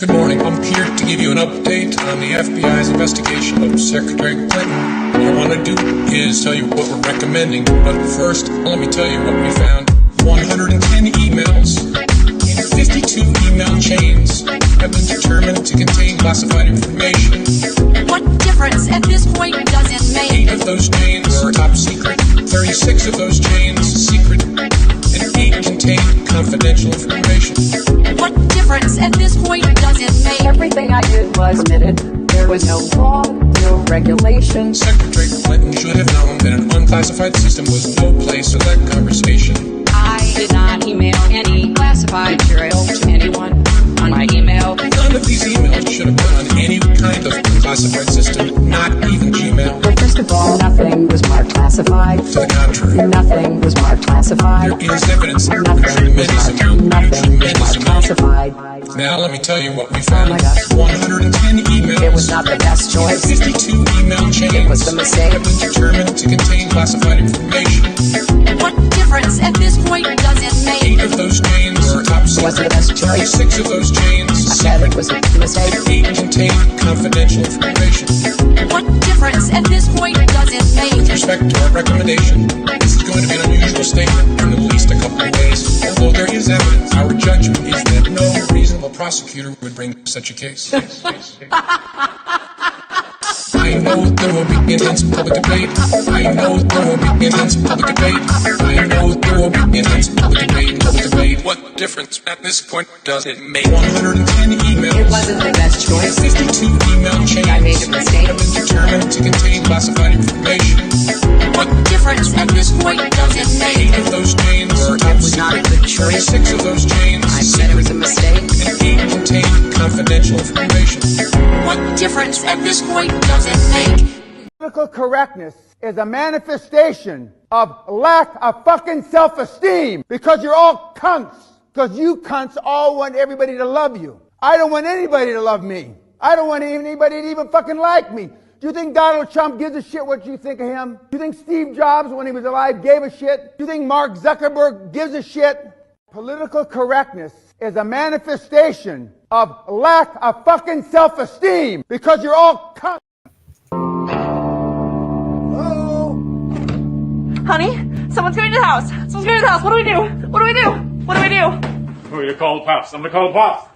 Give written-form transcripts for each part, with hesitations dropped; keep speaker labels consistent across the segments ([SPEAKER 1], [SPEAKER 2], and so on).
[SPEAKER 1] Good morning. I'm here to give you an update on the FBI's investigation of Secretary Clinton. What I want to do is tell you what we're recommending. But first, let me tell you what we found. 110 emails in 52 email chains have been determined to contain classified information.
[SPEAKER 2] What difference at this point does it make?
[SPEAKER 1] 8 of those chains are top secret, 36 of those chains secret, and 8 contain confidential information.
[SPEAKER 2] What difference at this point does it make?
[SPEAKER 3] Everything I did was admitted. There was no law, no regulation.
[SPEAKER 1] Secretary Clinton should have known that an unclassified system was no place for that conversation.
[SPEAKER 3] I did not email any classified material to anyone on my email.
[SPEAKER 1] None of these emails should have been on any kind of unclassified system, not even Gmail.
[SPEAKER 3] But first of all, nothing was marked classified.
[SPEAKER 1] To the contrary,
[SPEAKER 3] Nothing was marked classified.
[SPEAKER 1] there is evidence of a
[SPEAKER 3] Nothing was
[SPEAKER 1] tremendous
[SPEAKER 3] marked,
[SPEAKER 1] amount.
[SPEAKER 3] nothing was marked classified.
[SPEAKER 1] Now let me tell you what we found.
[SPEAKER 3] Oh my God.
[SPEAKER 1] 110 emails.
[SPEAKER 3] It was not the best choice.
[SPEAKER 1] 52 email chains
[SPEAKER 3] It was a mistake.
[SPEAKER 1] have been determined to contain classified information.
[SPEAKER 2] What difference at this point does it
[SPEAKER 1] 8
[SPEAKER 2] make?
[SPEAKER 1] of those chains are top
[SPEAKER 3] It wasn't
[SPEAKER 1] secret.
[SPEAKER 3] the best choice.
[SPEAKER 1] 36 of those chains
[SPEAKER 3] I said it was a mistake.
[SPEAKER 1] 8 contain confidential information.
[SPEAKER 2] What difference at this point does it
[SPEAKER 1] With
[SPEAKER 2] make?
[SPEAKER 1] respect to our recommendation, this is going to be an unusual statement in at least a couple of ways. Although there is evidence, our judgment is that no reasonable prosecutor would bring such a case. I know there will be intense public debate. I know there will be intense public debate. I know there will be intense public debate. What difference at this point does it make? 110 emails.
[SPEAKER 3] It wasn't the best choice.
[SPEAKER 1] 52 email chains
[SPEAKER 3] I made a mistake.
[SPEAKER 1] have been determined to contain classified information.
[SPEAKER 2] What difference at this point does it
[SPEAKER 1] 8
[SPEAKER 2] make?
[SPEAKER 1] of those chains are
[SPEAKER 3] It
[SPEAKER 1] top
[SPEAKER 3] was not a
[SPEAKER 1] secret.
[SPEAKER 3] good choice.
[SPEAKER 1] 36 of those chains
[SPEAKER 3] I said it was a mistake.
[SPEAKER 1] and 8 contain confidential information.
[SPEAKER 2] What difference at this point does it make?
[SPEAKER 4] Political correctness is a manifestation of lack of fucking self-esteem because you're all cunts. Because you cunts all want everybody to love you. I don't want anybody to love me. I don't want anybody to even fucking like me. Do you think Donald Trump gives a shit what you think of him? Do you think Steve Jobs, when he was alive, gave a shit? Do you think Mark Zuckerberg gives a shit? Political correctness is a manifestation of lack of fucking self-esteem because you're all cunts.
[SPEAKER 5] Honey, someone's going to the house. Someone's going to the house. What do we do? What do we do? What do we do?
[SPEAKER 6] Who are you call the pops? I'm gonna call the pops.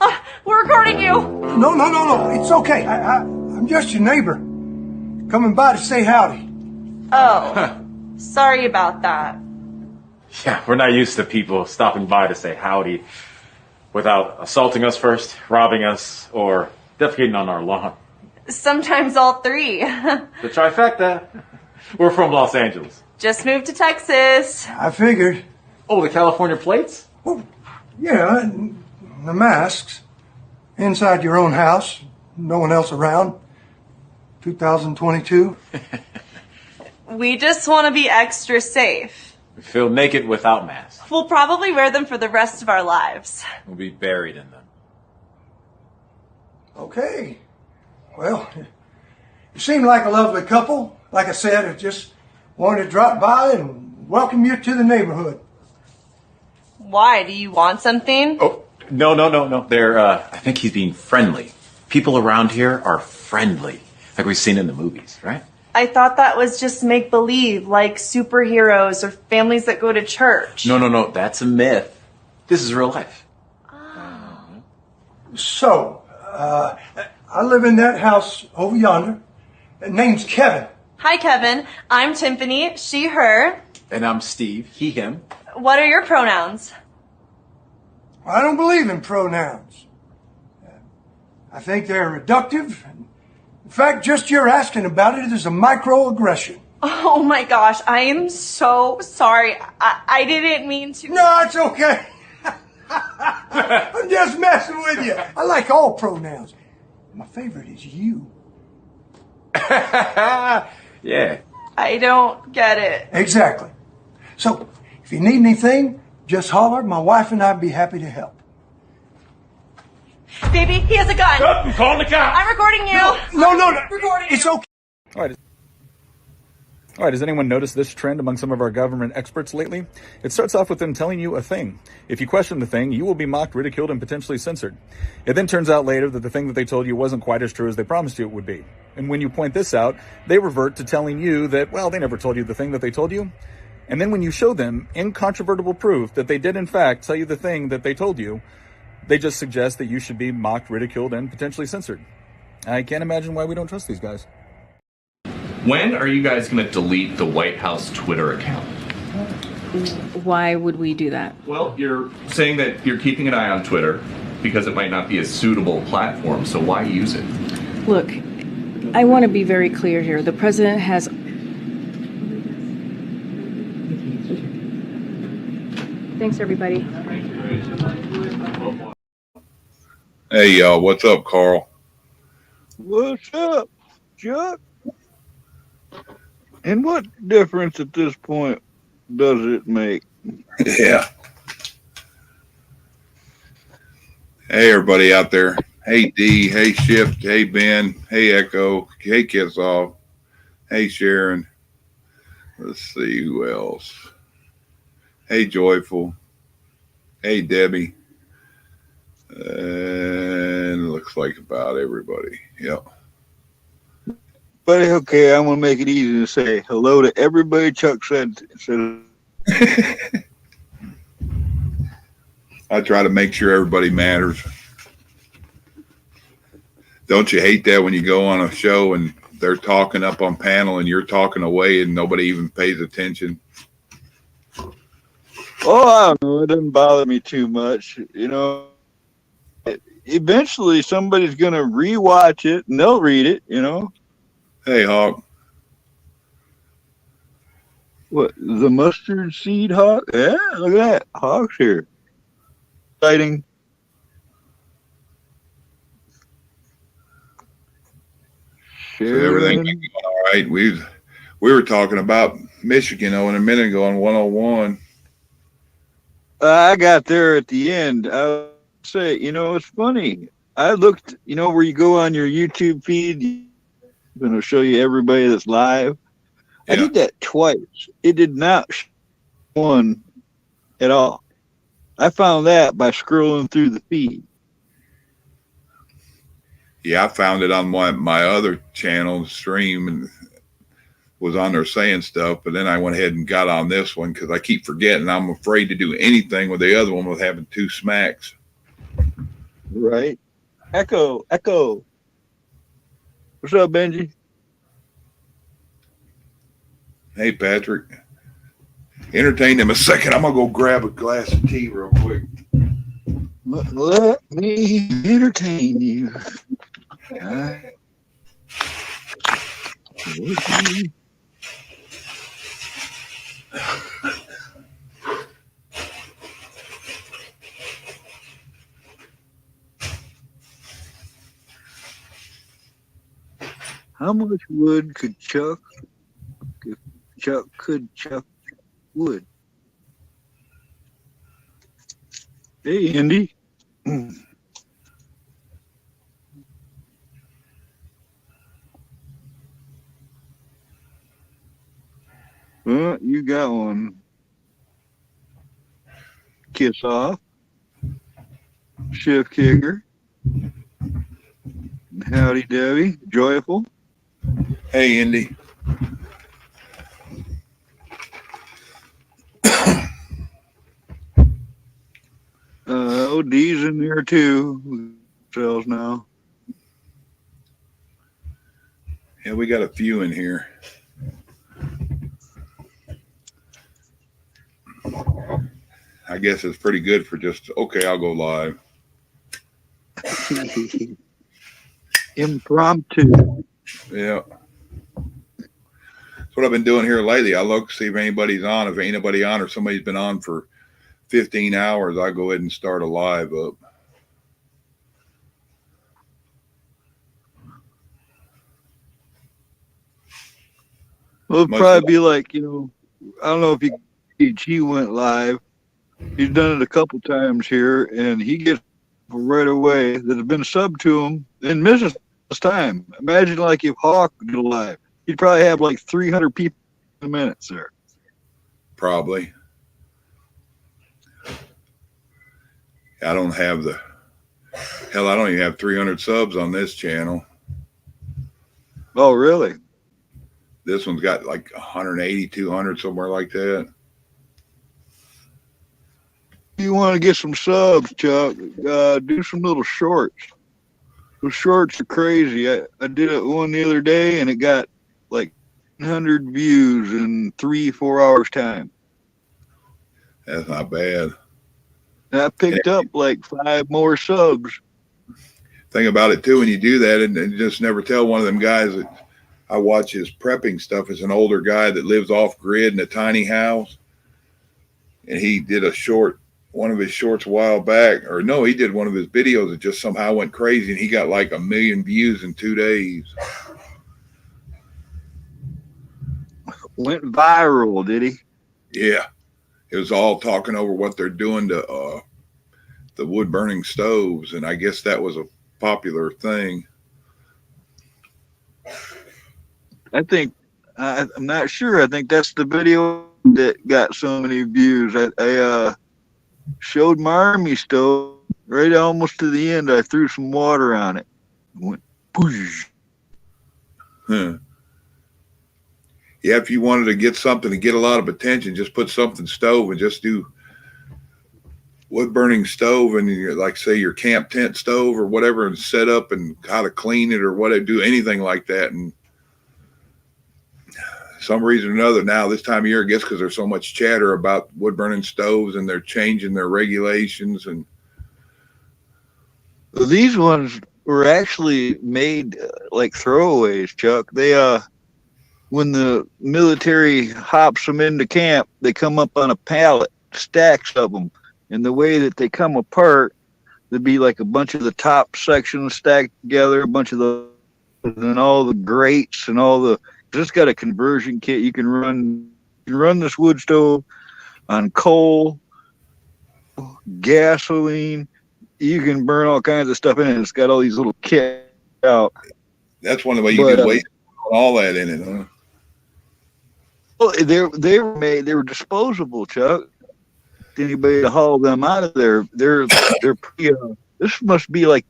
[SPEAKER 5] We're recording you.
[SPEAKER 7] No. It's okay. I'm just your neighbor. Coming by to say howdy.
[SPEAKER 5] Oh, sorry about that.
[SPEAKER 6] Yeah, we're not used to people stopping by to say howdy without assaulting us first, robbing us, or defecating on our lawn.
[SPEAKER 5] Sometimes all three.
[SPEAKER 6] The trifecta. We're from Los Angeles.
[SPEAKER 5] Just moved to Texas.
[SPEAKER 7] I figured.
[SPEAKER 6] Oh, the California plates?
[SPEAKER 7] Well, yeah, and the masks. Inside your own house. No one else around. 2022.
[SPEAKER 5] We just want to be extra safe.
[SPEAKER 6] We feel naked without masks.
[SPEAKER 5] We'll probably wear them for the rest of our lives.
[SPEAKER 6] We'll be buried in them.
[SPEAKER 7] Okay. Well, you seem like a lovely couple. Like I said, I just wanted to drop by and welcome you to the neighborhood.
[SPEAKER 5] Why? Do you want something?
[SPEAKER 6] Oh, no. They're, I think he's being friendly. People around here are friendly, like we've seen in the movies, right?
[SPEAKER 5] I thought that was just make-believe, like superheroes or families that go to church.
[SPEAKER 6] No, that's a myth. This is real life.
[SPEAKER 7] So, I live in that house over yonder. Name's Kevin.
[SPEAKER 5] Hi, Kevin. I'm Tiffany. She, her.
[SPEAKER 6] And I'm Steve, he, him.
[SPEAKER 5] What are your pronouns?
[SPEAKER 7] I don't believe in pronouns. I think they're reductive. In fact, just your asking about it is a microaggression.
[SPEAKER 5] Oh my gosh, I am so sorry. I didn't mean to.
[SPEAKER 7] No, it's okay. I'm just messing with you. I like all pronouns. My favorite is you.
[SPEAKER 6] Yeah.
[SPEAKER 5] I don't get it.
[SPEAKER 7] Exactly. So, if you need anything, just holler. My wife and I'd be happy to help.
[SPEAKER 5] Baby, he has a gun.
[SPEAKER 6] I'm calling the cops.
[SPEAKER 5] I'm recording you.
[SPEAKER 7] No.
[SPEAKER 5] Recording
[SPEAKER 7] It's
[SPEAKER 5] you.
[SPEAKER 7] okay.
[SPEAKER 4] All right.
[SPEAKER 8] All right, has anyone noticed this trend among some of our government experts lately? It starts off with them telling you a thing. If you question the thing, you will be mocked, ridiculed, and potentially censored. It then turns out later that the thing that they told you wasn't quite as true as they promised you it would be. And when you point this out, they revert to telling you that, well, they never told you the thing that they told you. And then when you show them incontrovertible proof that they did in fact tell you the thing that they told you, they just suggest that you should be mocked, ridiculed, and potentially censored. I can't imagine why we don't trust these guys.
[SPEAKER 9] When are you guys going to delete the White House Twitter account?
[SPEAKER 3] Why would we do that?
[SPEAKER 9] Well, you're saying that you're keeping an eye on Twitter because it might not be a suitable platform, so why use it?
[SPEAKER 3] Look, I want to be very clear here. The president has... Thanks, everybody.
[SPEAKER 10] Hey, y'all. What's up, Carl?
[SPEAKER 11] What's up, Chuck? And what difference at this point does it make?
[SPEAKER 10] Yeah. Hey, everybody out there. Hey, D. Hey, Shift. Hey, Ben. Hey, Echo. Hey, Kissoff. Hey, Sharon. Let's see who else. Hey, Joyful. Hey, Debbie. And looks like about everybody. Yep.
[SPEAKER 11] But okay, I'm gonna make it easy to say hello to everybody Chuck said.
[SPEAKER 10] I try to make sure everybody matters. Don't you hate that when you go on a show and they're talking up on panel and you're talking away and nobody even pays attention?
[SPEAKER 11] Oh, I don't know. It doesn't bother me too much. You know, eventually somebody's gonna rewatch it and they'll read it. You know.
[SPEAKER 10] Hey, Hawk.
[SPEAKER 11] What, the mustard seed hawk? Yeah, look at that. Hawk's here. Exciting.
[SPEAKER 10] Everything going all right. We were talking about Michigan a minute ago on 101.
[SPEAKER 11] I got there at the end. I say, you know, it's funny. I looked, you know, where you go on your YouTube feed, I'm going to show you everybody that's live. Yeah. I did that twice. It did not show one at all. I found that by scrolling through the feed.
[SPEAKER 10] Yeah, I found it on my other channel stream and was on there saying stuff, but then I went ahead and got on this one because I keep forgetting. I'm afraid to do anything with the other one with having two smacks.
[SPEAKER 11] Right. Echo. What's up, Benji?
[SPEAKER 10] Hey, Patrick. Entertain them a second. I'm going to go grab a glass of tea real quick.
[SPEAKER 11] Let me entertain you. How much wood could Chuck, if Chuck could chuck wood? Hey, Andy. Well, you got one. Kiss off. Shift kicker. Howdy, Debbie. Joyful.
[SPEAKER 10] Hey, Indy.
[SPEAKER 11] OD's in there too. Cells now.
[SPEAKER 10] Yeah, we got a few in here. I guess it's pretty good for just, okay, I'll go live.
[SPEAKER 11] Impromptu.
[SPEAKER 10] Yeah. That's what I've been doing here lately. I look, see if anybody's on. If ain't nobody on or somebody's been on for 15 hours, I go ahead and start a live up.
[SPEAKER 11] Well, it'll probably be like, you know, I don't know if he went live. He's done it a couple times here, and he gets right away that have been subbed to him and misses this time. Imagine like if Hawk did live. He'd probably have like 300 people minutes there.
[SPEAKER 10] Probably. I don't have I don't even have 300 subs on this channel.
[SPEAKER 11] Oh, really?
[SPEAKER 10] This one's got like 180, 200, somewhere like that.
[SPEAKER 11] You want to get some subs, Chuck? Do some little shorts. Those shorts are crazy. I did it one the other day, and it got like 100 views in 3-4 hours time.
[SPEAKER 10] That's not bad.
[SPEAKER 11] And I picked up like 5 more subs.
[SPEAKER 10] Thing about it too, when you do that, and just never tell one of them guys that I watch his prepping stuff, is an older guy that lives off grid in a tiny house, and he did one of his shorts a while back, or no, he did one of his videos that just somehow went crazy, and he got like 1 million views in 2 days.
[SPEAKER 11] Went viral, did he?
[SPEAKER 10] Yeah, it was all talking over what they're doing to the wood burning stoves, and I guess that was a popular thing.
[SPEAKER 11] I think I'm not sure. I think that's the video that got so many views. I showed my army stove right almost to the end. I threw some water on it. It went poosh.
[SPEAKER 10] Huh. Yeah, if you wanted to get something to get a lot of attention, just put something stove and just do wood burning stove, and like say your camp tent stove or whatever, and set up and how to clean it or whatever, do anything like that. And some reason or another now this time of year, I guess because there's so much chatter about wood burning stoves and they're changing their regulations. And
[SPEAKER 11] these ones were actually made like throwaways, Chuck. They when the military hops them into camp, they come up on a pallet, stacks of them. And the way that they come apart, there'd be like a bunch of the top sections stacked together, a bunch of the, and all the grates and all the, it's got a conversion kit. You can run this wood stove on coal, gasoline. You can burn all kinds of stuff in it. It's got all these little kits out.
[SPEAKER 10] That's one of the ways you can waste all that in it, huh?
[SPEAKER 11] Well, they were made. They were disposable, Chuck. Anybody to haul them out of there? They're pretty. This must be like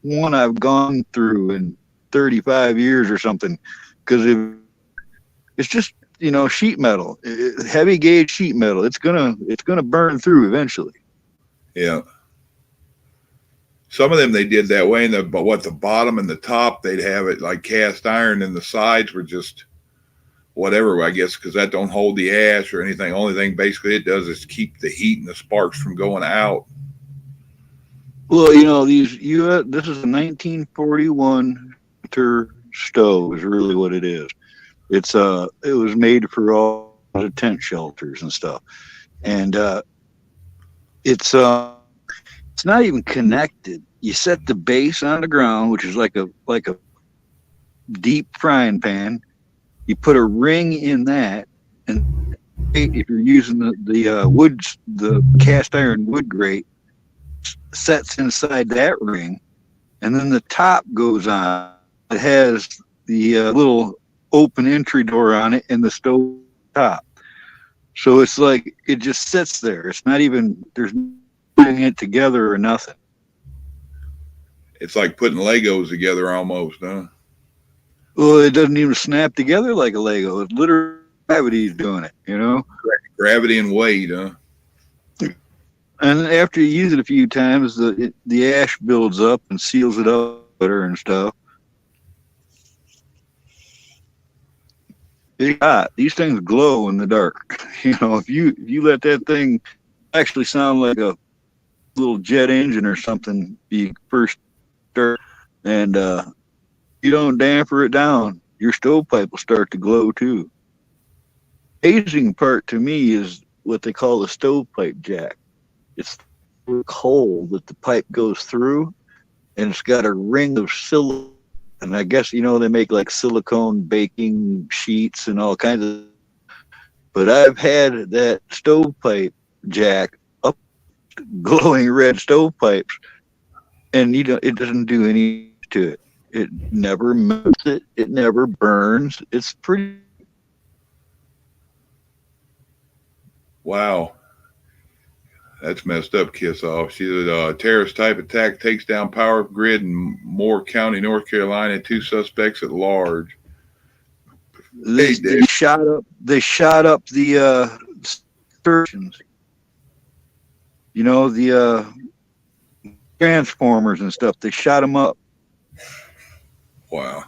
[SPEAKER 11] one I've gone through in 35 years or something, because it's just sheet metal, heavy gauge sheet metal. It's gonna burn through eventually.
[SPEAKER 10] Yeah. Some of them they did that way, and the bottom and the top they'd have it like cast iron, and the sides were just whatever, I guess, because that don't hold the ash or anything. Only thing basically it does is keep the heat and the sparks from going out.
[SPEAKER 11] Well, this is a 1941 stove is really what it is. It was made for all the tent shelters and stuff, and it's not even connected. You set the base on the ground, which is like a deep frying pan. You put a ring in that, and if you're using the cast iron wood grate, sets inside that ring, and then the top goes on. It has the little open entry door on it and the stove top. So it's like it just sits there. It's not even there's putting it together or nothing.
[SPEAKER 10] It's like putting Legos together almost, huh?
[SPEAKER 11] Well, it doesn't even snap together like a Lego. It's literally gravity's doing it,
[SPEAKER 10] Gravity and weight, huh?
[SPEAKER 11] And after you use it a few times, the ash builds up and seals it up better and stuff. These things glow in the dark. If you let that thing actually sound like a little jet engine or something, you first start, and you don't damper it down, your stovepipe will start to glow too. Amazing part to me is what they call the stovepipe jack. It's the hole that the pipe goes through, and it's got a ring of silicone. And I guess they make like silicone baking sheets and all kinds of. But I've had that stovepipe jack up, glowing red stovepipes, and it doesn't do any to it. It never melts it. It never burns. It's pretty.
[SPEAKER 10] Wow. That's messed up, Kiss Off. She said, terrorist type attack takes down power grid in Moore County, North Carolina. 2 suspects at large.
[SPEAKER 11] They shot up the stations. You know, the transformers and stuff. They shot them up.
[SPEAKER 10] Wow.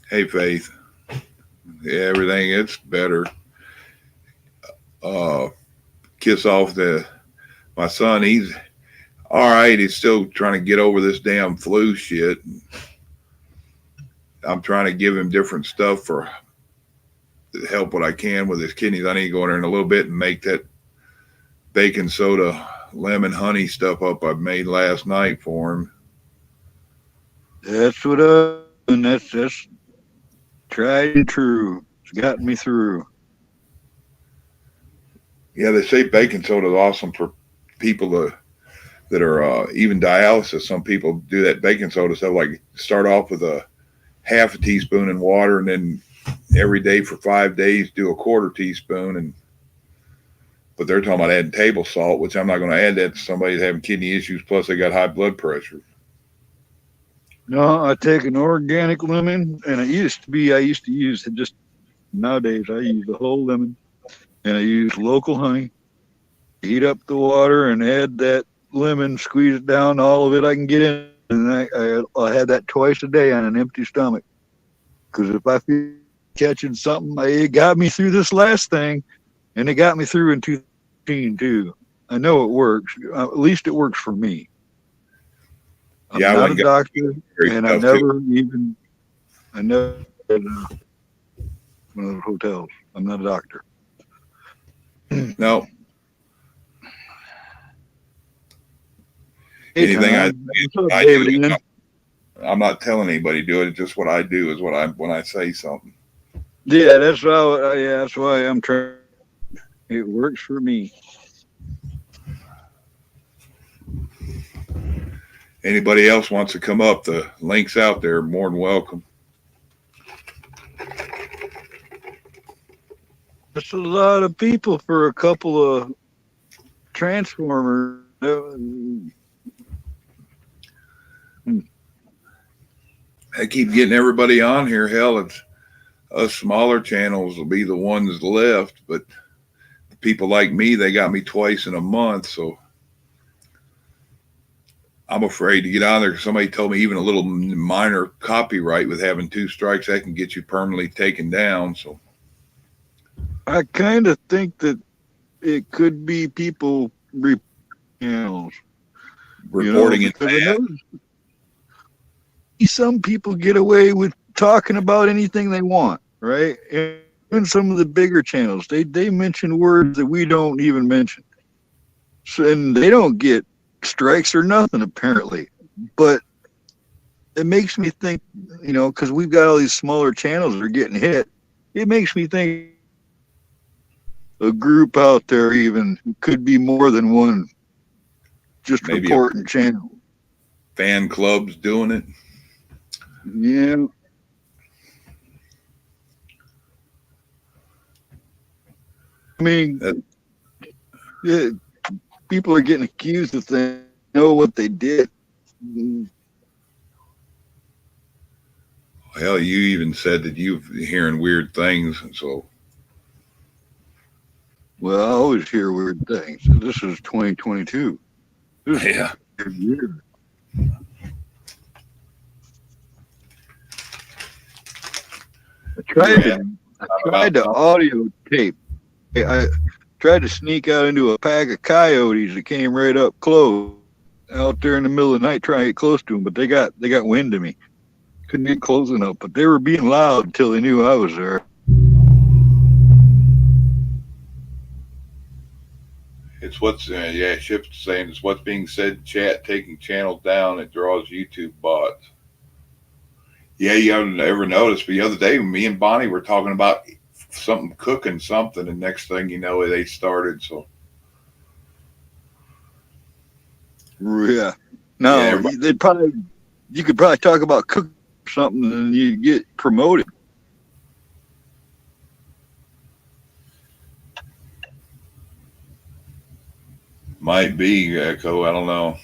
[SPEAKER 10] Hey, Faith. Yeah, everything, it's better. Kiss Off my son, he's all right. He's still trying to get over this damn flu shit. I'm trying to give him different stuff for help what I can with his kidneys. I need to go in there in a little bit and make that baking soda lemon honey stuff up I made last night for him.
[SPEAKER 11] That's what and that's tried and true. It's gotten me through.
[SPEAKER 10] Yeah, they say baking soda is awesome for people that are even dialysis. Some people do that baking soda stuff, like start off with a half a teaspoon in water, and then every day for 5 days do a quarter teaspoon. But they're talking about adding table salt, which I'm not going to add that to somebody that's having kidney issues. Plus, they got high blood pressure.
[SPEAKER 11] No, I take an organic lemon, and I used to use it just nowadays. I use the whole lemon, and I use local honey. Heat up the water and add that lemon, squeeze it down, all of it I can get in. And I had that twice a day on an empty stomach. Because if I feel catching something, it got me through this last thing, and it got me through in 2015 too. I know it works. At least it works for me. I'm not a doctor, and I never had one of those hotels. I'm not a doctor.
[SPEAKER 10] No. Anything I do, I'm not telling anybody to do it. It's just what I do is when I say something.
[SPEAKER 11] Yeah, that's why I'm trying. It works for me.
[SPEAKER 10] Anybody else wants to come up? The link's out there. More than welcome.
[SPEAKER 11] That's a lot of people for a couple of transformers.
[SPEAKER 10] I keep getting everybody on here. Hell, it's us smaller channels will be the ones left, but people like me, they got me twice in a month, so I'm afraid to get on there. Somebody told me even a little minor copyright with having 2 strikes, that can get you permanently taken down. So
[SPEAKER 11] I kind of think that it could be people
[SPEAKER 10] reporting it bad.
[SPEAKER 11] Some people get away with talking about anything they want, right? Even some of the bigger channels, they mention words that we don't even mention. So, and they don't get strikes or nothing, apparently. But it makes me think, because we've got all these smaller channels that are getting hit, it makes me think a group out there even could be more than one just
[SPEAKER 10] maybe
[SPEAKER 11] reporting channel.
[SPEAKER 10] Fan clubs doing it.
[SPEAKER 11] Yeah. I mean, yeah, people are getting accused of things, know what they did.
[SPEAKER 10] Hell, you even said that you're hearing weird things, so.
[SPEAKER 11] Well, I always hear weird things. This is 2022. This is a weird year. I tried to audio tape. I tried to sneak out into a pack of coyotes that came right up close out there in the middle of the night trying to get close to them, but they got wind of me. Couldn't get close enough, but they were being loud until they knew I was there.
[SPEAKER 10] It's what's Ship's saying it's what's being said in chat, taking channels down. It draws YouTube bots. Yeah, you haven't ever noticed, but the other day me and Bonnie were talking about cooking something, and next thing you know, they started. So
[SPEAKER 11] yeah, no, you could probably talk about cooking something and you get promoted.
[SPEAKER 10] Might be, Echo. I don't know.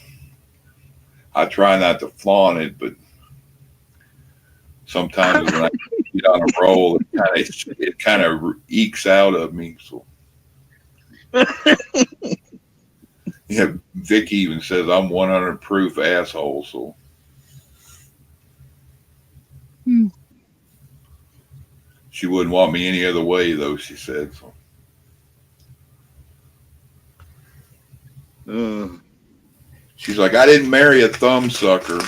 [SPEAKER 10] I try not to flaunt it, but sometimes when I get on a roll, it kind of ekes out of me. So, yeah, Vicky even says I'm 100 proof asshole. So, she wouldn't want me any other way, though. She said so. She's like, I didn't marry a thumb sucker.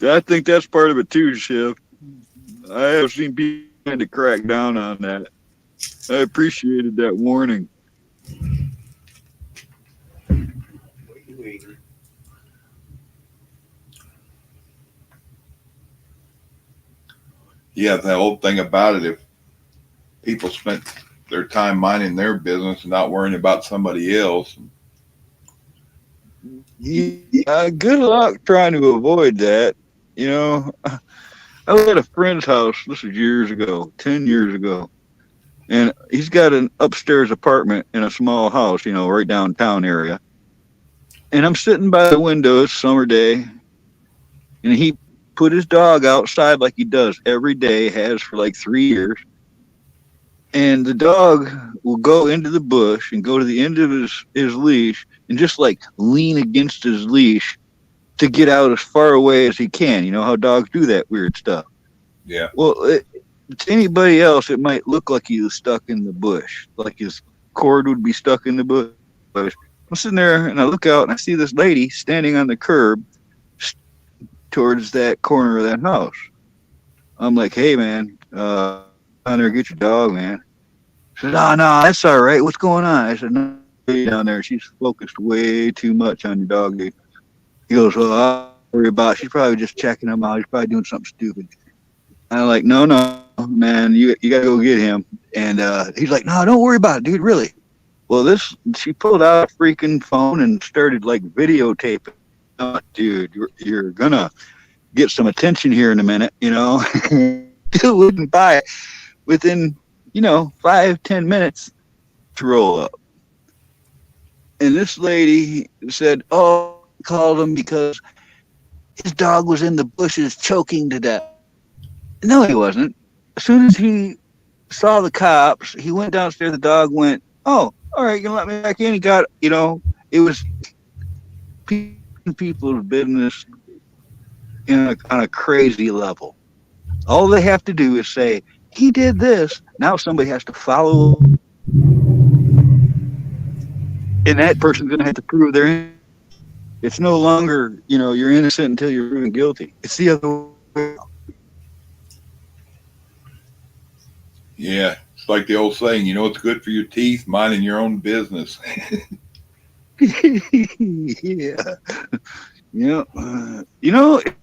[SPEAKER 11] I think that's part of it too, Chef. I have seen people trying to crack down on that. I appreciated that warning.
[SPEAKER 10] Yeah, the whole thing about it, if people spent their time minding their business and not worrying about somebody else.
[SPEAKER 11] Yeah, good luck trying to avoid that. You know, I was at a friend's house, this was years ago, 10 years ago, and he's got an upstairs apartment in a small house, you know, right downtown area. And I'm sitting by the window, it's summer day, and he put his dog outside like he does every day, has for like 3 years. And the dog will go into the bush and go to the end of his leash and just like lean against his leash to get out as far away as he can. You know how dogs do that weird stuff.
[SPEAKER 10] Yeah.
[SPEAKER 11] Well, to anybody else, it might look like he was stuck in the bush, like his cord would be stuck in the bush. I'm sitting there and I look out and I see this lady standing on the curb towards that corner of that house. I'm like, hey, man, down there, get your dog, man. She said, oh, no, that's all right. What's going on? I said, no, down there. She's focused way too much on your dog. Dude. He goes, well, I'll worry about it. She's probably just checking him out. He's probably doing something stupid. I'm like, no, man, you got to go get him. And he's like, no, don't worry about it, dude, really. Well, she pulled out a freaking phone and started like videotaping. Oh, dude, you're going to get some attention here in a minute, you know. Still wouldn't buy it within, 5-10 minutes to roll up. And this lady said, oh, I called him because his dog was in the bushes choking to death. No, he wasn't. As soon as he saw the cops, he went downstairs. The dog went, oh, all right, you can let me back in. He got, it was people's business on a crazy level. All they have to do is say, he did this. Now somebody has to follow. And that person's going to have to prove they're innocent. It's no longer, you're innocent until you're proven guilty. It's the other way.
[SPEAKER 10] Yeah. It's like the old saying, it's good for your teeth, minding your own business.
[SPEAKER 11] Yeah. It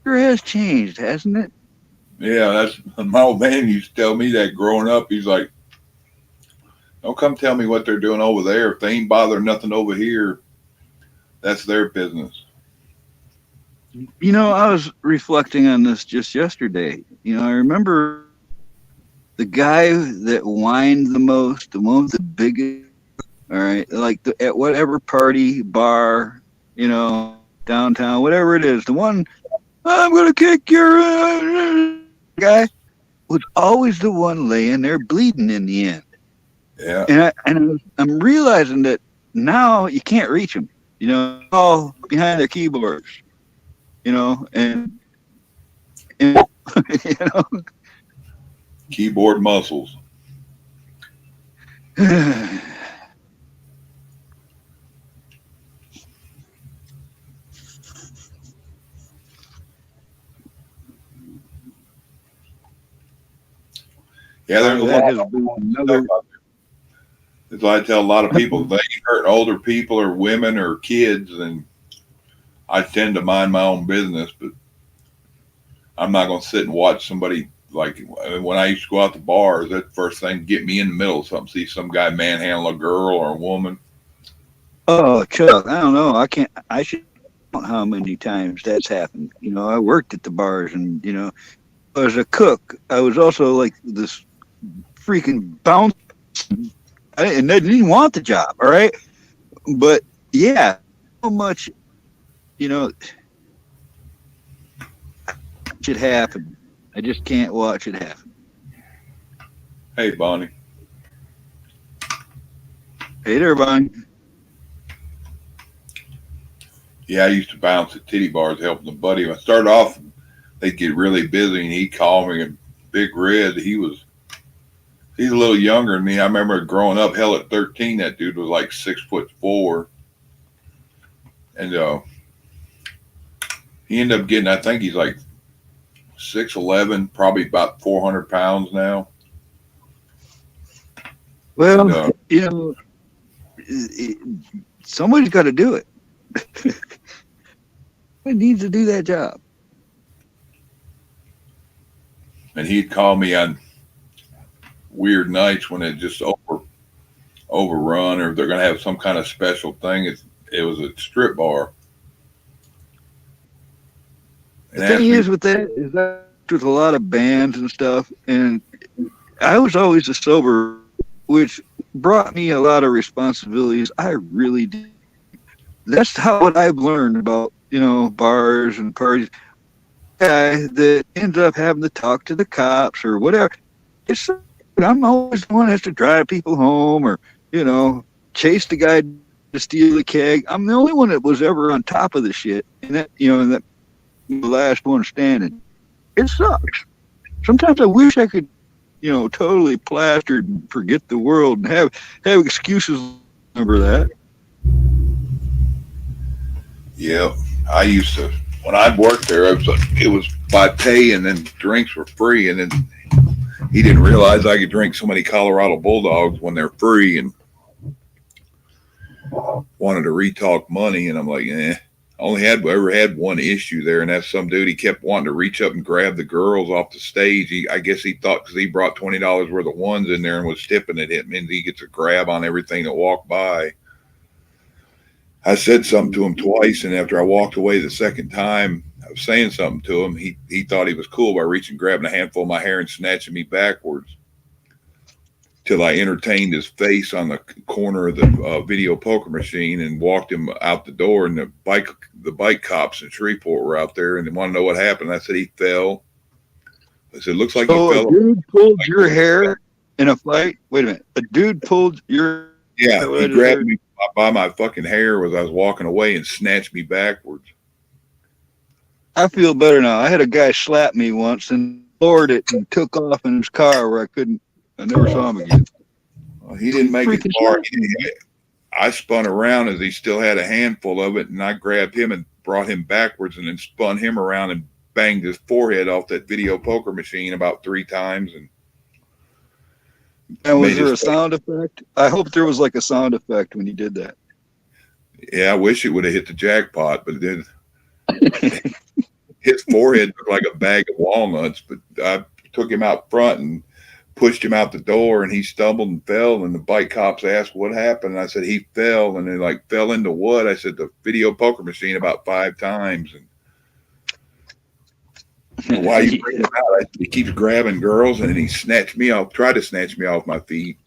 [SPEAKER 11] sure has changed, hasn't it?
[SPEAKER 10] Yeah, that's my old man used to tell me that growing up. He's like, don't come tell me what they're doing over there. If they ain't bothering nothing over here, that's their business.
[SPEAKER 11] I was reflecting on this just yesterday. I remember the guy that whined the most, the one with the biggest, all right, like at whatever party, bar, downtown, whatever it is, the one, I'm going to kick your guy, was always the one laying there bleeding in the end.
[SPEAKER 10] Yeah.
[SPEAKER 11] And I'm realizing that now you can't reach them, all behind their keyboards, and
[SPEAKER 10] keyboard muscles. Yeah, there's a lot of stuff out there. As I tell a lot of people, if they ain't hurting older people or women or kids, then I tend to mind my own business. But I'm not going to sit and watch somebody. Like when I used to go out to bars, that first thing get me in the middle of something. See some guy manhandle a girl or a woman.
[SPEAKER 11] Oh, Chuck, I don't know. I should know how many times that's happened. I worked at the bars and, as a cook, I was also like this freaking bounce, and they didn't want the job. All right, but yeah, so much, you know, should happen. I just can't watch it happen.
[SPEAKER 10] Hey, Bonnie.
[SPEAKER 11] Hey there, Bonnie.
[SPEAKER 10] Yeah, I used to bounce at titty bars helping a buddy. When I started off, they'd get really busy, and he'd call me. And Big Red, he's a little younger than me. I remember growing up, hell, at 13, that dude was like 6'4", and he ended up getting. I think he's like 6'11", probably about 400 pounds now.
[SPEAKER 11] Well, and, you know, somebody's got to do it. Who needs to do that job?
[SPEAKER 10] And he'd call me on weird nights when it just overrun, or they're going to have some kind of special thing. It was a strip bar.
[SPEAKER 11] The thing is with that is that with a lot of bands and stuff, and I was always a sober, which brought me a lot of responsibilities. I really did. That's how what I've learned about, you know, bars and parties. Guy that ends up having to talk to the cops or whatever. I'm always the one that has to drive people home, or, you know, chase the guy to steal the keg. I'm the only one that was ever on top of the shit, and that, you know, and that the last one standing. It sucks. Sometimes I wish I could, you know, totally plaster and forget the world and have excuses. Remember that?
[SPEAKER 10] Yeah, I used to, when I'd worked there, it was by pay, and then drinks were free, and then he didn't realize I could drink so many Colorado Bulldogs when they're free, and wanted to retalk money, and I'm like, I only ever had one issue there, and that's some dude, he kept wanting to reach up and grab the girls off the stage. I guess he thought because he brought $20 worth of ones in there and was tipping it, it means he gets a grab on everything that walked by. I said something to him twice, and after I walked away the second time, I was saying something to him. He thought he was cool by reaching, grabbing a handful of my hair and snatching me backwards, till I entertained his face on the corner of the video poker machine and walked him out the door. And the bike cops in Shreveport were out there, and they want to know what happened. I said he fell. I said, looks like he fell.
[SPEAKER 11] A dude pulled your hair in a fight. Wait a minute. A dude pulled your.
[SPEAKER 10] Yeah, he grabbed me by my fucking hair as I was walking away and snatched me backwards.
[SPEAKER 11] I feel better now. I had a guy slap me once and floored it and took off in his car where I never saw him again.
[SPEAKER 10] Well, he didn't make it far. I spun around as he still had a handful of it, and I grabbed him and brought him backwards and then spun him around and banged his forehead off that video poker machine about 3 times.
[SPEAKER 11] And was there a sound effect? I hope there was like a sound effect when you did that.
[SPEAKER 10] Yeah, I wish it would have hit the jackpot, but it didn't. His forehead looked like a bag of walnuts, but I took him out front and pushed him out the door, and he stumbled and fell, and the bike cops asked what happened, and I said he fell, and they like, fell into what? I said the video poker machine about 5 times. And why you bring him out? I said, he keeps grabbing girls, and he snatched me off, tried to snatch me off my feet.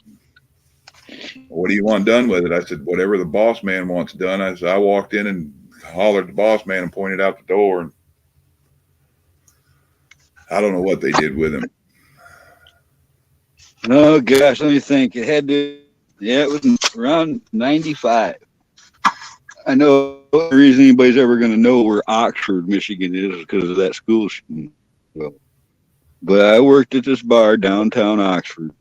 [SPEAKER 10] What do you want done with it? I said, whatever the boss man wants done. I said, I walked in and hollered at the boss man and pointed out the door, and I don't know what they did with him.
[SPEAKER 11] Oh gosh, let me think. It was around 95. I know the reason anybody's ever going to know where Oxford, Michigan is because of that school. Well, but I worked at this bar downtown Oxford.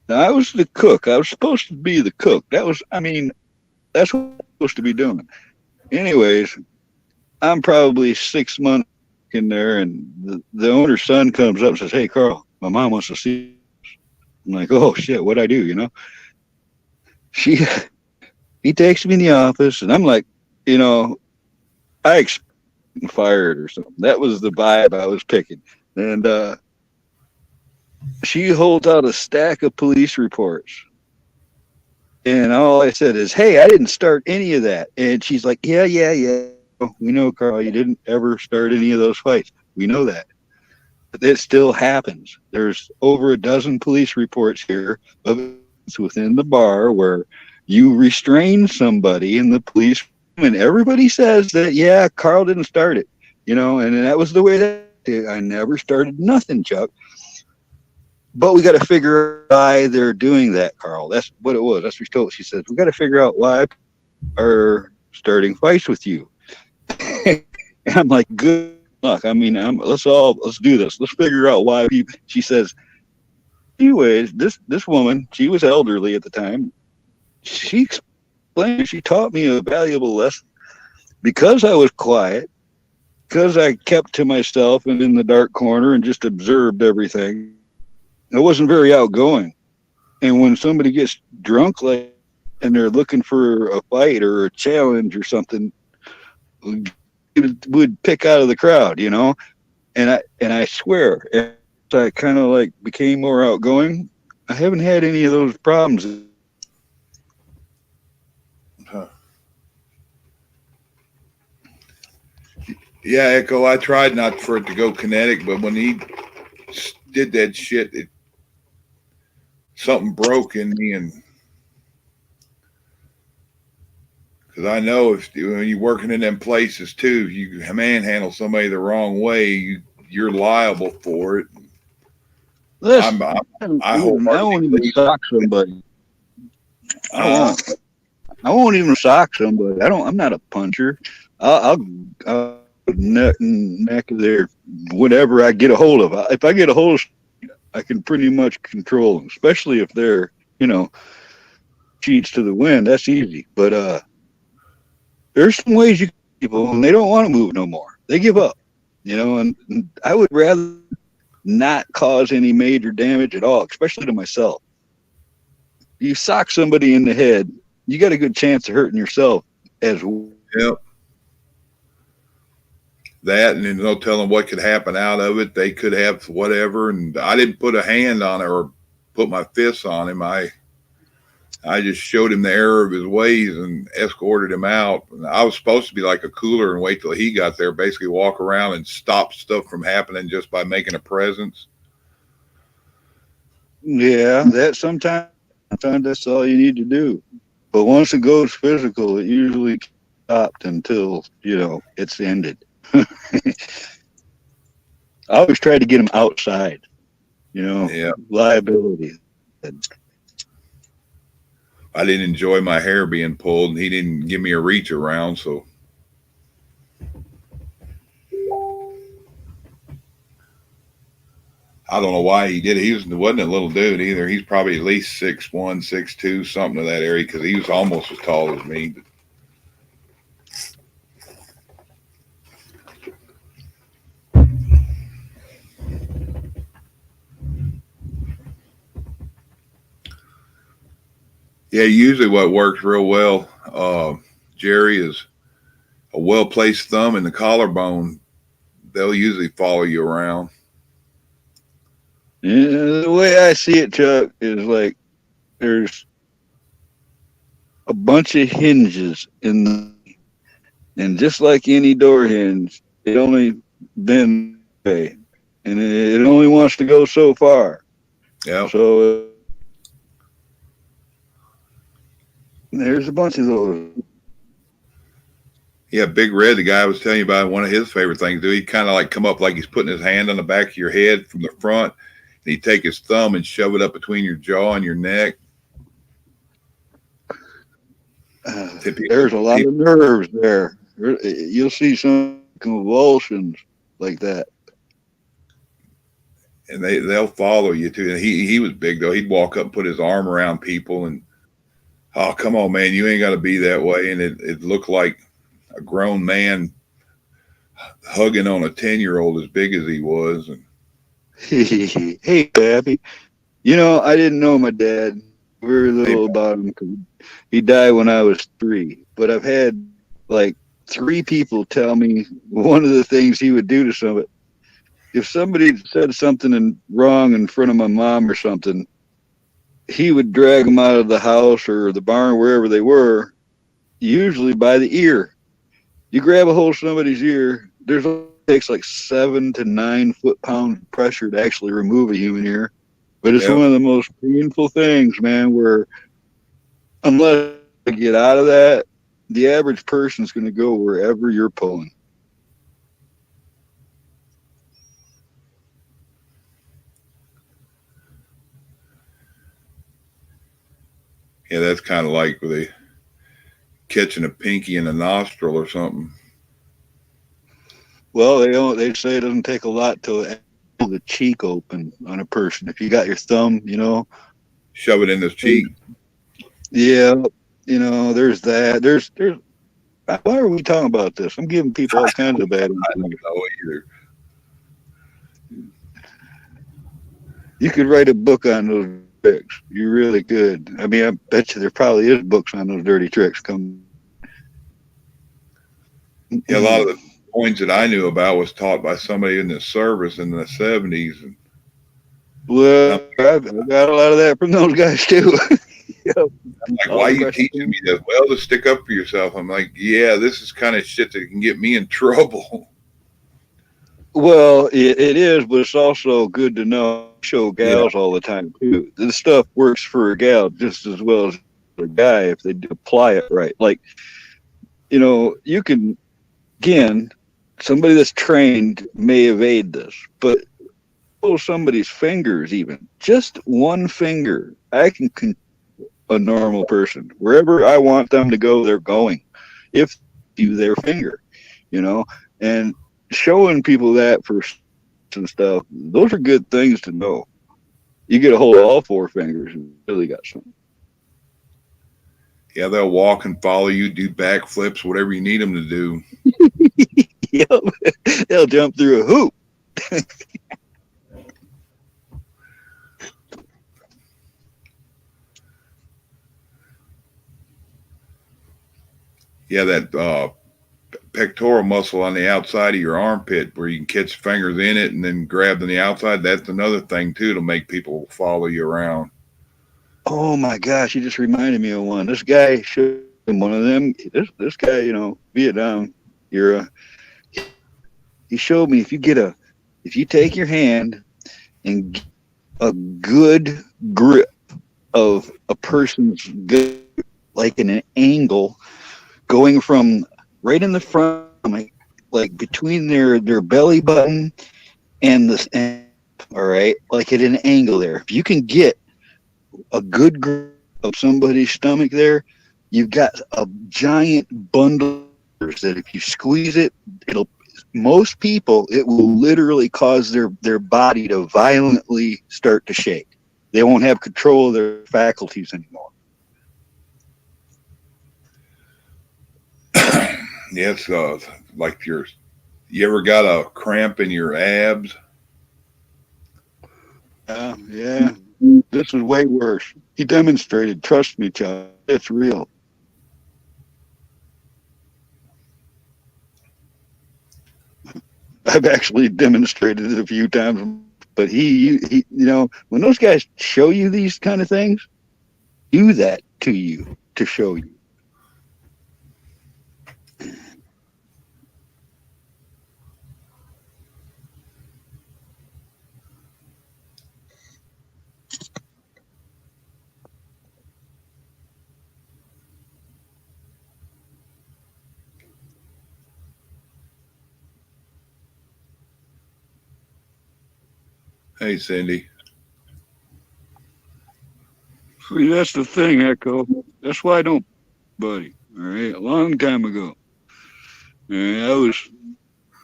[SPEAKER 11] Now, I was the cook. I was supposed to be the cook. That's what I'm supposed to be doing. Anyways, I'm probably 6 months in there, and the owner's son comes up and says, "Hey, Carl, my mom wants to see you." I'm like, "Oh shit, what'd I do?" You know? He takes me in the office, and I'm like, you know, I expected fired or something. That was the vibe I was picking. And she holds out a stack of police reports. And all I said is, "Hey, I didn't start any of that." And she's like, Yeah. We know, Carl, you didn't ever start any of those fights. We know that. it still happens. There's over a dozen police reports here of within the bar where you restrain somebody in the police, and everybody says that, yeah, Carl didn't start it, you know, and that was the way that I never started nothing, Chuck. But we got to figure out why they're doing that, Carl. That's what it was. That's what she told. She says, we got to figure out why are starting fights with you. And I'm like, good luck. I mean, let's do this. Let's figure out why people. She says, anyways, this woman, she was elderly at the time. She explained, she taught me a valuable lesson because I was quiet, because I kept to myself and in the dark corner and just observed everything. I wasn't very outgoing. And when somebody gets drunk like and they're looking for a fight or a challenge or something, it would pick out of the crowd, you know? And I swear, as I kind of like became more outgoing, I haven't had any of those problems.
[SPEAKER 10] Huh. Yeah, Echo, I tried not for it to go kinetic, but when he did that shit, something broke in me, and because I know when you're working in them places too, you manhandle somebody the wrong way, you're liable for it.
[SPEAKER 11] Listen, I won't even sock somebody. I won't even sock somebody. I'm not a puncher. I'll neck their whatever I get a hold of. If I get a hold of, I can pretty much control them, especially if they're, you know, cheats to the wind. That's easy. But there's some ways you people, and they don't want to move no more. They give up, you know, and I would rather not cause any major damage at all, especially to myself. You sock somebody in the head, you got a good chance of hurting yourself as well.
[SPEAKER 10] Yep. That, and there's no telling what could happen out of it. They could have whatever, and I didn't put a hand on it or put my fists on him. I just showed him the error of his ways and escorted him out. And I was supposed to be like a cooler and wait till he got there, basically walk around and stop stuff from happening just by making a presence.
[SPEAKER 11] Yeah, that sometimes that's all you need to do. But once it goes physical, it usually stopped until, you know, it's ended. I always try to get him outside, you know, liability.
[SPEAKER 10] I didn't enjoy my hair being pulled, and he didn't give me a reach around, so. I don't know why he did it. He wasn't a little dude either. He's probably at least 6'1", 6'2", something to that area, because he was almost as tall as me. Yeah, usually what works real well, Jerry, is a well-placed thumb in the collarbone. They'll usually follow you around.
[SPEAKER 11] Yeah, the way I see it, Chuck, is like there's a bunch of hinges and just like any door hinge, it only bends way, and it only wants to go so far.
[SPEAKER 10] Yeah.
[SPEAKER 11] So there's a bunch of those.
[SPEAKER 10] Yeah, Big Red, the guy I was telling you about, one of his favorite things to do, he'd kind of like come up like he's putting his hand on the back of your head from the front, and he'd take his thumb and shove it up between your jaw and your neck.
[SPEAKER 11] There's a lot of nerves there. You'll see some convulsions like that.
[SPEAKER 10] And they'll follow you too. And he was big though. He'd walk up and put his arm around people and, oh, come on, man, you ain't got to be that way. And it looked like a grown man hugging on a 10-year-old as big as he was. And
[SPEAKER 11] hey, Pappy, you know, I didn't know my dad very little about him because he died when I was 3. But I've had like 3 people tell me one of the things he would do to somebody. If somebody said something wrong in front of my mom or something, he would drag them out of the house or the barn, wherever they were, usually by the ear. You grab a hold of somebody's ear, there's a takes like 7 to 9 foot-pound pressure to actually remove a human ear. But it's
[SPEAKER 10] Yeah.
[SPEAKER 11] one of the most painful things, man, where unless you get out of that, the average person's going to go wherever you're pulling.
[SPEAKER 10] Yeah, that's kind of like with catching a pinky in a nostril or something.
[SPEAKER 11] Well, they say it doesn't take a lot to pull the cheek open on a person. If you got your thumb,
[SPEAKER 10] Shove it in the cheek.
[SPEAKER 11] Yeah, there's that. There's. Why are we talking about this? I'm giving people all kinds of bad
[SPEAKER 10] I don't
[SPEAKER 11] information.
[SPEAKER 10] know either.
[SPEAKER 11] You could write a book on those tricks. You really could. I mean, I bet you there probably is books on those dirty tricks.
[SPEAKER 10] Yeah, a lot of the points that I knew about was taught by somebody in the service in the 70s. And
[SPEAKER 11] Well, I've got a lot of that from those guys too. Yep.
[SPEAKER 10] I'm like, why are you teaching me this? Well, to stick up for yourself. I'm like, yeah, this is kind of shit that can get me in trouble.
[SPEAKER 11] Well, it is, but it's also good to know. Show gals all the time too. This stuff works for a gal just as well as a guy if they apply it right. Like, you can, again, somebody that's trained may evade this, but pull somebody's fingers, even just one finger, I can control a normal person. Wherever I want them to go, they're going. If you their finger, and showing people that for and stuff, those are good things to know. You get a hold of all 4 fingers and really got something.
[SPEAKER 10] Yeah, they'll walk and follow you, do backflips, whatever you need them to do.
[SPEAKER 11] Yep. They'll jump through a hoop.
[SPEAKER 10] Yeah, that pectoral muscle on the outside of your armpit where you can catch fingers in it and then grab on the outside. That's another thing too to make people follow you around.
[SPEAKER 11] Oh my gosh, you just reminded me of one. This guy showed one of them. This guy, Vietnam era. He showed me if you take your hand and get a good grip of a person's good, like in an angle, going from right in the front, like between their belly button and all right, like at an angle there. If you can get a good grip of somebody's stomach there, you've got a giant bundle that if you squeeze it, most people, it will literally cause their body to violently start to shake. They won't have control of their faculties anymore.
[SPEAKER 10] Yeah, it's like you ever got a cramp in your abs?
[SPEAKER 11] Yeah. This is way worse. He demonstrated. Trust me, Chuck. It's real. I've actually demonstrated it a few times, but he when those guys show you these kind of things, do that to you to show you.
[SPEAKER 10] Hey, Cindy.
[SPEAKER 11] See, that's the thing, Echo. That's why I don't, buddy. All right, a long time ago. And I was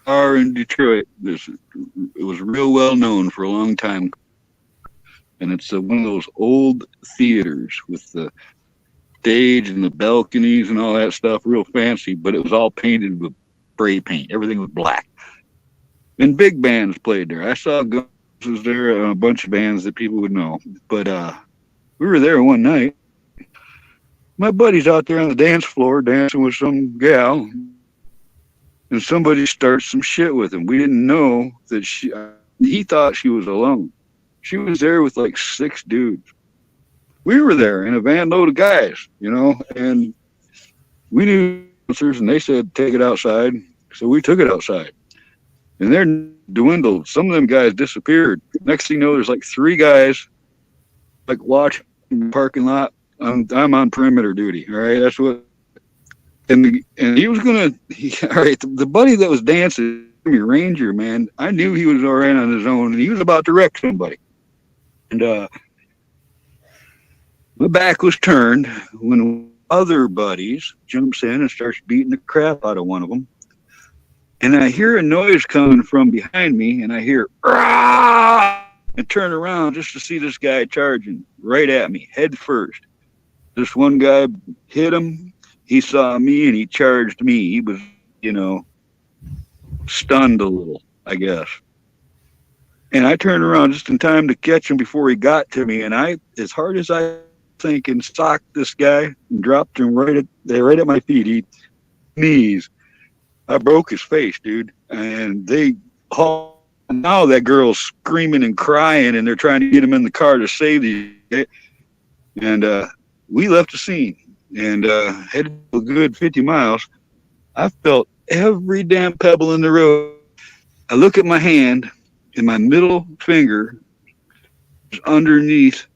[SPEAKER 11] in Detroit. It was real well known for a long time. And it's one of those old theaters with the stage and the balconies and all that stuff, real fancy, but it was all painted with spray paint. Everything was black. And big bands played there. I saw Guns was there, a bunch of bands that people would know. But we were there one night. My buddy's out there on the dance floor dancing with some gal, and somebody starts some shit with him. We didn't know that he thought she was alone. She was there with like 6 dudes. We were there in a van load of guys, and we knew answers, and they said, take it outside. So we took it outside. and they're dwindled. Some of them guys disappeared. Next thing you know, there's like 3 guys like watching the parking lot. I'm on perimeter duty. All right, that's what. And he was gonna. All right, the buddy that was dancing, Ranger, man, I knew he was all right on his own, and he was about to wreck somebody. And my back was turned when other buddies jumps in and starts beating the crap out of one of them. And I hear a noise coming from behind me, and I hear, "Rah!" and turn around just to see this guy charging right at me, head first. This one guy hit him. He saw me, and he charged me. He was, stunned a little, I guess. And I turned around just in time to catch him before he got to me. And I, as hard as I think, and socked this guy and dropped him right at my feet. He knees. I broke his face, dude. And now that girl's screaming and crying, and they're trying to get him in the car to save the. And we left the scene and headed a good 50 miles. I felt every damn pebble in the road. I look at my hand, and my middle finger is underneath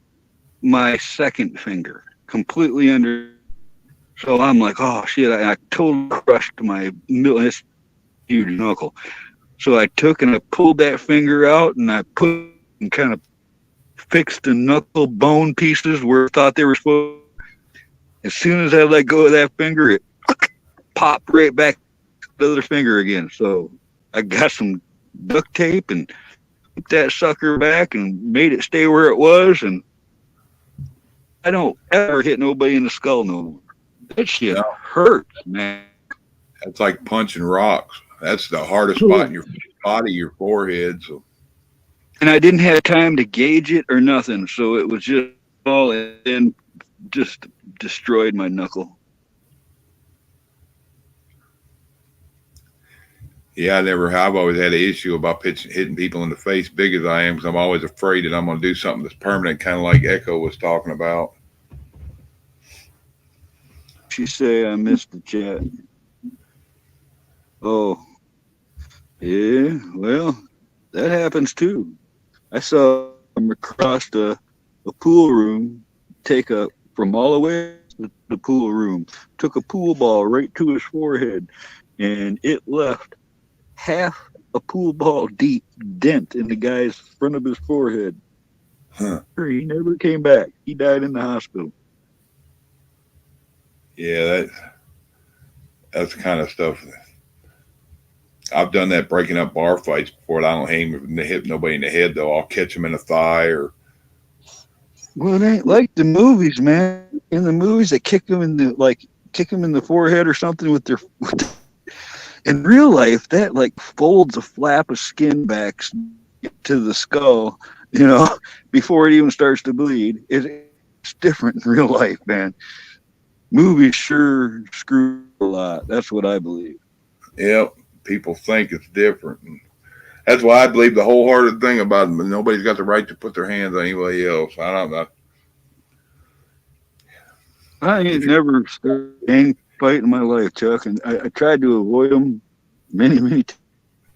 [SPEAKER 11] my second finger, completely under. So I'm like, oh shit! I totally crushed my this huge knuckle. So I took and I pulled that finger out, and I put and kind of fixed the knuckle bone pieces where I thought they were supposed. As soon as I let go of that finger, it popped right back to the other finger again. So I got some duct tape and put that sucker back and made it stay where it was. And I don't ever hit nobody in the skull no more. That shit hurts, man.
[SPEAKER 10] That's like punching rocks. That's the hardest spot in your body, your forehead. So.
[SPEAKER 11] And I didn't have time to gauge it or nothing. So it was just all in, just destroyed my knuckle.
[SPEAKER 10] Yeah, I've always had an issue about hitting people in the face big as I am, because I'm always afraid that I'm going to do something that's permanent, kind of like Echo was talking about.
[SPEAKER 11] She say I missed the chat. Oh, yeah, well, that happens too. I saw him across a pool room, from all the way to the pool room, took a pool ball right to his forehead, and it left half a pool ball deep dent in the guy's front of his forehead.
[SPEAKER 10] Huh.
[SPEAKER 11] He never came back. He died in the hospital.
[SPEAKER 10] Yeah, that's the kind of stuff. I've done that breaking up bar fights before. I don't hit nobody in the head, though. I'll catch them in the thigh or.
[SPEAKER 11] Well, it ain't like the movies, man. In the movies, they kick them in the forehead or something with their. In real life, that folds a flap of skin back to the skull, before it even starts to bleed. It's different in real life, man. Movies sure screw a lot. That's what I believe.
[SPEAKER 10] Yep. People think it's different. And that's why I believe the wholehearted thing about it. Nobody's got the right to put their hands on anybody else. I don't know.
[SPEAKER 11] I ain't never started a gang fight in my life, Chuck, and I tried to avoid them many, many times.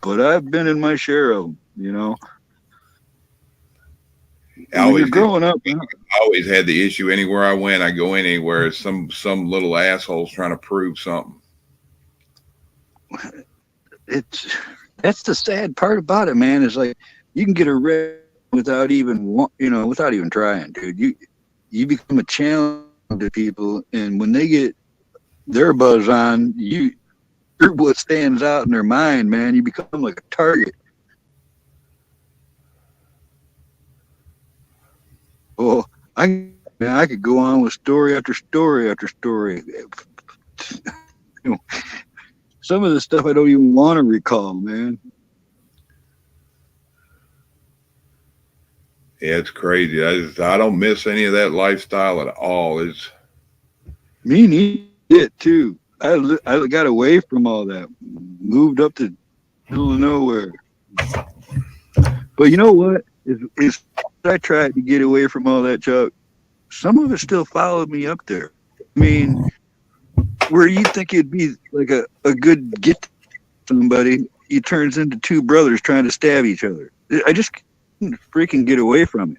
[SPEAKER 11] But I've been in my share of them,
[SPEAKER 10] I always had the issue anywhere I went. I go in anywhere, some little asshole's trying to prove something.
[SPEAKER 11] That's the sad part about it, man. Is you can get arrested without even trying, dude. You become a challenge to people, and when they get their buzz on, you're what stands out in their mind, man. You become like a target. Oh, I could go on with story after story after story. Some of the stuff I don't even want to recall, man.
[SPEAKER 10] Yeah, it's crazy. I don't miss any of that lifestyle at all. It's
[SPEAKER 11] me neither too. I got away from all that, moved up to middle of nowhere. But you know what? Is I tried to get away from all that, Chuck. Some of it still followed me up there. I mean, where you think it'd be like a good get to somebody, it turns into two brothers trying to stab each other. I just couldn't freaking get away from it.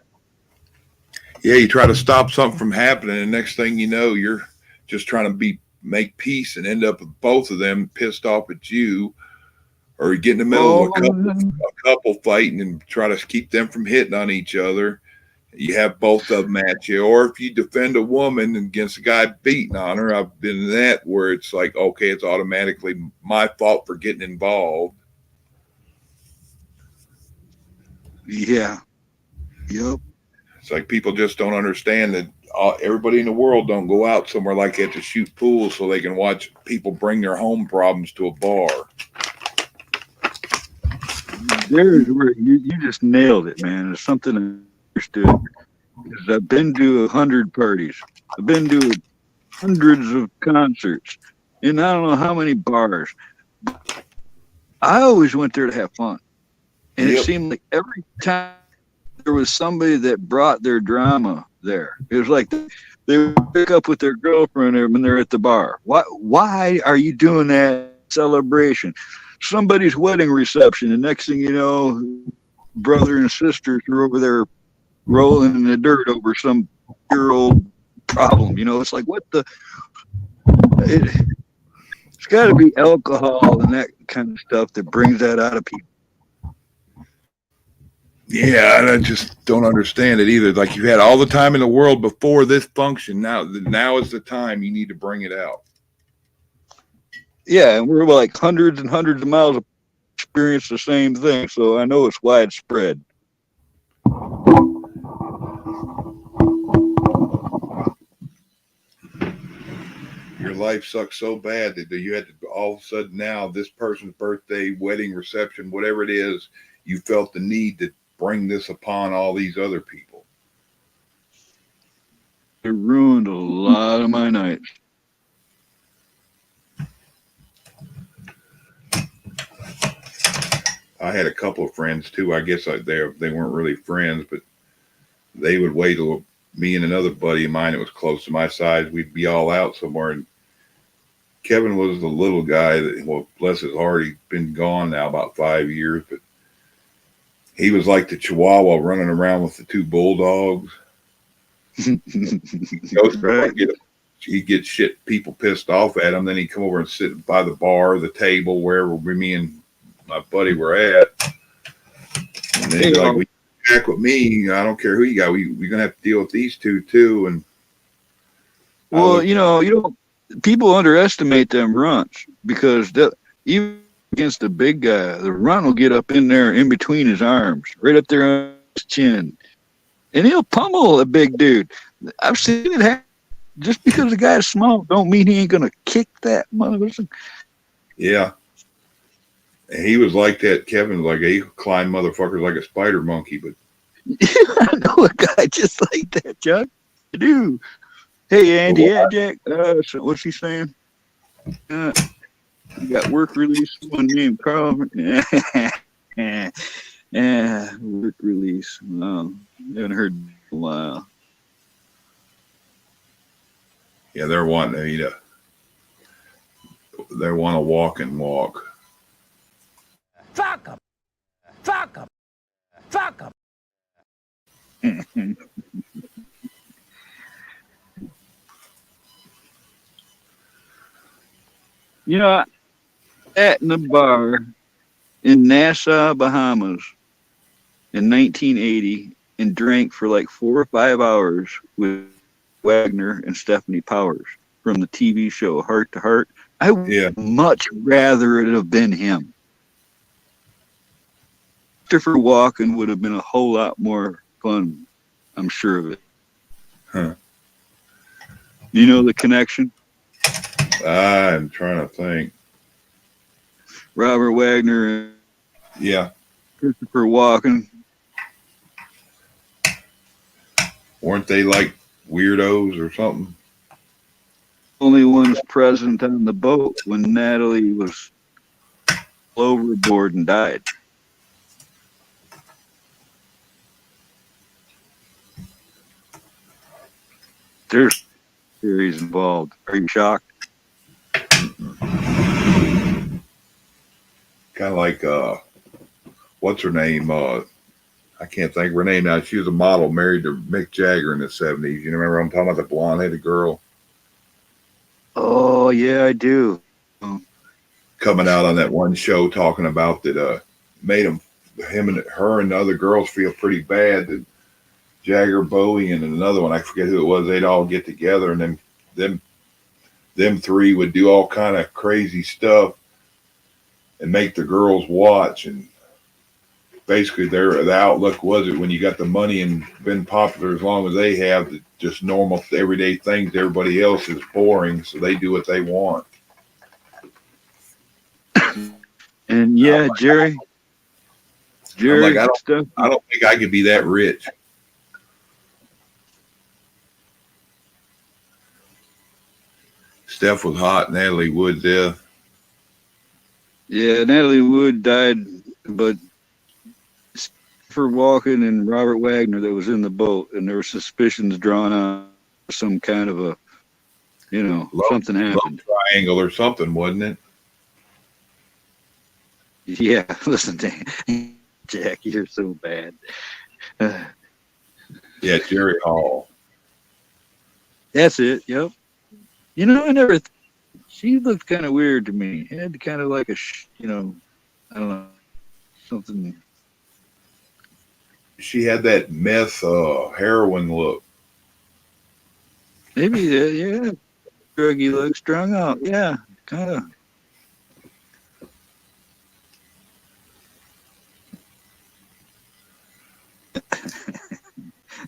[SPEAKER 10] Yeah, you try to stop something from happening, and next thing you know, you're just trying to make peace and end up with both of them pissed off at you, or you get in the middle of a couple fighting and try to keep them from hitting on each other. You have both of them at you, or if you defend a woman against a guy beating on her, I've been in that where it's like, okay, it's automatically my fault for getting involved.
[SPEAKER 11] Yeah. Yep.
[SPEAKER 10] It's like people just don't understand that everybody in the world don't go out somewhere like that to shoot pool so they can watch people bring their home problems to a bar.
[SPEAKER 11] There's where you just nailed it, man. It's something I understood. Because I've been to 100 parties. I've been to hundreds of concerts. And I don't know how many bars. I always went there to have fun. And it seemed like every time there was somebody that brought their drama there. It was like they would pick up with their girlfriend when they're at the bar. Why are you doing that celebration? Somebody's wedding reception. The next thing you know, brother and sisters are over there rolling in the dirt over some year-old problem. You know, it's like, what the... It's got to be alcohol and that kind of stuff that brings that out of people.
[SPEAKER 10] Yeah, and I just don't understand it either. Like, you had all the time in the world before this function. Now is the time you need to bring it out.
[SPEAKER 11] Yeah, and we're like hundreds and hundreds of miles experience the same thing, so I know it's widespread.
[SPEAKER 10] Your life sucks so bad that you had to, all of a sudden now, this person's birthday, wedding, reception, whatever it is, you felt the need to bring this upon all these other people.
[SPEAKER 11] It ruined a lot of my nights.
[SPEAKER 10] I had a couple of friends too. I guess they weren't really friends, but they would wait till me and another buddy of mine that was close to my size, we'd be all out somewhere. And Kevin was the little guy that, well, bless his heart, he's been gone now about 5 years, but he was like the Chihuahua running around with the two bulldogs. He'd get shit, people pissed off at him. Then he'd come over and sit by the bar, the table, wherever me and my buddy were at. And then he's like, back with me. I don't care who you got. We're going to have to deal with these two too. And
[SPEAKER 11] well, you know, people underestimate them runts because even against the big guy, the runt will get up in there in between his arms, right up there on his chin, and he'll pummel a big dude. I've seen it happen. Just because the guy's small don't mean he ain't going to kick that motherfucker.
[SPEAKER 10] Yeah. And he was like that. Kevin was like, he could climb motherfuckers like a spider monkey, but
[SPEAKER 11] I know a guy just like that, Chuck. I do. Hey, Andy, yeah, Jack. So what's he saying? You got work release. One named Carl. Yeah, work release. Wow, haven't heard in a while.
[SPEAKER 10] Yeah, they're wanting to eat they want to walk and walk.
[SPEAKER 12] Fuck 'em. Fuck 'em. Fuck 'em.
[SPEAKER 11] You know, at in a bar in Nassau, Bahamas in 1980 and drank for like 4 or 5 hours with Wagner and Stephanie Powers from the TV show Heart to Heart. I would much rather it have been him. Christopher Walken would have been a whole lot more fun, I'm sure of it.
[SPEAKER 10] Huh.
[SPEAKER 11] You know the connection?
[SPEAKER 10] I'm trying to think.
[SPEAKER 11] Robert Wagner and Christopher Walken.
[SPEAKER 10] Weren't they like weirdos or something?
[SPEAKER 11] Only ones present on the boat when Natalie was overboard and died. There's theories involved. Are you shocked?
[SPEAKER 10] kind of like what's her name? I can't think of her name now. She was a model married to Mick Jagger in the 70s. You remember I'm talking about, the blonde-headed girl?
[SPEAKER 11] Oh, yeah, I do.
[SPEAKER 10] Coming out on that one show talking about that made him and her and the other girls feel pretty bad that Jagger, Bowie, and another one, I forget who it was, they'd all get together and them three would do all kind of crazy stuff and make the girls watch. And basically the outlook was it when you got the money and been popular as long as they have, that just normal everyday things, everybody else is boring, so they do what they want.
[SPEAKER 11] And yeah, Jerry,
[SPEAKER 10] like, I don't think I could be that rich. Steph was hot. Natalie Wood death.
[SPEAKER 11] Yeah, Natalie Wood died, but for Walken and Robert Wagner that was in the boat, and there were suspicions drawn on some kind of a, something happened.
[SPEAKER 10] Love triangle or something, wasn't it?
[SPEAKER 11] Yeah, listen to Jack, you're so bad.
[SPEAKER 10] Yeah, Jerry Hall.
[SPEAKER 11] That's it. Yep. She looked kind of weird to me. It had kind of like a, I don't know, something.
[SPEAKER 10] She had that meth heroin look.
[SPEAKER 11] Maybe, yeah. Druggy look, strung out. Yeah, kind of.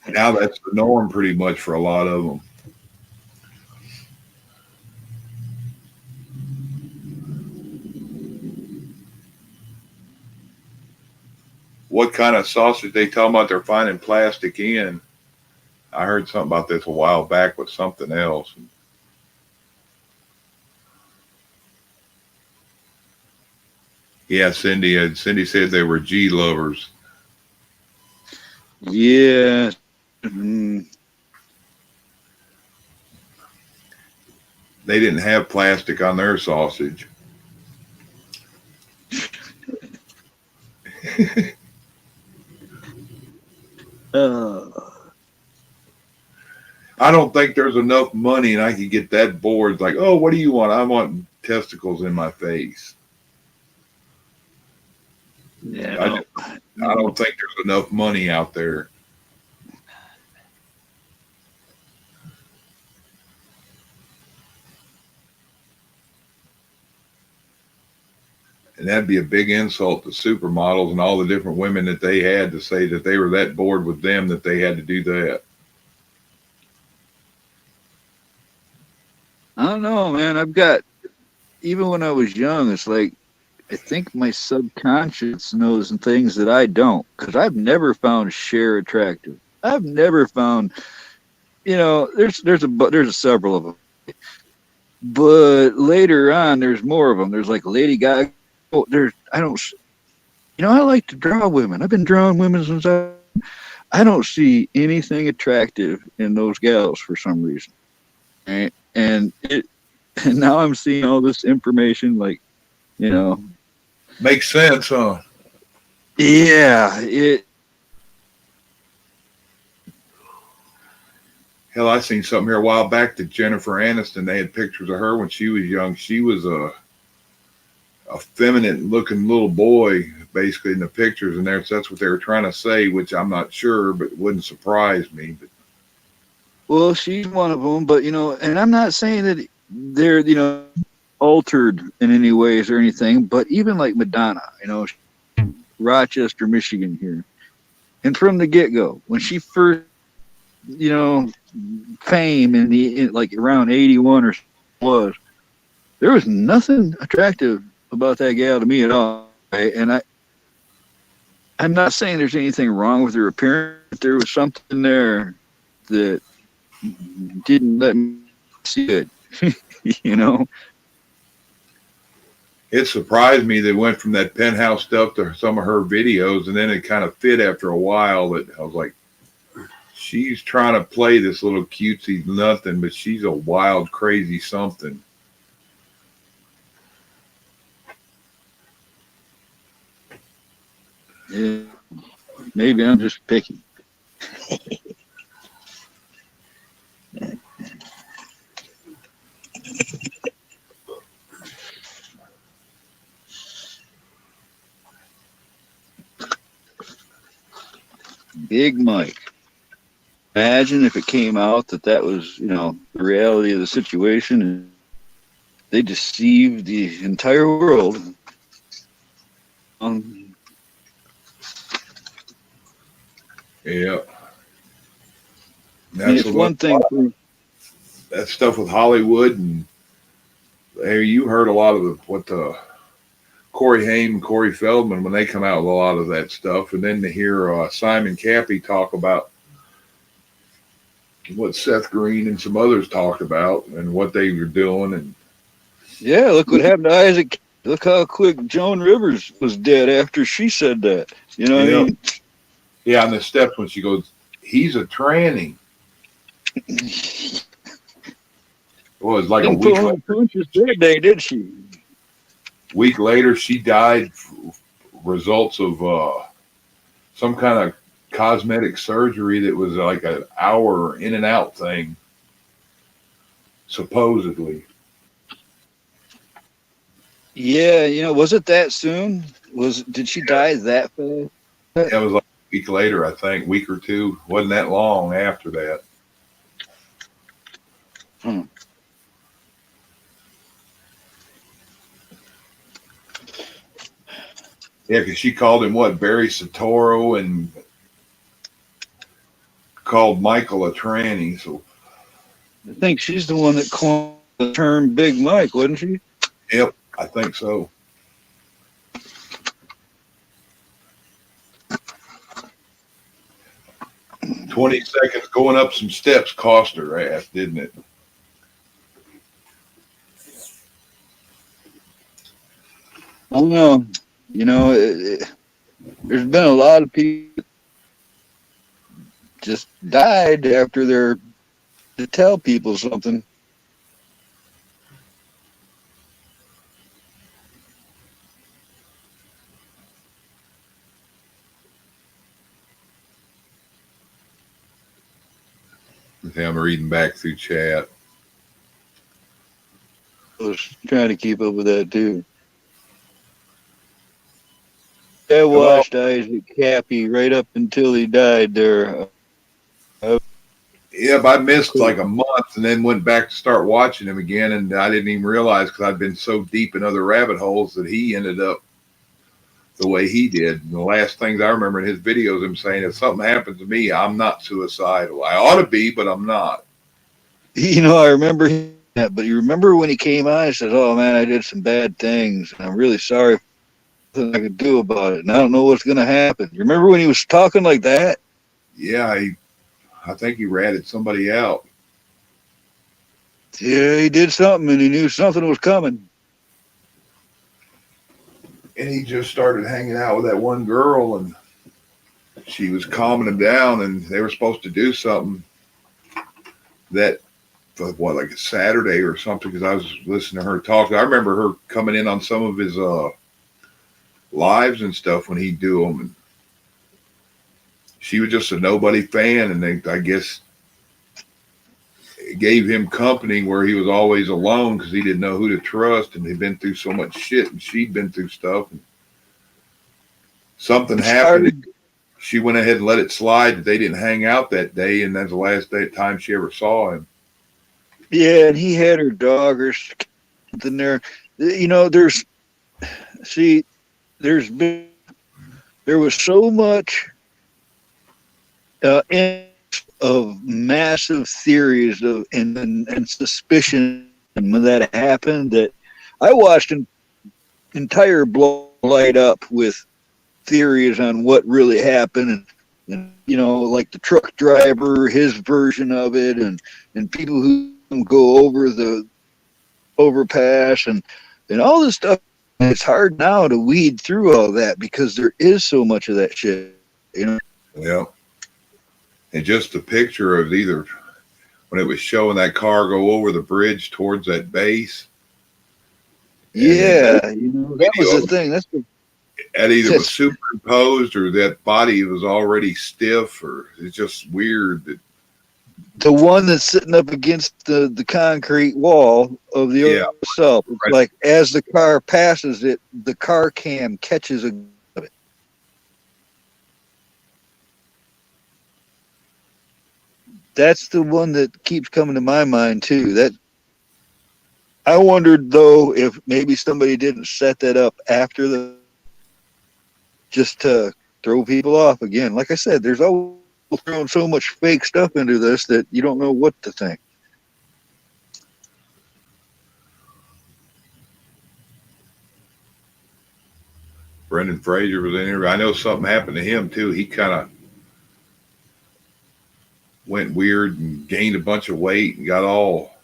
[SPEAKER 10] Now that's the norm pretty much for a lot of them. What kind of sausage they talking about they're finding plastic in? I heard something about this a while back with something else. Yeah, Cindy said they were G lovers.
[SPEAKER 11] Yeah.
[SPEAKER 10] They didn't have plastic on their sausage. I don't think there's enough money and I could get that bored. It's like, oh, what do you want? I want testicles in my face.
[SPEAKER 11] Yeah,
[SPEAKER 10] I don't think there's enough money out there. And that'd be a big insult to supermodels and all the different women that they had to say that they were that bored with them that they had to do that.
[SPEAKER 11] I don't know, man. Even when I was young, it's like, I think my subconscious knows things that I don't, because I've never found Cher attractive. I've never found, there's several of them, but later on, there's more of them. There's like Lady Gaga. I like to draw women. I've been drawing women since I don't see anything attractive in those gals for some reason. Right? And now I'm seeing all this information, like,
[SPEAKER 10] makes sense, huh?
[SPEAKER 11] Yeah,
[SPEAKER 10] Hell, I seen something here a while back that Jennifer Aniston, they had pictures of her when she was young. She was a feminine looking little boy, basically, in the pictures, and that's what they were trying to say, which I'm not sure, but it wouldn't surprise me. But
[SPEAKER 11] well, she's one of them, but and I'm not saying that they're altered in any ways or anything, but even like Madonna, Rochester, Michigan here, and from the get-go, when she first fame in like around 81 or so, there was nothing attractive about that gal to me at all, right? And I'm not saying there's anything wrong with her appearance, but there was something there that didn't let me see it.
[SPEAKER 10] It surprised me they went from that Penthouse stuff to some of her videos, and then it kind of fit after a while. That I was like, she's trying to play this little cutesy nothing, but she's a wild, crazy something.
[SPEAKER 11] Yeah, maybe I'm just picky. Big Mike. Imagine if it came out that that was, the reality of the situation, and they deceived the entire world.
[SPEAKER 10] Yeah.
[SPEAKER 11] It's one thing.
[SPEAKER 10] That stuff with Hollywood, and hey, you heard a lot of what Corey Haim and Corey Feldman when they come out with a lot of that stuff, and then to hear Simon Cappy talk about what Seth Green and some others talked about and what they were doing, and
[SPEAKER 11] yeah, look what happened to Isaac. Look how quick Joan Rivers was dead after she said that. You know what I mean?
[SPEAKER 10] Yeah, on the steps when she goes, "He's a tranny." Well, it's like a week later.
[SPEAKER 11] Punches that day, did she?
[SPEAKER 10] Week later, she died. Results of some kind of cosmetic surgery that was like an hour in and out thing, supposedly.
[SPEAKER 11] Yeah, was it that soon? Did she die that fast?
[SPEAKER 10] It was like a week later, I think, week or two. Wasn't that long after that. Yeah, because she called him Barry Sotoro, and called Michael a tranny. So
[SPEAKER 11] I think she's the one that coined the term Big Mike, wasn't she?
[SPEAKER 10] Yep, I think so. "20 seconds going up some steps cost her ass, didn't it?"
[SPEAKER 11] I don't know. There's been a lot of people just died after to tell people something.
[SPEAKER 10] I'm reading back through chat.
[SPEAKER 11] I was trying to keep up with that too. I watched Isaac Cappy right up until he died there.
[SPEAKER 10] Yeah, but I missed like a month and then went back to start watching him again, and I didn't even realize because I'd been so deep in other rabbit holes that he ended up the way he did. And the last things I remember in his videos, him saying, "If something happens to me, I'm not suicidal. I ought to be, but I'm not."
[SPEAKER 11] I remember that, but you remember when he came on and said, "Oh man, I did some bad things, and I'm really sorry. Nothing I could do about it, and I don't know what's going to happen." You remember when he was talking like that?
[SPEAKER 10] Yeah, I think he ratted somebody out.
[SPEAKER 11] Yeah, he did something, and he knew something was coming.
[SPEAKER 10] And he just started hanging out with that one girl, and she was calming him down, and they were supposed to do something that, like a Saturday or something, because I was listening to her talk. I remember her coming in on some of his lives and stuff when he'd do them, and she was just a nobody fan, and I guess it gave him company where he was always alone because he didn't know who to trust, and he'd been through so much shit, and she'd been through stuff, and something happened. She went ahead and let it slide that they didn't hang out that day, and that's the last time she ever saw him.
[SPEAKER 11] Yeah, and he had her dog or something there. There was so much of massive theories and suspicion when that happened that I watched an entire blog light up with theories on what really happened, and like the truck driver, his version of it, and people who go over the overpass and all this stuff. It's hard now to weed through all that because there is so much of that shit.
[SPEAKER 10] Yeah. And just the picture of either when it was showing that car go over the bridge towards that base.
[SPEAKER 11] Yeah, that was the thing.
[SPEAKER 10] that either was superimposed or that body was already stiff, or it's just weird that
[SPEAKER 11] the one that's sitting up against the concrete wall of the itself. It's like as the car passes it, the car cam catches a of it. That's the one that keeps coming to my mind too. That I wondered though if maybe somebody didn't set that up after the just to throw people off again. Like I said, there's always throwing so much fake stuff into this that you don't know what to think.
[SPEAKER 10] Brendan Fraser was in here. I know something happened to him too. He kind of went weird and gained a bunch of weight and got all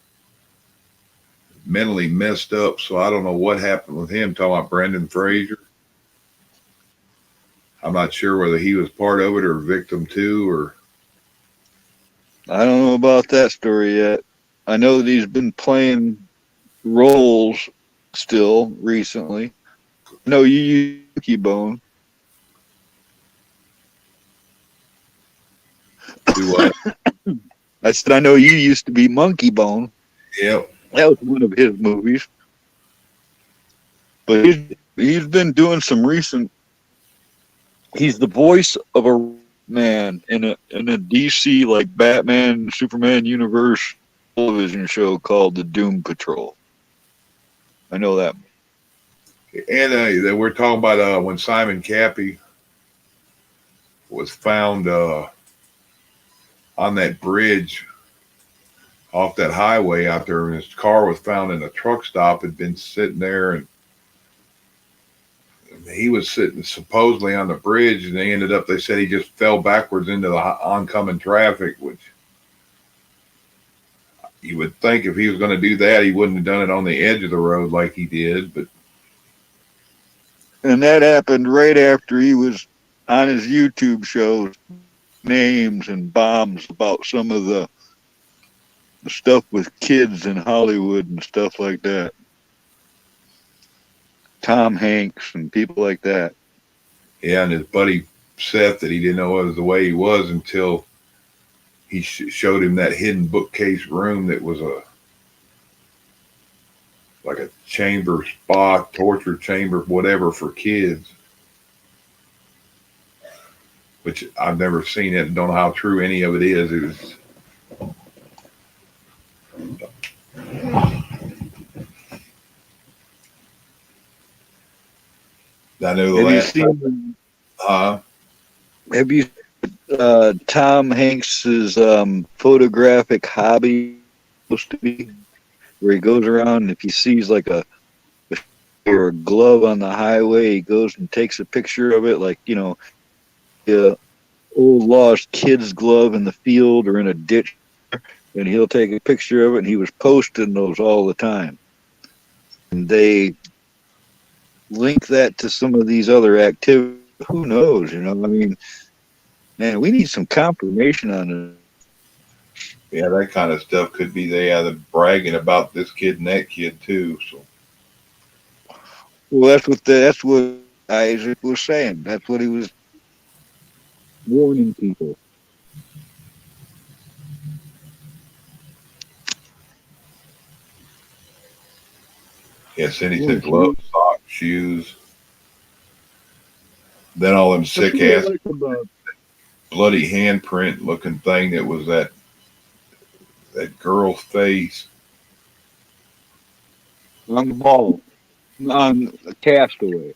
[SPEAKER 10] mentally messed up. So I don't know what happened with him. Talking about Brendan Fraser. I'm not sure whether he was part of it or victim too, or.
[SPEAKER 11] I don't know about that story yet. I know that he's been playing roles still recently. No, you use Monkey Bone.
[SPEAKER 10] Do what?
[SPEAKER 11] I said I know you used to be Monkey Bone.
[SPEAKER 10] Yep.
[SPEAKER 11] That was one of his movies. But he's been doing some recent. He's the voice of a man in a DC like Batman Superman universe television show called the Doom Patrol. I know that.
[SPEAKER 10] And we're talking about when Simon Cappy was found on that bridge off that highway out there, and his car was found in a truck stop. Had been sitting there, and he was sitting supposedly on the bridge, and they said he just fell backwards into the oncoming traffic, which you would think if he was going to do that, he wouldn't have done it on the edge of the road like he did. But
[SPEAKER 11] and that happened right after he was on his YouTube show, names and bombs about some of the stuff with kids in Hollywood and stuff like that. Tom Hanks and people like that.
[SPEAKER 10] Yeah, and his buddy Seth that he didn't know it was the way he was until he showed him that hidden bookcase room that was like a chamber spa, torture chamber, whatever for kids. Which I've never seen it and don't know how true any of it is. It was I know the last time.
[SPEAKER 11] Have you Tom Hanks's photographic hobby supposed to be where he goes around and if he sees like a glove on the highway, he goes and takes a picture of it, like, you know, old lost kid's glove in the field or in a ditch, and he'll take a picture of it, and he was posting those all the time. And they link that to some of these other activities. Who knows, you know? I mean, man, we need some confirmation on it.
[SPEAKER 10] Yeah, that kind of stuff could be they're bragging about this kid and that kid too. So,
[SPEAKER 11] well, that's what Isaac was saying. That's what he was warning people.
[SPEAKER 10] yeah, Cindy said gloves, socks, shoes. Then all them sick ass bloody handprint looking thing that was that girl's face
[SPEAKER 11] on the ball, on a Castaway.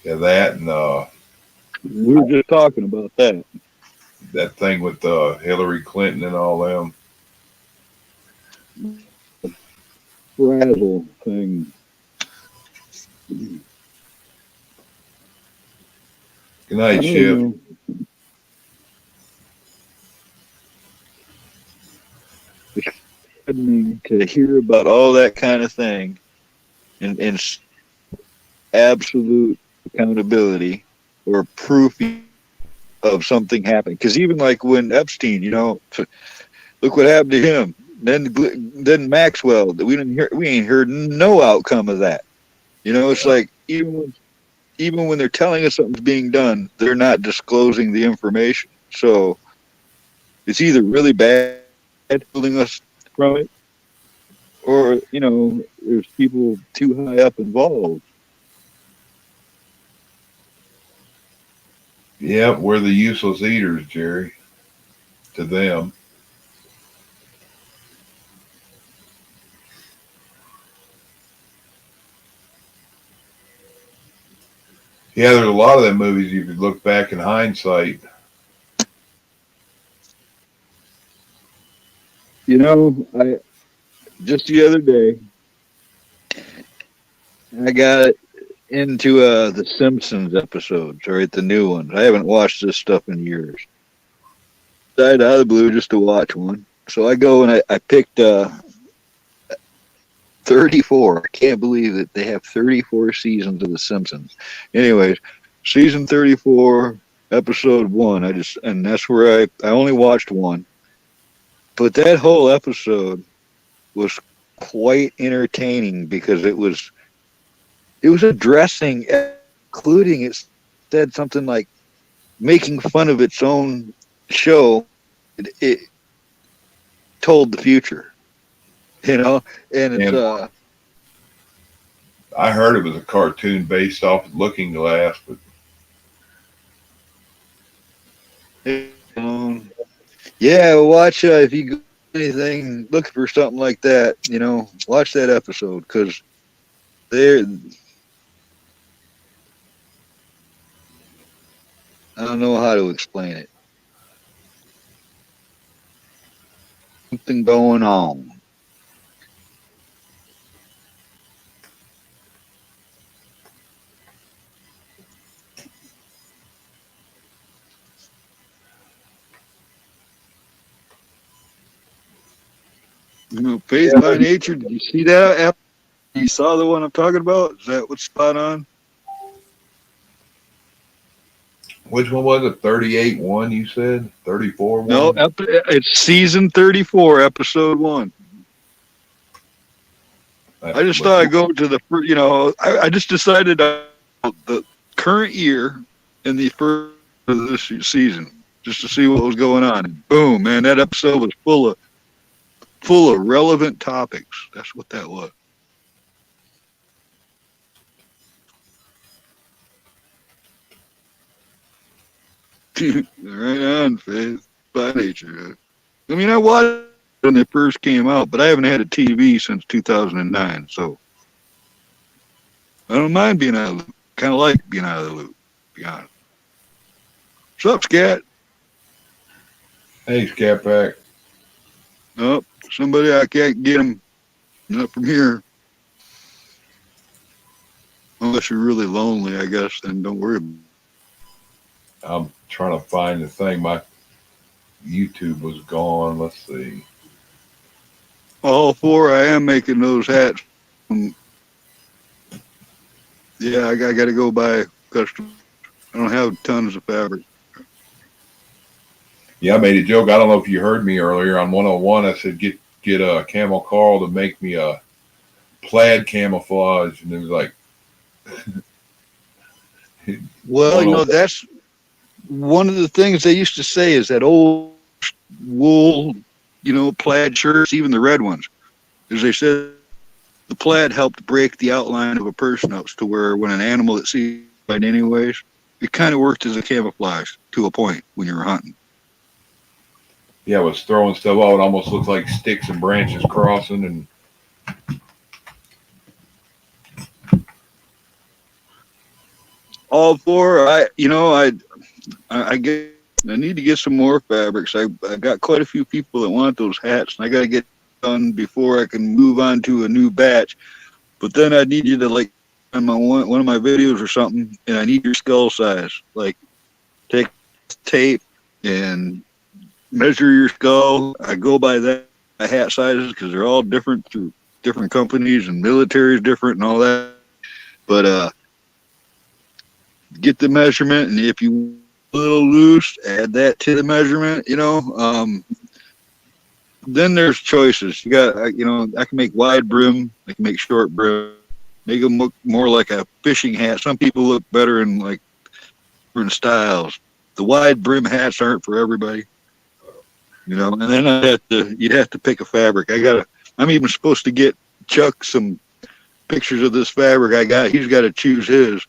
[SPEAKER 10] Yeah, that and
[SPEAKER 11] we were just talking about that.
[SPEAKER 10] That thing with Hillary Clinton and all them.
[SPEAKER 11] Frazzle thing.
[SPEAKER 10] Good night, Chip.
[SPEAKER 11] To hear about all that kind of thing and absolute accountability or proof of something happening. Because even like when Epstein, you know, look what happened to him. Then Maxwell, we ain't heard no outcome of that. You know, it's like even when they're telling us something's being done, they're not disclosing the information. So it's either really bad holding us from it, or, you know, there's people too high up involved.
[SPEAKER 10] Yeah, we're the useless eaters, Jerry, to them. Yeah, there's a lot of them movies you could look back in hindsight.
[SPEAKER 11] You know, I just the other day, I got into the Simpsons episodes, right? The new ones. I haven't watched this stuff in years. Decided out of the blue just to watch one. So I go and I picked 34. I can't believe that they have 34 seasons of The Simpsons. Anyways, season 34, episode 1. And that's where I only watched one. But that whole episode was quite entertaining because it was addressing, including, it said something like making fun of its own show. It told the future, you know, and it's
[SPEAKER 10] I heard it was a cartoon based off of Looking Glass, but
[SPEAKER 11] yeah, watch if you go anything looking for something like that, you know, watch that episode because they're. I don't know how to explain it. Something going on. You know, Faith by Nature. Did you see that? You saw the one I'm talking about? Is that what's spot on?
[SPEAKER 10] which one was it? 38-1, you said? 34-1?
[SPEAKER 11] No, it's season 34, episode 1. I just thought I'd go to the, you know, I just decided the current year and the first of this season just to see what was going on. And boom, man, that episode was full of relevant topics. That's what that was. Right on, Faith by Nature. I mean, I watched when they first came out, but I haven't had a TV since 2009, so I don't mind being out of the loop. Kind of like being out of the loop, to be honest. What's up, Scat?
[SPEAKER 10] Hey, Scat Pack.
[SPEAKER 11] Nope, somebody I can't get him. Not from here. Unless you're really lonely, I guess, then don't worry about it.
[SPEAKER 10] I'm trying to find the thing. My YouTube was gone. Let's see.
[SPEAKER 11] All 4, I am making those hats. Yeah, I got to go buy custom. I don't have tons of fabric.
[SPEAKER 10] Yeah, I made a joke. I don't know if you heard me earlier on 101. I said, get a Camel Carl to make me a plaid camouflage. And it was like...
[SPEAKER 11] Well, you know, that's one of the things they used to say is that old wool, you know, plaid shirts, even the red ones, as they said, the plaid helped break the outline of a person up to where when an animal that sees it anyways, it kind of worked as a camouflage to a point when you were hunting.
[SPEAKER 10] Yeah, it was throwing stuff out. It almost looked like sticks and branches crossing. And
[SPEAKER 11] all 4, I need to get some more fabrics. I got quite a few people that want those hats, and I got to get done before I can move on to a new batch. But then I need you to, like, on my one of my videos or something, and I need your skull size. Like, take tape and measure your skull. I go by that hat sizes because they're all different through different companies, and military is different and all that. But get the measurement, and if you a little loose, add that to the measurement, you know. Then there's choices. You got, you know, I can make wide brim, I can make short brim, Make them look more like a fishing hat. Some people look better in like different styles. The wide brim hats aren't for everybody, you know. And then you'd have to pick a fabric. I'm even supposed to get Chuck some pictures of this fabric I got. He's got to choose his.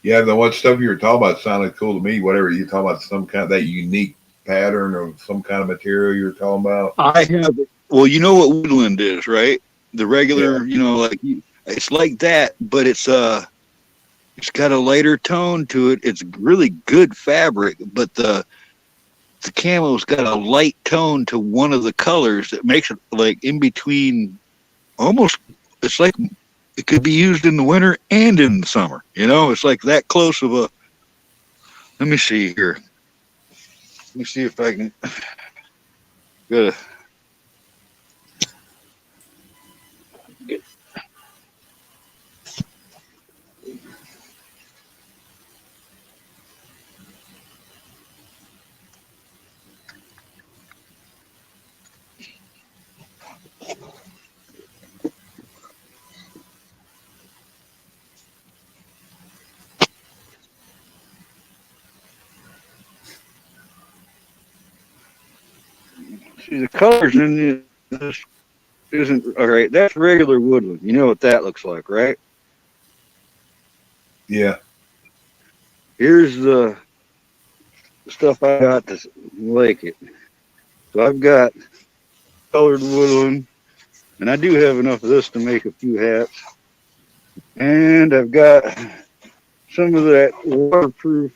[SPEAKER 10] Yeah, the what stuff you were talking about sounded cool to me. Whatever you're talking about, some kind of that unique pattern or some kind of material you're talking about.
[SPEAKER 11] I have. Well, you know what woodland is, right? The regular, you know, like it's like that, but it's got a lighter tone to it. It's really good fabric, but the camo's got a light tone to one of the colors that makes it like in between. Almost, it's like it could be used in the winter and in the summer. You know, it's like that close of a. Let me see here. Let me see if I can. Good. See, the colors in this isn't all right. That's regular woodland. You know what that looks like, right?
[SPEAKER 10] Yeah.
[SPEAKER 11] Here's the stuff I got to like it. So I've got colored woodland, and I do have enough of this to make a few hats. And I've got some of that waterproof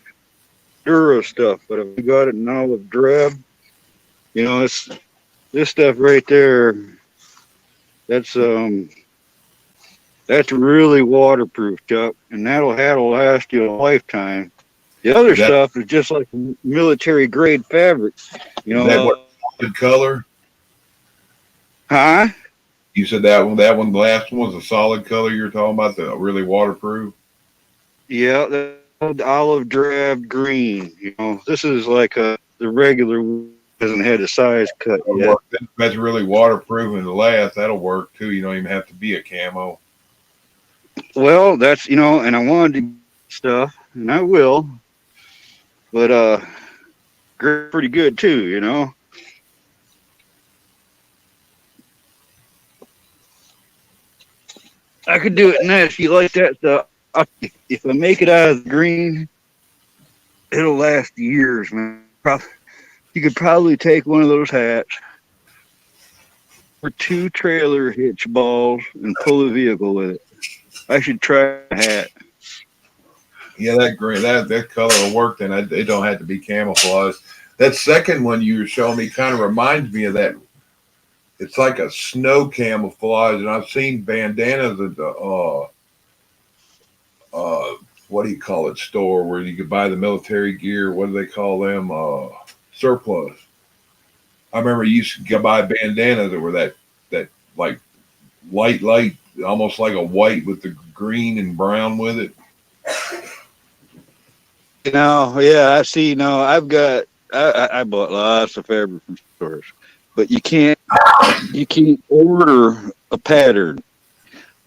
[SPEAKER 11] Dura stuff, but I've got it in olive drab. You know, it's this stuff right there. That's really waterproof, Chuck, and that'll last you a lifetime. The other stuff is just like military grade fabric. You know,
[SPEAKER 10] that what solid color?
[SPEAKER 11] Huh?
[SPEAKER 10] You said that one. That one, the last one was a solid color. You're talking about the really waterproof.
[SPEAKER 11] Yeah, the olive drab green. You know, this is like the regular. Hasn't had a size cut yet.
[SPEAKER 10] That's really waterproof and the last. That'll work too. You don't even have to be a camo.
[SPEAKER 11] Well, that's, you know, and I wanted to get stuff, and I will, but pretty good too, you know. I could do it in that if you like that stuff. If I make it out of the green, it'll last years, man. You could probably take one of those hats for 2 trailer hitch balls and pull a vehicle with it. I should try a hat.
[SPEAKER 10] Yeah, that green, that color will work. Then it don't have to be camouflage. That second one you were showing me kind of reminds me of that. It's like a snow camouflage, and I've seen bandanas at the what do you call it store where you could buy the military gear. What do they call them? Surplus. I remember you used to buy bandanas that were that like light, almost like a white with the green and brown with it.
[SPEAKER 11] You know, yeah, I see. No, I've got. I bought lots of fabric from stores, but you can't order a pattern.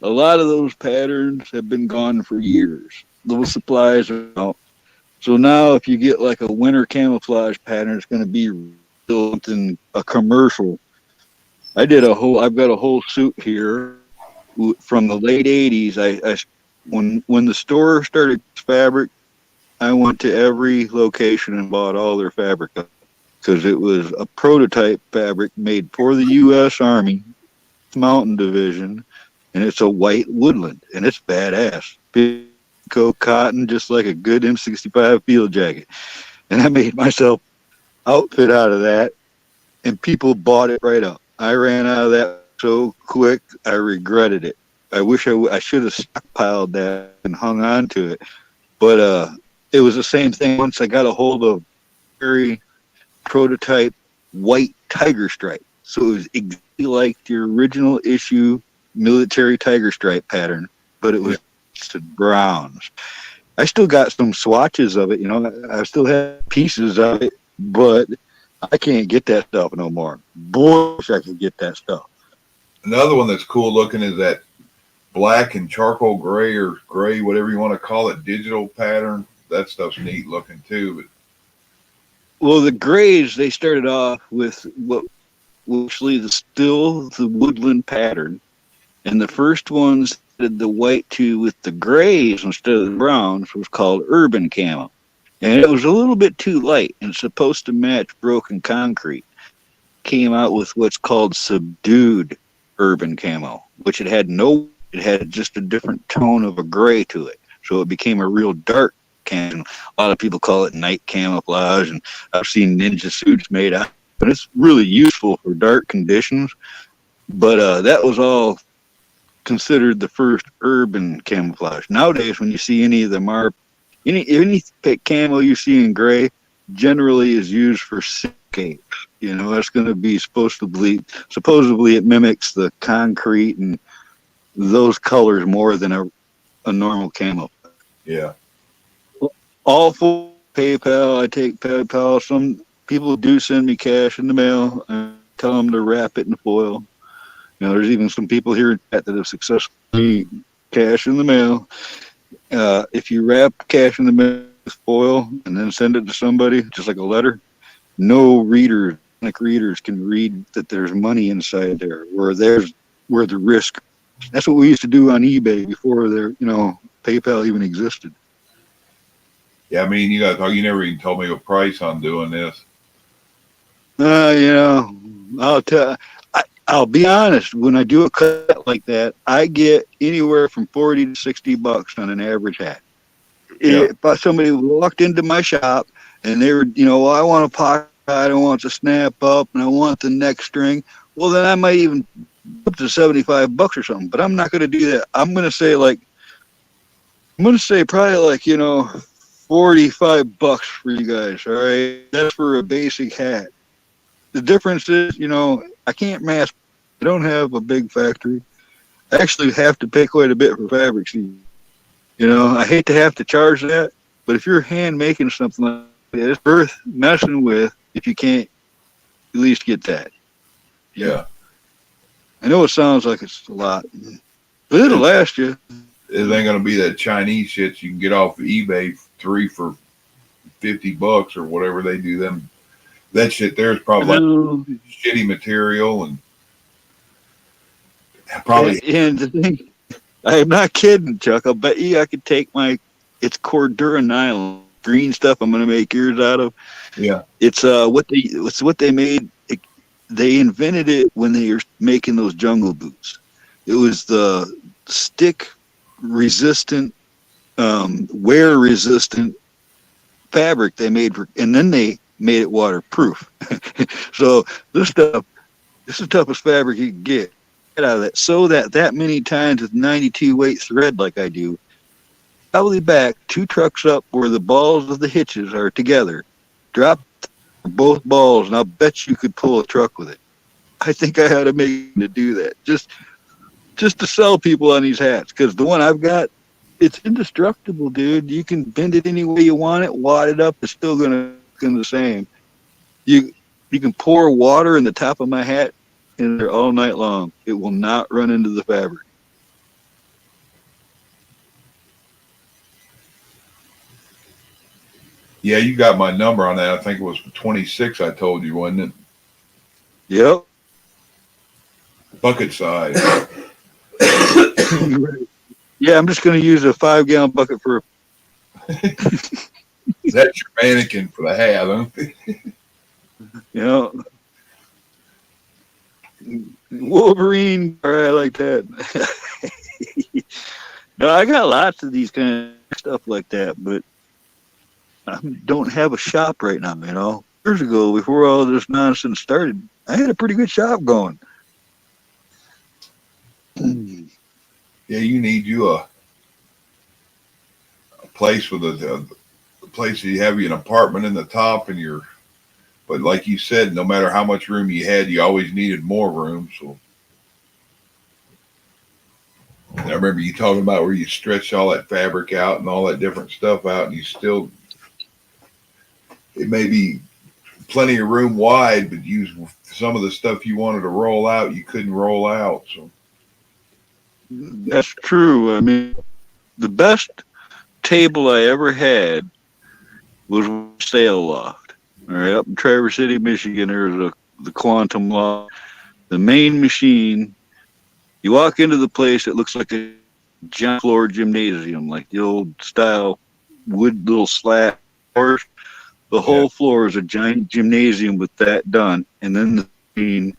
[SPEAKER 11] A lot of those patterns have been gone for years. Those supplies are out. So now if you get like a winter camouflage pattern, it's going to be built in a commercial. I've got a whole suit here from the late 80s. When the store started fabric, I went to every location and bought all their fabric because it was a prototype fabric made for the U.S. Army Mountain Division, and it's a white woodland, and it's badass. Cotton, just like a good M65 field jacket, and I made myself outfit out of that, and people bought it right up. I ran out of that so quick, I regretted it. I wish I should have stockpiled that and hung on to it, but it was the same thing. Once I got a hold of very prototype white tiger stripe, so it was exactly like the original issue military tiger stripe pattern, but it was browns. I still got some swatches of it, you know. I still have pieces of it, but I can't get that stuff no more. Boy, I wish I could get that stuff.
[SPEAKER 10] Another one that's cool looking is that black and charcoal gray or gray, whatever you want to call it, digital pattern. That stuff's neat looking too. But
[SPEAKER 11] Well, the grays, they started off with what actually the woodland pattern. And the first ones did the white too with the grays instead of the browns was called urban camo. And it was a little bit too light and supposed to match broken concrete. Came out with what's called subdued urban camo, which it had just a different tone of a gray to it. So it became a real dark camo. A lot of people call it night camouflage, and I've seen ninja suits made out, but it's really useful for dark conditions. But that was all considered the first urban camouflage. Nowadays, when you see any of them any camo you see in gray, generally is used for cityscapes. You know, that's going to be supposedly it mimics the concrete and those colors more than a normal camo.
[SPEAKER 10] yeah,
[SPEAKER 11] All for PayPal. I take PayPal. Some people do send me cash in the mail and tell them to wrap it in foil. You know, there's even some people here that have successfully cash in the mail. If you wrap cash in the mail with foil and then send it to somebody, just like a letter, no readers can read that there's money inside there, where the risk. That's what we used to do on eBay before PayPal even existed.
[SPEAKER 10] yeah. I mean, you never even told me a price on doing this.
[SPEAKER 11] I'll be honest. When I do a cut like that, I get anywhere from $40 to $60 on an average hat.
[SPEAKER 10] Yeah.
[SPEAKER 11] If somebody walked into my shop and they were, well, I want a pocket, I don't want to snap up, and I want the neck string. Well, then I might even up to $75 or something. But I'm not going to do that. I'm going to say probably $45 for you guys. All right, that's for a basic hat. The difference is, I can't mass. I don't have a big factory. I actually have to pay quite a bit for fabric seed. I hate to have to charge that, but if you're hand making something like that, it's worth messing with if you can't at least get that.
[SPEAKER 10] Yeah.
[SPEAKER 11] I know it sounds like it's a lot, but it'll last you.
[SPEAKER 10] It ain't gonna be that Chinese shit you can get off of eBay 3 for $50 or whatever they do them. That shit there is probably shitty material and probably.
[SPEAKER 11] And the thing, I am not kidding, Chuck. I'll bet you I could take it's Cordura nylon, green stuff. I'm gonna make ears out of.
[SPEAKER 10] Yeah.
[SPEAKER 11] It's what they made. They invented it when they were making those jungle boots. It was the stick resistant, wear resistant fabric they made and then they made it waterproof. So this is the toughest fabric you can get out of that. So that many times with 92 weight thread like I do, probably back 2 trucks up where the balls of the hitches are together, drop both balls, and I'll bet you could pull a truck with it. I think I had to make to do that just to sell people on these hats, because the one I've got, it's indestructible, dude. You can bend it any way you want it, wad it up, it's still gonna look the same. You can pour water in the top of my hat in there all night long. It will not run into the fabric.
[SPEAKER 10] Yeah, you got my number on that. I think it was 26 I told you, wasn't it?
[SPEAKER 11] Yep.
[SPEAKER 10] Bucket size.
[SPEAKER 11] Yeah, I'm just going to use a 5-gallon bucket for.
[SPEAKER 10] That's your mannequin for the hat, huh?
[SPEAKER 11] Wolverine. All right, I like that. No, I got lots of these kind of stuff like that, but I don't have a shop right now. Years ago, before all this nonsense started, I had a pretty good shop going.
[SPEAKER 10] Yeah, you need a place with a place that you have an apartment in the top and but like you said, no matter how much room you had, you always needed more room. So I remember you talking about where you stretch all that fabric out and all that different stuff out, and it may be plenty of room wide, but some of the stuff you wanted to roll out, you couldn't roll out. So
[SPEAKER 11] That's true. I mean, the best table I ever had was Sail Loft. All right, up in Traverse City, Michigan, there's the Quantum Loft. The main machine, you walk into the place, it looks like a giant floor gymnasium, like the old style wood little slat floors. The whole floor is a giant gymnasium with that done. And then the machine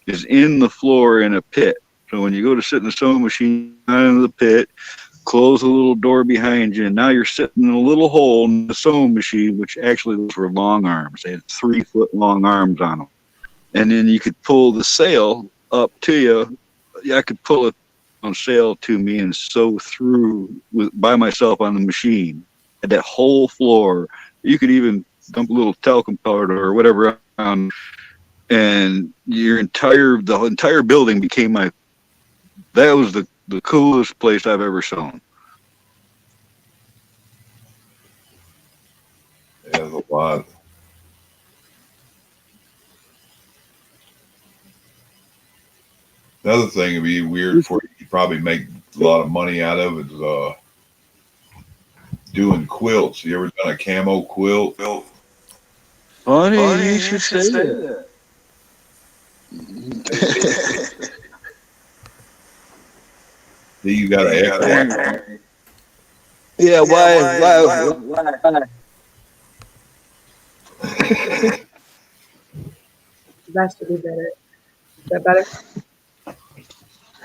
[SPEAKER 11] is in the floor in a pit. So when you go to sit in the sewing machine, into the pit, close the little door behind you, and now you're sitting in a little hole in the sewing machine, which actually was for long arms. They had 3-foot long arms on them. And then you could pull the sail up to you. I could pull it on sail to me and sew through by myself on the machine. At that whole floor, you could even dump a little talcum powder or whatever on, and the entire building became my. That was the coolest place I've ever sewn.
[SPEAKER 10] Yeah, there's a lot. Another thing would be weird for you. You probably make a lot of money out of is doing quilts. You ever done a camo quilt?
[SPEAKER 11] Funny you should say that.
[SPEAKER 10] You got to echo.
[SPEAKER 11] Yeah, why?
[SPEAKER 13] That should be better. Is that better?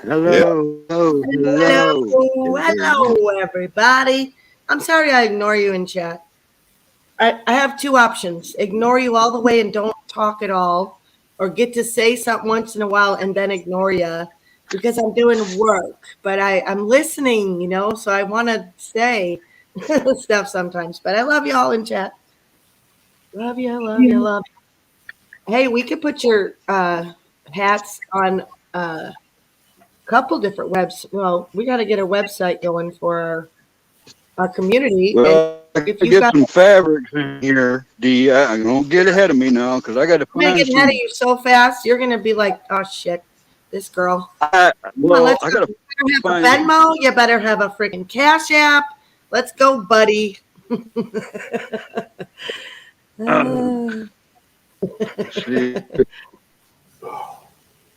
[SPEAKER 13] Hello, everybody. I'm sorry I ignore you in chat. I have two options: ignore you all the way and don't talk at all, or get to say something once in a while and then ignore you because I'm doing work. But I'm listening, you know, so I want to say stuff sometimes. But I love you all in chat. Love you, love you, love you. Hey, we could put your hats on a couple different webs. Well, we got to get a website going for our community.
[SPEAKER 11] Well, I could get some fabrics in here. Don't get ahead of me now because I got to find.
[SPEAKER 13] I'm gonna get ahead of you so fast. You're gonna be like, "Oh shit, this girl."
[SPEAKER 11] I got to
[SPEAKER 13] have a Venmo. You better have a freaking Cash App. Let's go, buddy.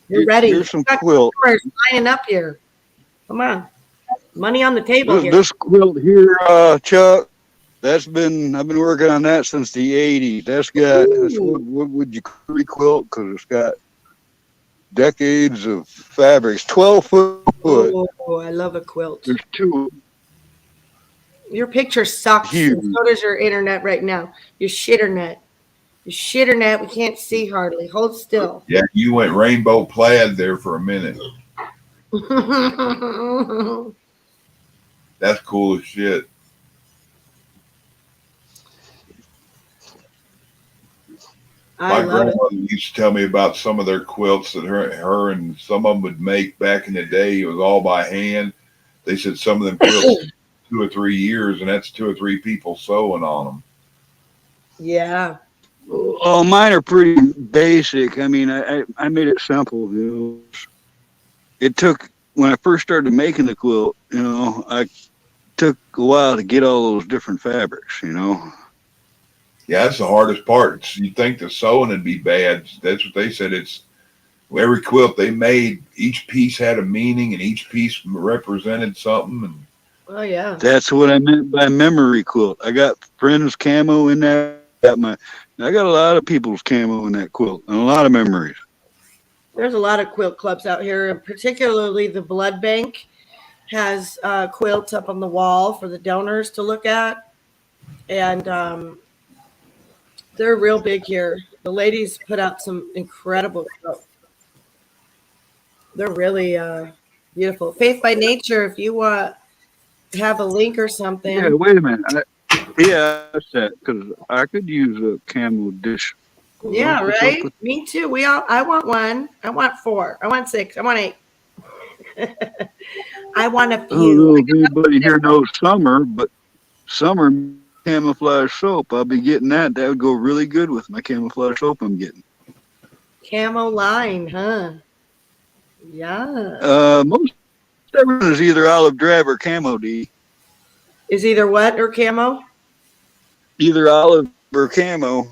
[SPEAKER 13] You're ready.
[SPEAKER 11] Here's some quilt.
[SPEAKER 13] Lining up here. Come on, money on the table here.
[SPEAKER 11] This quilt here, Chuck. I've been working on that since the '80s. That's what would you quilt? Because it's got decades of fabrics. 12-foot.
[SPEAKER 13] Oh, I love a quilt.
[SPEAKER 11] There's two.
[SPEAKER 13] Your picture sucks. So does your internet right now. Your shitternet. Your shitternet. We can't see hardly. Hold still.
[SPEAKER 10] Yeah, you went rainbow plaid there for a minute. That's cool as shit. My grandmother used to tell me about some of their quilts that her and some of them would make back in the day. It was all by hand. They said some of them quilts 2 or 3 years, and that's 2 or 3 people sewing on them.
[SPEAKER 13] Yeah.
[SPEAKER 11] Oh, mine are pretty basic. I mean, I made it simple. You know, it took when I first started making the quilt. You know, I took a while to get all those different fabrics. You know.
[SPEAKER 10] Yeah, that's the hardest part. You think the sewing would be bad. That's what they said. It's every quilt they made, each piece had a meaning and each piece represented something. And
[SPEAKER 13] oh, yeah.
[SPEAKER 11] That's what I meant by memory quilt. I got friends' camo in there. I got a lot of people's camo in that quilt and a lot of memories.
[SPEAKER 13] There's a lot of quilt clubs out here, and particularly the Blood Bank has quilts up on the wall for the donors to look at. And they're real big here. The ladies put out some incredible quilts. They're really beautiful. Faith by Nature, if you want to have a link or something.
[SPEAKER 11] Yeah, wait a minute. That's that, because I could use a camo dish.
[SPEAKER 13] Yeah, right? Me too. I want 1. I want 4. I want 6. I want 8. I want a few.
[SPEAKER 11] I don't know if anybody here knows Summer, but Summer camouflage soap. I'll be getting that. That would go really good with my camouflage soap I'm getting.
[SPEAKER 13] Camo line, huh? Yeah.
[SPEAKER 11] Most Everyone is either olive drab or camo, D.
[SPEAKER 13] Is either what or camo?
[SPEAKER 11] Either olive or camo.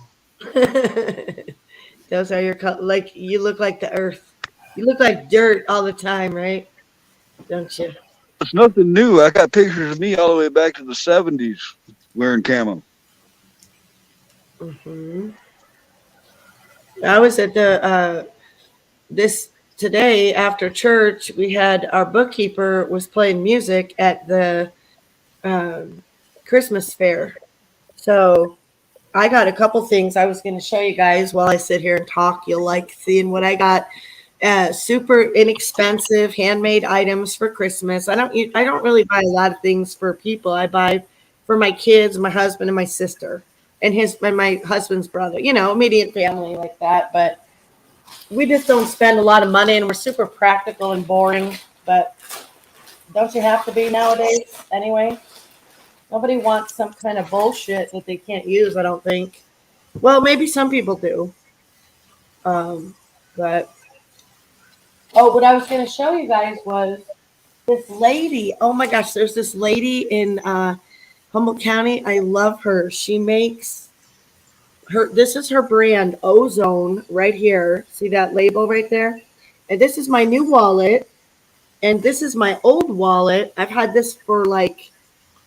[SPEAKER 13] Those are your like you look like the earth. You look like dirt all the time, right? Don't you?
[SPEAKER 11] It's nothing new. I got pictures of me all the way back to the 70s wearing camo.
[SPEAKER 13] Mm-hmm. I was at the this today after church. We had our bookkeeper was playing music at the Christmas fair. So I got a couple things I was going to show you guys while I sit here and talk. You'll like seeing what I got. Super inexpensive handmade items for Christmas. I don't really buy a lot of things for people. I buy for my kids, my husband, and my sister, and my husband's brother. You know, immediate family like that. But we just don't spend a lot of money, and we're super practical and boring. But don't you have to be nowadays anyway? Nobody wants some kind of bullshit that they can't use, I don't think. Well, maybe some people do. But what I was going to show you guys was this lady. Oh my gosh, there's this lady in Humboldt County. I love her. She makes this is her brand, Ozone, right here. See that label right there? And this is my new wallet. And this is my old wallet. I've had this for like,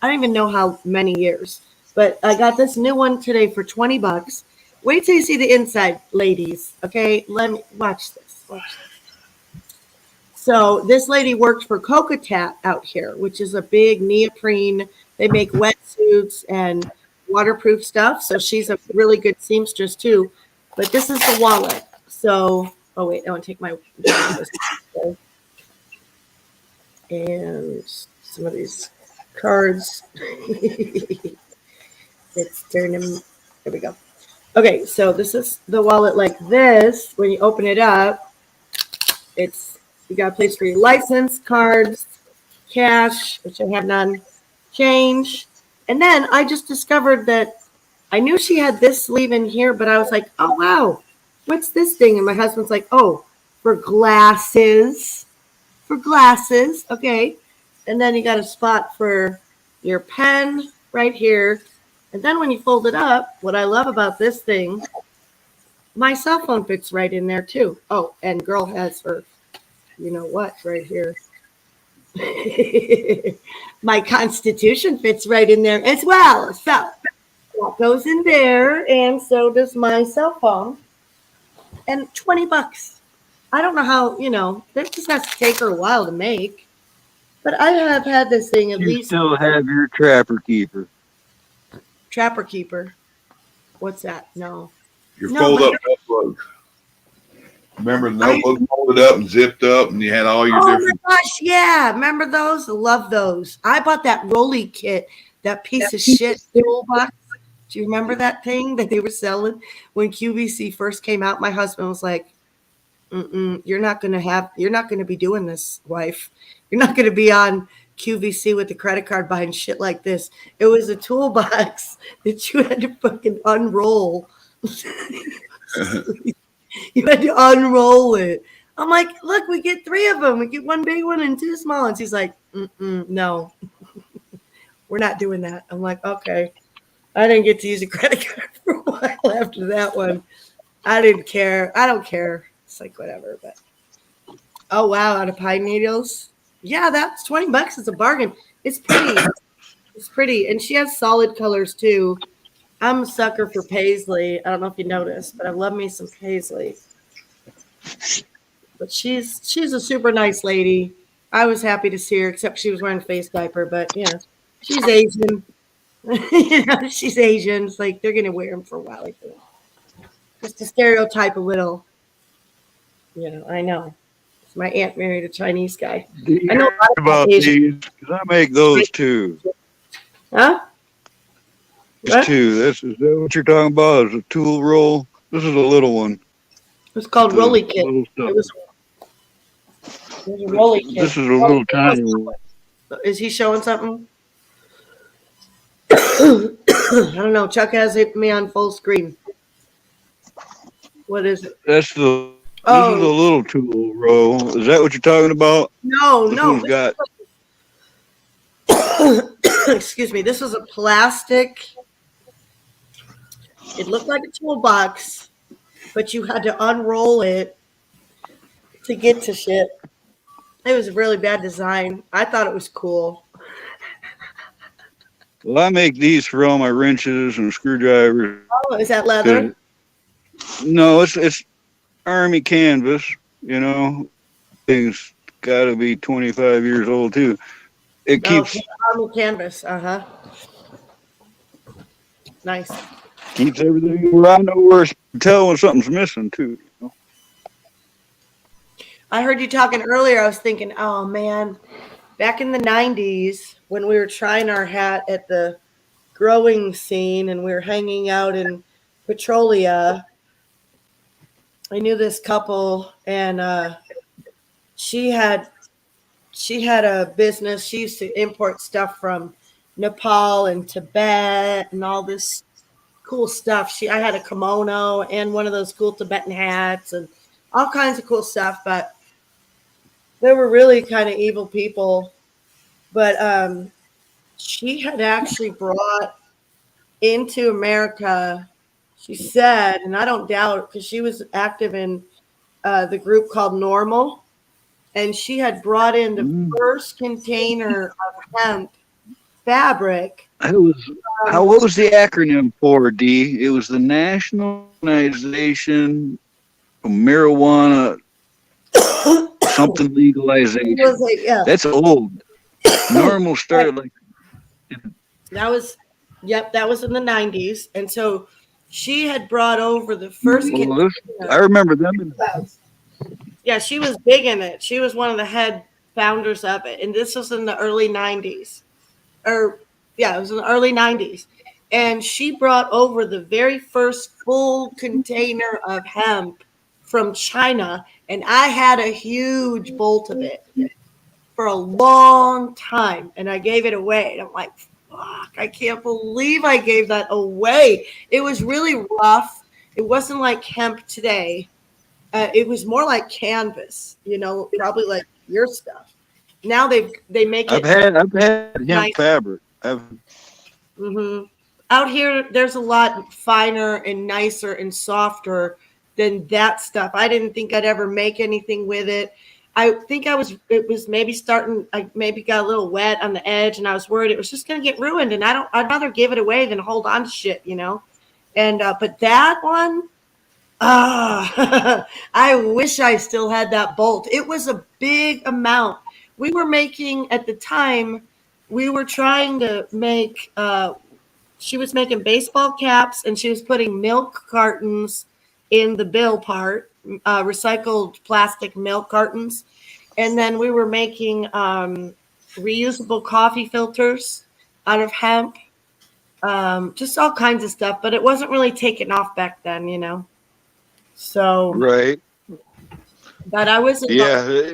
[SPEAKER 13] I don't even know how many years. But I got this new one today for $20. Wait till you see the inside, ladies. Okay, let me watch this. Watch this. So this lady worked for Coca-Tat out here, which is a big neoprene. They make wetsuits and waterproof stuff. So she's a really good seamstress too. But this is the wallet. So, oh wait, I want to take my and some of these cards. Let's turn them. There we go. Okay, so this is the wallet like this. When you open it up, you got a place for your license, cards, cash, which I have none, change. And then I just discovered that I knew she had this sleeve in here, but I was like, oh, wow, what's this thing? And my husband's like, oh, for glasses. For glasses, okay. And then you got a spot for your pen right here. And then when you fold it up, what I love about this thing, my cell phone fits right in there too. Oh, and girl has her, you know what, right here. My Constitution fits right in there as well. So that goes in there, and so does my cell phone. And $20. I don't know how, this just has to take her a while to make. But I have had this thing at least.
[SPEAKER 11] You still have your Trapper Keeper.
[SPEAKER 13] Trapper Keeper. What's that? No.
[SPEAKER 10] Your fold-up notebook. Remember the notebook folded up and zipped up, and you had all your different.
[SPEAKER 13] Oh my gosh, yeah! Remember those? Love those. I bought that Rolly kit, that piece of shit toolbox. Do you remember that thing that they were selling when QVC first came out? My husband was like, "You're not gonna be doing this, wife. You're not gonna be on QVC with the credit card buying shit like this." It was a toolbox that you had to fucking unroll. You had to unroll it. I'm like, look, we get 3 of them. We get 1 big one and 2 small ones. He's like, no, we're not doing that. I'm like, okay. I didn't get to use a credit card for a while after that one. I didn't care. I don't care. It's like whatever. But oh wow, out of pine needles. Yeah, that's $20. It's a bargain. It's pretty. It's pretty, and she has solid colors too. I'm a sucker for paisley. I don't know if you noticed, but I love me some paisley. But she's a super nice lady. I was happy to see her, except she was wearing a face diaper. But she's Asian. She's Asian. It's like they're gonna wear them for a while. Like that. Just to stereotype a little. I know. My aunt married a Chinese guy. I know a lot
[SPEAKER 11] about these because I make those too.
[SPEAKER 13] Huh?
[SPEAKER 11] These two. Is that what you're talking about? Is a tool roll? This is a little one.
[SPEAKER 13] It's called Rolly Kit. It was a Rolly Kit.
[SPEAKER 11] This is a little tiny one.
[SPEAKER 13] Is he showing something? I don't know. Chuck has it me on full screen. What is it?
[SPEAKER 11] That's the This is a little tool, bro. Is that what you're talking about?
[SPEAKER 13] No,
[SPEAKER 11] This
[SPEAKER 13] no.
[SPEAKER 11] one's got.
[SPEAKER 13] Excuse me. This was a plastic. It looked like a toolbox, but you had to unroll it to get to shit. It was a really bad design. I thought it was cool.
[SPEAKER 11] Well, I make these for all my wrenches and screwdrivers.
[SPEAKER 13] Oh, is that leather?
[SPEAKER 11] No, it's army canvas. You know, things got to be 25 years old too. It keeps
[SPEAKER 13] army canvas. Nice.
[SPEAKER 11] Keeps everything where I know where to tell when something's missing too. You know?
[SPEAKER 13] I heard you talking earlier. I was thinking, oh man, back in the 90s when we were trying our hat at the growing scene and we were hanging out in Petrolia, I knew this couple and she had a business. She used to import stuff from Nepal and Tibet and all this cool stuff. I had a kimono and one of those cool Tibetan hats and all kinds of cool stuff, but they were really kind of evil people. But she had actually brought into America, she said, and I don't doubt it because she was active in the group called Normal, and she had brought in the first container of hemp fabric.
[SPEAKER 11] What was the acronym for, D? It was the National Organization of Marijuana something legalization.
[SPEAKER 13] It was like, yeah.
[SPEAKER 11] That's old. Normal started like
[SPEAKER 13] that was in the 90s, and so she had brought over the first container.
[SPEAKER 11] I remember them.
[SPEAKER 13] Yeah, she was big in it. She was one of the head founders of it, and this was in the early 90s. It was in the early 90s. And she brought over the very first full container of hemp from China, and I had a huge bolt of it for a long time, and I gave it away. And I'm like, fuck, I can't believe I gave that away. It was really rough. It wasn't like hemp today. It was more like canvas, probably like your stuff. Now they make it.
[SPEAKER 11] I've had hemp fabric.
[SPEAKER 13] Out here, there's a lot finer and nicer and softer than that stuff. I didn't think I'd ever make anything with it. I think it was maybe starting, I maybe got a little wet on the edge and I was worried it was just going to get ruined. And I'd rather give it away than hold on to shit, And, but that one, I wish I still had that bolt. It was a big amount. We were making, at the time, we were trying to make, she was making baseball caps and she was putting milk cartons in the bill part, recycled plastic milk cartons. And then we were making reusable coffee filters out of hemp, just all kinds of stuff. But it wasn't really taken off back then, So.
[SPEAKER 11] Right.
[SPEAKER 13] But I was.
[SPEAKER 11] Yeah.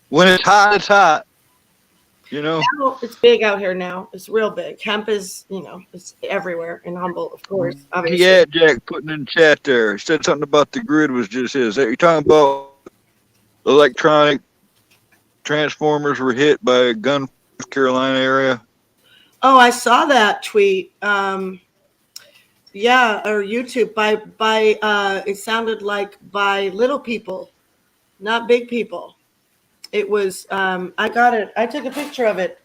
[SPEAKER 11] When it's hot, it's hot.
[SPEAKER 13] Now it's big out here now. It's real big. Hemp is, it's everywhere in Humboldt, of course. Obviously.
[SPEAKER 11] Yeah, Jack putting in chat there. He said something about the grid was just his. You're talking about electronic transformers were hit by a gun, Carolina area.
[SPEAKER 13] Oh, I saw that tweet. Or YouTube by it sounded like by little people, not big people. It was, I got it. I took a picture of it.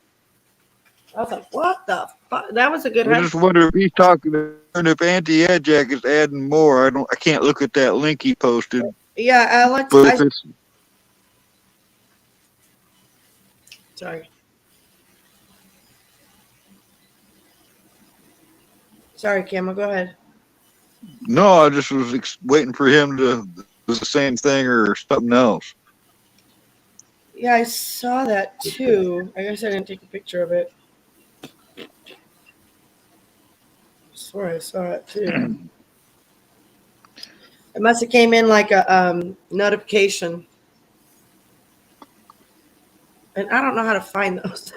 [SPEAKER 13] I was like, what the fuck? That was a good
[SPEAKER 11] I just wonder if he's talking, if Anti-Jack is adding more. I can't look at that link he posted.
[SPEAKER 13] Yeah, Alex. Sorry. Sorry, Cameron, go ahead.
[SPEAKER 11] No, I just was waiting for him to do the same thing or something else.
[SPEAKER 13] Yeah, I saw that too. I guess I didn't take a picture of it. I swear I saw it too. It must have came in like a notification. And I don't know how to find those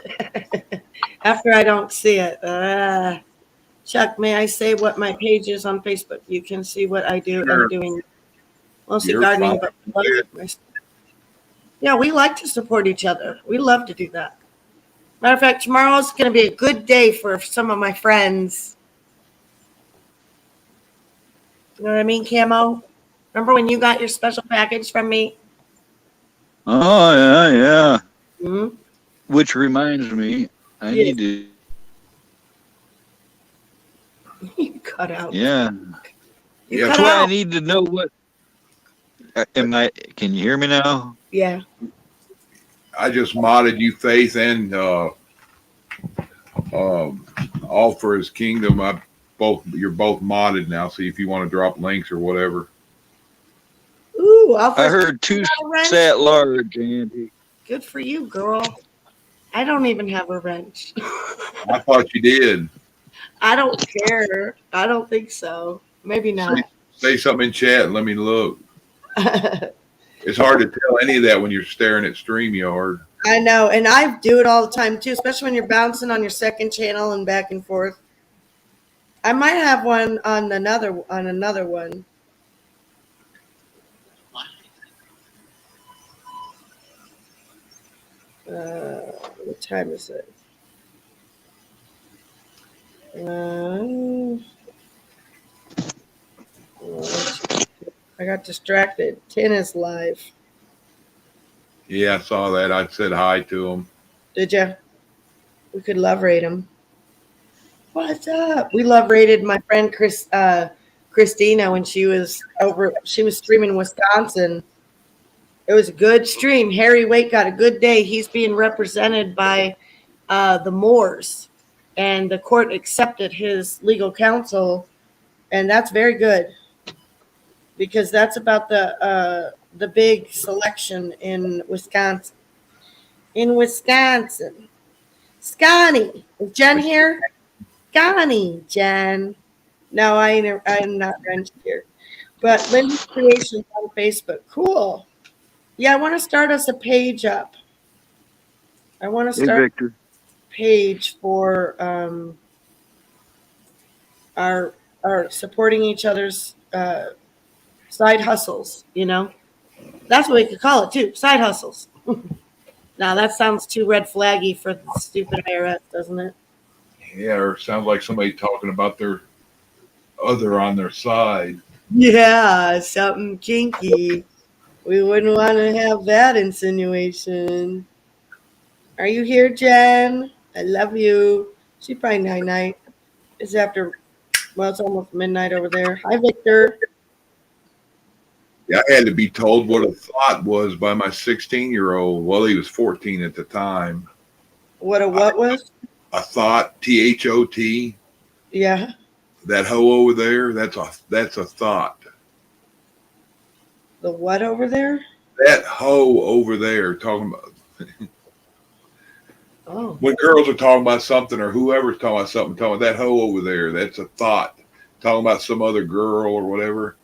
[SPEAKER 13] after I don't see it. Chuck, may I say what my page is on Facebook? You can see what I do.
[SPEAKER 10] Sure.
[SPEAKER 13] I'm doing. Mostly
[SPEAKER 10] You're
[SPEAKER 13] gardening,
[SPEAKER 10] fine
[SPEAKER 13] but yeah, we like to support each other. We love to do that. Matter of fact, tomorrow's going to be a good day for some of my friends. You know what I mean, Camo? Remember when you got your special package from me?
[SPEAKER 11] Oh, yeah.
[SPEAKER 13] Mm-hmm.
[SPEAKER 11] Which reminds me, I need to.
[SPEAKER 13] You cut out.
[SPEAKER 11] Yeah.
[SPEAKER 13] You
[SPEAKER 11] That's
[SPEAKER 13] cut
[SPEAKER 11] why I
[SPEAKER 13] out.
[SPEAKER 11] need to know what. Can you hear me now?
[SPEAKER 13] Yeah.
[SPEAKER 10] I just modded you, Faith, and All for His Kingdom. You're both modded now. See if you want to drop links or whatever.
[SPEAKER 13] Ooh,
[SPEAKER 11] I heard two sat large, Andy.
[SPEAKER 13] Good for you, girl. I don't even have a wrench.
[SPEAKER 10] I thought you did.
[SPEAKER 13] I don't care. I don't think so. Maybe not.
[SPEAKER 10] Say something in chat and let me look. It's hard to tell any of that when you're staring at StreamYard.
[SPEAKER 13] I know, and I do it all the time too, especially when you're bouncing on your second channel and back and forth. I might have one on another one. What time is it? I got distracted. 10 is live.
[SPEAKER 10] Yeah, I saw that. I said hi to him.
[SPEAKER 13] Did you? We could love rate him. What's up? We love rated my friend Christina when she was streaming in Wisconsin. It was a good stream. Harry Waite got a good day. He's being represented by the Moors, and the court accepted his legal counsel, and that's very good because that's about the big selection in Wisconsin. Scotty, is Jen here? Scotty, Jen. No, I'm not wrenched here. But Lindy's Creations on Facebook. Cool. Yeah, I want to start us a page up. I want to start a page for our supporting each other's side hustles, you know? That's what we could call it, too. Side hustles. Now, that sounds too red flaggy for the stupid IRS, doesn't it?
[SPEAKER 10] Yeah, or it sounds like somebody talking about their other on their side.
[SPEAKER 13] Yeah, something kinky. We wouldn't want to have that insinuation. Are you here, Jen? I love you. She probably night-night. It's after, well, it's almost midnight over there. Hi, Victor.
[SPEAKER 10] Yeah, I had to be told what a thought was by my 16-year-old. Well, he was 14 at the time.
[SPEAKER 13] What was?
[SPEAKER 10] A thought, T-H-O-T.
[SPEAKER 13] Yeah.
[SPEAKER 10] That hoe over there, that's a thought.
[SPEAKER 13] The what over there?
[SPEAKER 10] That hoe over there, talking about.
[SPEAKER 13] Oh.
[SPEAKER 10] When girls are talking about something or whoever's talking about something, talking about that hoe over there, that's a thought. Talking about some other girl or whatever.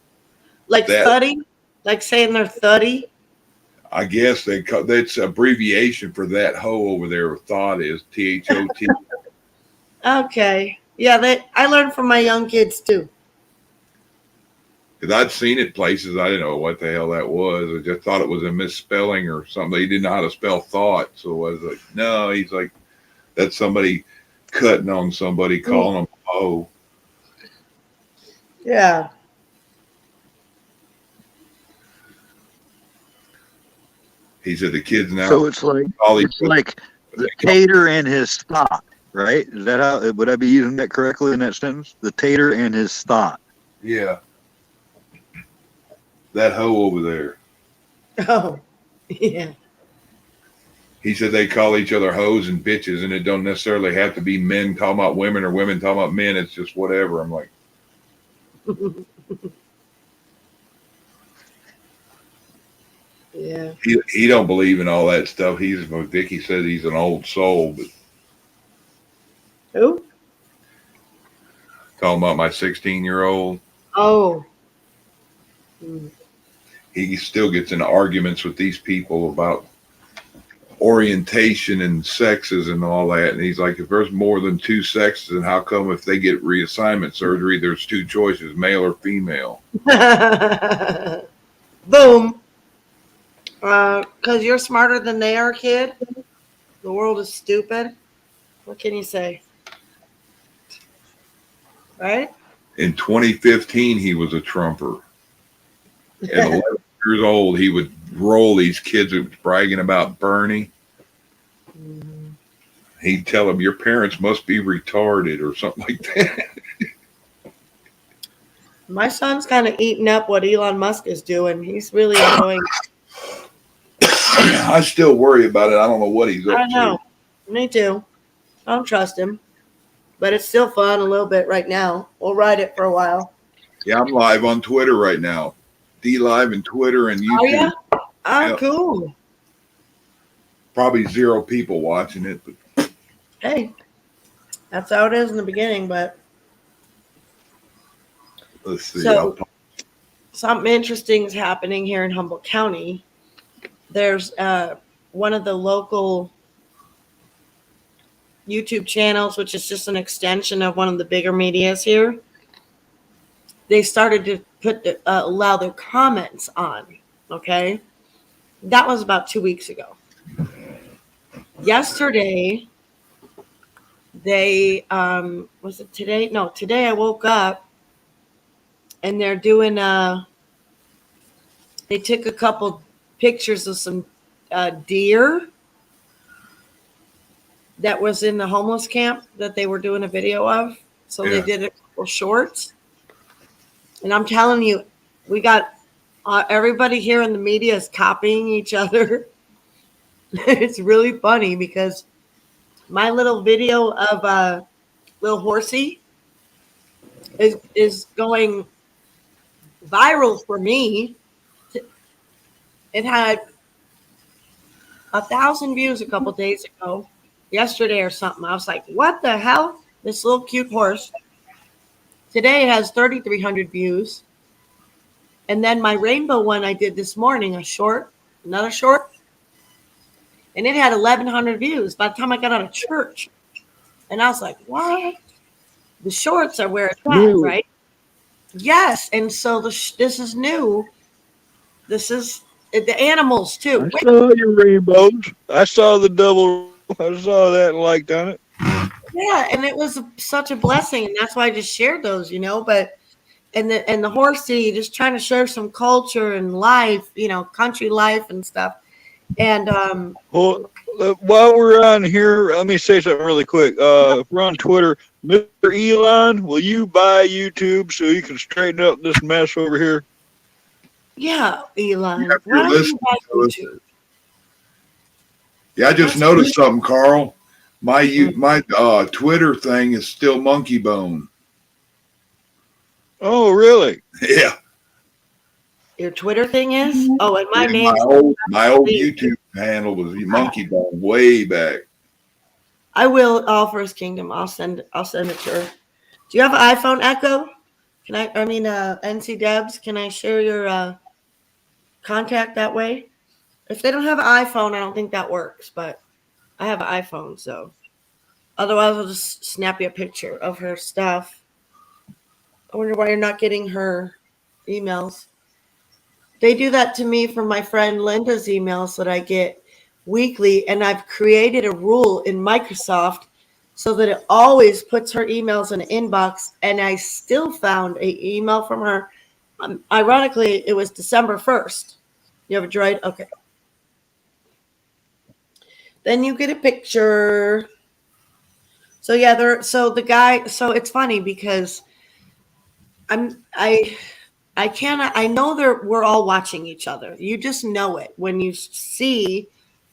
[SPEAKER 13] Like thuddy? Like saying they're thuddy?
[SPEAKER 10] I guess that's abbreviation for that hoe over there. Thought is T-H-O-T.
[SPEAKER 13] Okay. Yeah, I learned from my young kids too.
[SPEAKER 10] Because I'd seen it places. I didn't know what the hell that was. I just thought it was a misspelling or something. He didn't know how to spell thought. So I was like, no, he's like, that's somebody cutting on somebody, calling them a hoe.
[SPEAKER 13] Yeah.
[SPEAKER 10] He said the kids now.
[SPEAKER 11] So it's like the tater and his thought, right? Is that how? Would I be using that correctly in that sentence? The tater and his thought.
[SPEAKER 10] Yeah. That hoe over there.
[SPEAKER 13] Oh, yeah.
[SPEAKER 10] He said they call each other hoes and bitches, and it don't necessarily have to be men talking about women or women talking about men. It's just whatever. I'm like,
[SPEAKER 13] yeah.
[SPEAKER 10] He don't believe in all that stuff. Vicky says he's an old soul, but
[SPEAKER 13] who?
[SPEAKER 10] Talking about my 16-year-old.
[SPEAKER 13] Oh.
[SPEAKER 10] He still gets in arguments with these people about orientation and sexes and all that. And he's like, if there's more than two sexes, then how come if they get reassignment surgery, there's two choices, male or female?
[SPEAKER 13] Boom. Because you're smarter than they are, kid. The world is stupid. What can you say? Right?
[SPEAKER 10] In 2015, he was a Trumper. At 11 years old, he would roll these kids who was bragging about Bernie. He'd tell them, your parents must be retarded or something like that.
[SPEAKER 13] My son's kind of eating up what Elon Musk is doing. He's really enjoying
[SPEAKER 10] I still worry about it. I don't know what he's up
[SPEAKER 13] I know. Me too. I don't trust him. But it's still fun a little bit right now. We'll ride it for a while.
[SPEAKER 10] Yeah, I'm live on Twitter right now. D-Live and Twitter and YouTube.
[SPEAKER 13] Oh, yeah? Oh,
[SPEAKER 10] Yeah.
[SPEAKER 13] cool.
[SPEAKER 10] Probably 0 people watching it, but
[SPEAKER 13] Hey, that's how it is in the beginning, but
[SPEAKER 10] let's see.
[SPEAKER 13] So- something interesting is happening here in Humboldt County. There's one of the local YouTube channels, which is just an extension of one of the bigger medias here. They started to put allow their comments on. Okay, that was about 2 weeks ago. Yesterday, they was it today? No, today I woke up and they're doing they took a couple pictures of some deer that was in the homeless camp that they were doing a video of. So they did a couple shorts. And I'm telling you, we got everybody here in the media is copying each other. It's really funny because my little video of little horsey is going viral for me. It had 1,000 views a couple days ago, yesterday or something. I was like, what the hell? This little cute horse. Today it has 3,300 views. And then my rainbow one I did this morning, another short, and it had 1,100 views by the time I got out of church. And I was like, what? The shorts are where it's at, right? Yes. And so this is new. This is the animals too.
[SPEAKER 11] I saw your rainbows. I saw the double. I saw that and liked on it.
[SPEAKER 13] Yeah, and it was such a blessing, and that's why I just shared those, But and the horsey, just trying to share some culture and life, country life and stuff. And
[SPEAKER 11] Well, while we're on here, let me say something really quick. If we're on Twitter, Mr. Elon, will you buy YouTube so you can straighten up this mess over here?
[SPEAKER 13] yeah, Elon,
[SPEAKER 10] Yeah, if
[SPEAKER 13] why
[SPEAKER 10] you're
[SPEAKER 13] don't you
[SPEAKER 10] listening
[SPEAKER 13] buy
[SPEAKER 10] to us.
[SPEAKER 13] YouTube?
[SPEAKER 10] yeah, I just noticed something, Carl. My Twitter thing is still Monkey Bone.
[SPEAKER 11] Oh, really?
[SPEAKER 10] Yeah.
[SPEAKER 13] Your Twitter thing is? Oh, and my
[SPEAKER 10] Yeah,
[SPEAKER 13] name.
[SPEAKER 10] my old YouTube handle was Monkey Bone way back.
[SPEAKER 13] I will. All for His kingdom. I'll send it to her. Do you have an iPhone, Echo? NC Debs, can I share your contact that way? If they don't have an iPhone, I don't think that works, but I have an iPhone, so otherwise I'll just snap you a picture of her stuff. I wonder why you're not getting her emails. They do that to me from my friend Linda's emails that I get weekly, and I've created a rule in Microsoft so that it always puts her emails in an inbox, and I still found an email from her. Ironically, it was December 1st. You have a Droid? Okay. Then you get a picture. So yeah, so it's funny because I know we're all watching each other. You just know it when you see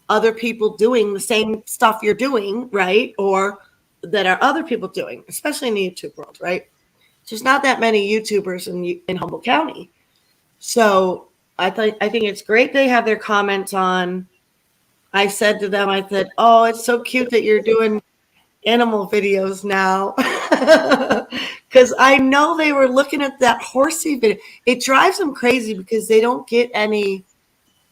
[SPEAKER 13] other people doing the same stuff you're doing, right? Or that are other people doing, especially in the YouTube world, right? There's not that many YouTubers in Humboldt County. So I think it's great they have their comments on. I said to them, oh, it's so cute that you're doing animal videos now. Because I know they were looking at that horsey video. It drives them crazy because they don't get any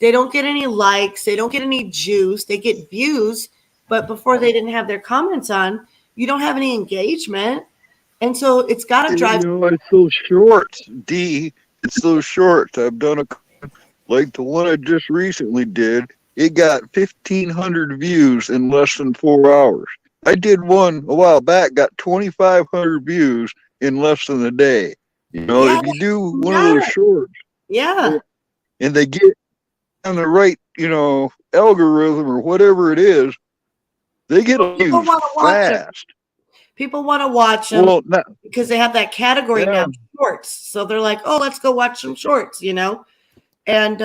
[SPEAKER 13] likes, they don't get any juice, they get views, but before they didn't have their comments on, you don't have any engagement. And so it's got to drive.
[SPEAKER 11] It's so short, D. It's so short. I've done like the one I just recently did, it got 1,500 views in less than 4 hours. I did one a while back, got 2,500 views in less than a day. You know, if you do one of those shorts, and they get on the right, you know, algorithm or whatever it is, they get views fast.
[SPEAKER 13] People want to watch them because they have that category now, shorts. So they're like, oh, let's go watch some shorts, you know? And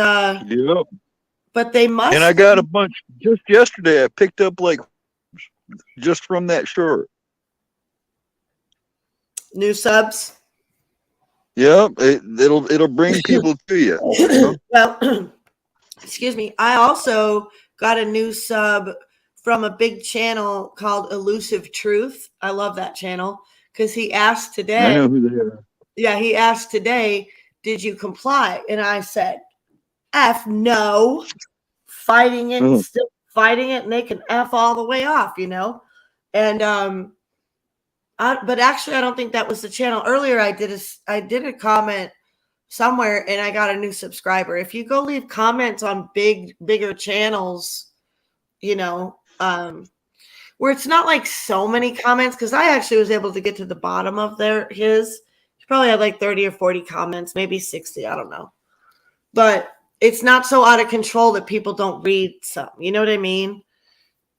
[SPEAKER 13] but they must.
[SPEAKER 11] And I got a bunch just yesterday. I picked up like just from that short.
[SPEAKER 13] New subs.
[SPEAKER 11] Yep, it'll bring people to you.
[SPEAKER 13] Well, excuse me. I also got a new sub from a big channel called Elusive Truth. I love that channel because he asked today.
[SPEAKER 11] I know who they are.
[SPEAKER 13] Yeah, he asked today, did you comply? And I said, F no. Fighting it, still fighting it, and they can F all the way off, you know? And but actually I don't think that was the channel. Earlier I did a comment somewhere and I got a new subscriber. If you go leave comments on bigger channels, you know, where it's not like so many comments, because I actually was able to get to the bottom of his. He probably had like 30 or 40 comments, maybe 60, I don't know. But it's not so out of control that people don't read some, you know what I mean?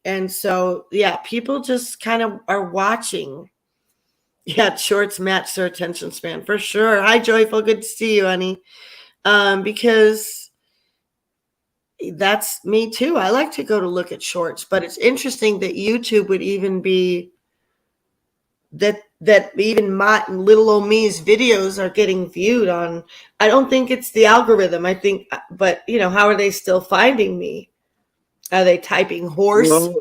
[SPEAKER 13] And so, yeah, people just kind of are watching. Yeah, shorts match their attention span for sure. Hi, Joyful. Good to see you, honey. Because that's me too. I like to go to look at shorts, but it's interesting that YouTube would even be that even my little old me's videos are getting viewed on. I don't think it's the algorithm. I think, but you know, how are they still finding me? Are they typing horse?
[SPEAKER 11] Well,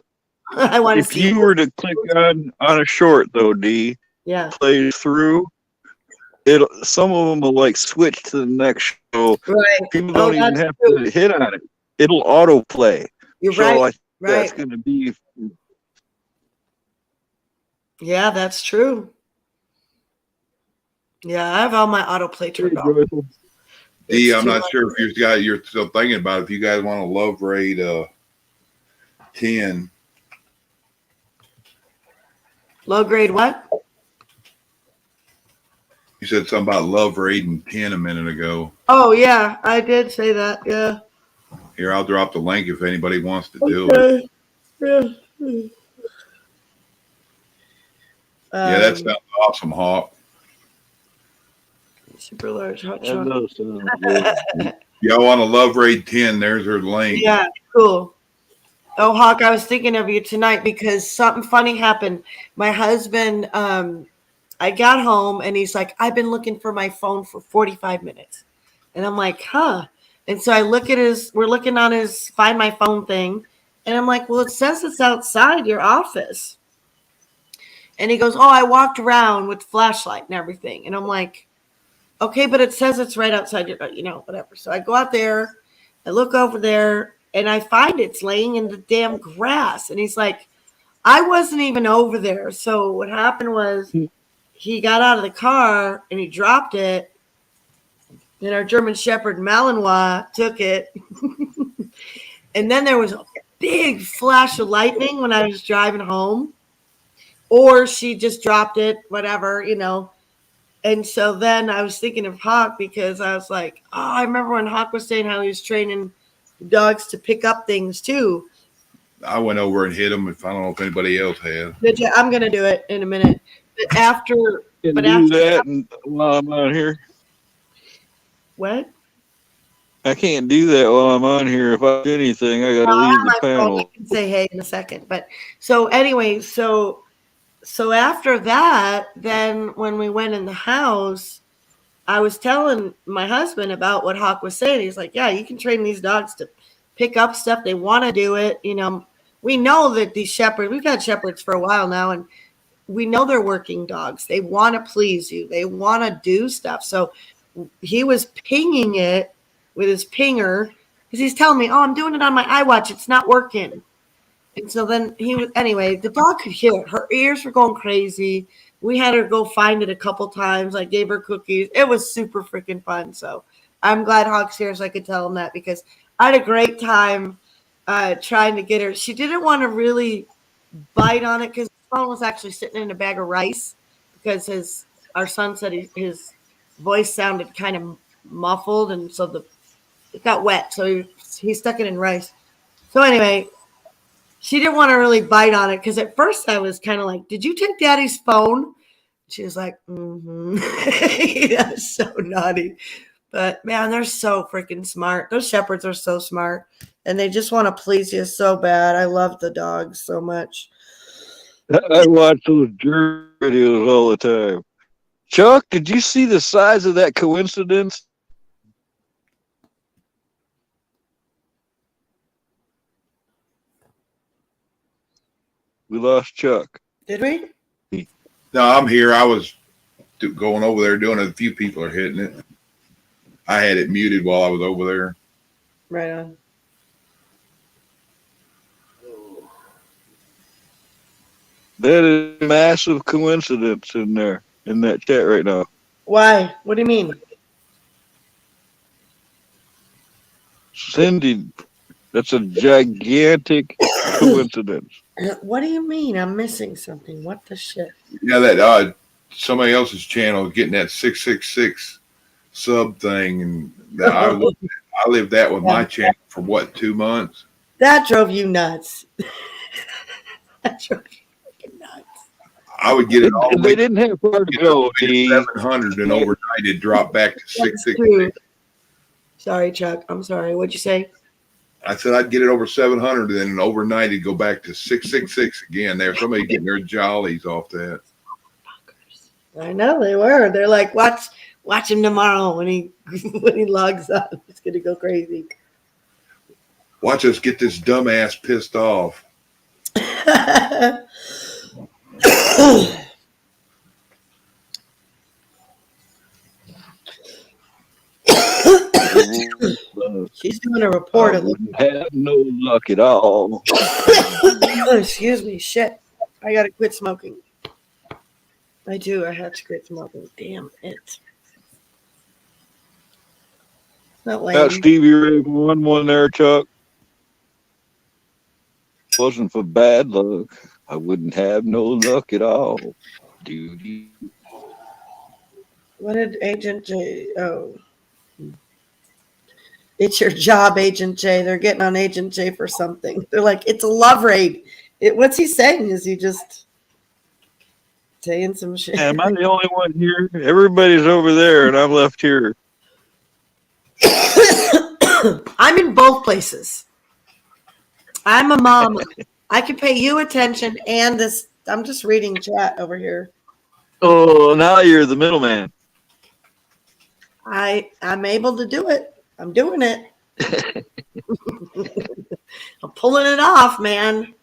[SPEAKER 13] I want to see.
[SPEAKER 11] If you were to click on a short though, D, play through, some of them will like switch to the next show.
[SPEAKER 13] Right.
[SPEAKER 11] People don't even have to hit on it. It'll autoplay.
[SPEAKER 13] You're
[SPEAKER 11] so
[SPEAKER 13] right.
[SPEAKER 11] I think that's going to be.
[SPEAKER 13] Yeah, that's true. Yeah, I have all my autoplay turned off.
[SPEAKER 10] D, I'm not sure if you're still thinking about it. If you guys want to love raid 10.
[SPEAKER 13] Low grade what?
[SPEAKER 10] You said something about love raiding 10 a minute ago.
[SPEAKER 13] Oh yeah, I did say that. Yeah.
[SPEAKER 10] Here, I'll drop the link if anybody wants to do it.
[SPEAKER 13] Yeah.
[SPEAKER 10] Yeah, that sounds awesome, Hawk.
[SPEAKER 13] Super large hot shot.
[SPEAKER 10] Y'all want to love raid 10? There's her link.
[SPEAKER 13] Yeah, cool. Oh, Hawk, I was thinking of you tonight because something funny happened. My husband, I got home and he's like, I've been looking for my phone for 45 minutes. And I'm like, huh? And so I look at we're looking on his Find My Phone thing. And I'm like, well, it says it's outside your office. And he goes, oh, I walked around with flashlight and everything. And I'm like, okay, but it says it's right outside your, you know, whatever. So I go out there, I look over there, and I find it's laying in the damn grass. And he's like, I wasn't even over there. So what happened was he got out of the car and he dropped it. And our German Shepherd Malinois took it. And then there was a big flash of lightning when I was driving home. Or she just dropped it, whatever, you know. And so then I was thinking of Hawk because I was like, oh, I remember when Hawk was saying how he was training dogs to pick up things too.
[SPEAKER 10] I went over and hit him. If I don't know if anybody else has.
[SPEAKER 13] I'm going to do it in a minute. But after
[SPEAKER 11] while I'm on here.
[SPEAKER 13] What?
[SPEAKER 11] I can't do that while I'm on here. If I do anything, I got to leave the panel.
[SPEAKER 13] I can say hey in a second. But so anyway, so after that, then when we went in the house, I was telling my husband about what Hawk was saying. He's like, yeah, you can train these dogs to pick up stuff. They want to do it. You know, we know that these shepherds, we've had shepherds for a while now, and we know they're working dogs. They want to please you. They want to do stuff. So he was pinging it with his pinger because he's telling me, oh, I'm doing it on my iWatch. It's not working. And so then anyway, the dog could hear it. Her ears were going crazy. We had her go find it a couple times. I gave her cookies. It was super freaking fun. So I'm glad Hawk's here so I could tell him that, because I had a great time trying to get her. She didn't want to really bite on it because the phone was actually sitting in a bag of rice, because our son said his voice sounded kind of muffled, and so it got wet, so he stuck it in rice. So anyway, she didn't want to really bite on it because at first I was kind of like, "Did you take Daddy's phone?" She was like, "Mm-hmm." That's so naughty. But man, they're so freaking smart. Those shepherds are so smart, and they just want to please you so bad. I love the dogs so much.
[SPEAKER 11] I watch those jerk videos all the time. Chuck, did you see the size of that coincidence? We lost Chuck.
[SPEAKER 13] Did we?
[SPEAKER 10] No, I'm here. I was going over there doing it. A few people are hitting it. I had it muted while I was over there.
[SPEAKER 13] Right on.
[SPEAKER 11] That is a massive coincidence in there, in that chat right now.
[SPEAKER 13] Why? What do you mean?
[SPEAKER 11] Cindy, that's a gigantic coincidence.
[SPEAKER 13] What do you mean? I'm missing something. What the shit?
[SPEAKER 10] Yeah, that somebody else's channel getting that 666 sub thing, and I lived that with my channel for what, 2 months?
[SPEAKER 13] That drove you nuts. That drove you fucking nuts.
[SPEAKER 10] I would get it all.
[SPEAKER 11] They didn't have far to go.
[SPEAKER 10] 700, and overnight it dropped back to 666.
[SPEAKER 13] Sorry, Chuck. I'm sorry. What'd you say?
[SPEAKER 10] I said I'd get it over 700, and then overnight it'd go back to 666 again. There's somebody getting their jollies off that.
[SPEAKER 13] I know they were. They're like, watch him tomorrow when he logs on. It's gonna go crazy.
[SPEAKER 10] Watch us get this dumbass pissed off.
[SPEAKER 11] She's doing a report. I wouldn't have no luck at all.
[SPEAKER 13] Excuse me. Shit. I gotta quit smoking. I do. I have to quit smoking. Damn it. Not lame.
[SPEAKER 11] Got Stevie Ray 1-1 there, Chuck. Wasn't for bad luck, I wouldn't have no luck at all. Duty.
[SPEAKER 13] What did Agent J? Oh. It's your job, Agent J. They're getting on Agent J for something. They're like, it's a love raid. What's he saying? Is he just saying some shit?
[SPEAKER 11] Am I the only one here? Everybody's over there, and I'm left here.
[SPEAKER 13] I'm in both places. I'm a mom. I can pay you attention and this. I'm just reading chat over here.
[SPEAKER 11] Oh, now you're the middleman.
[SPEAKER 13] I'm able to do it. I'm doing it. I'm pulling it off, man.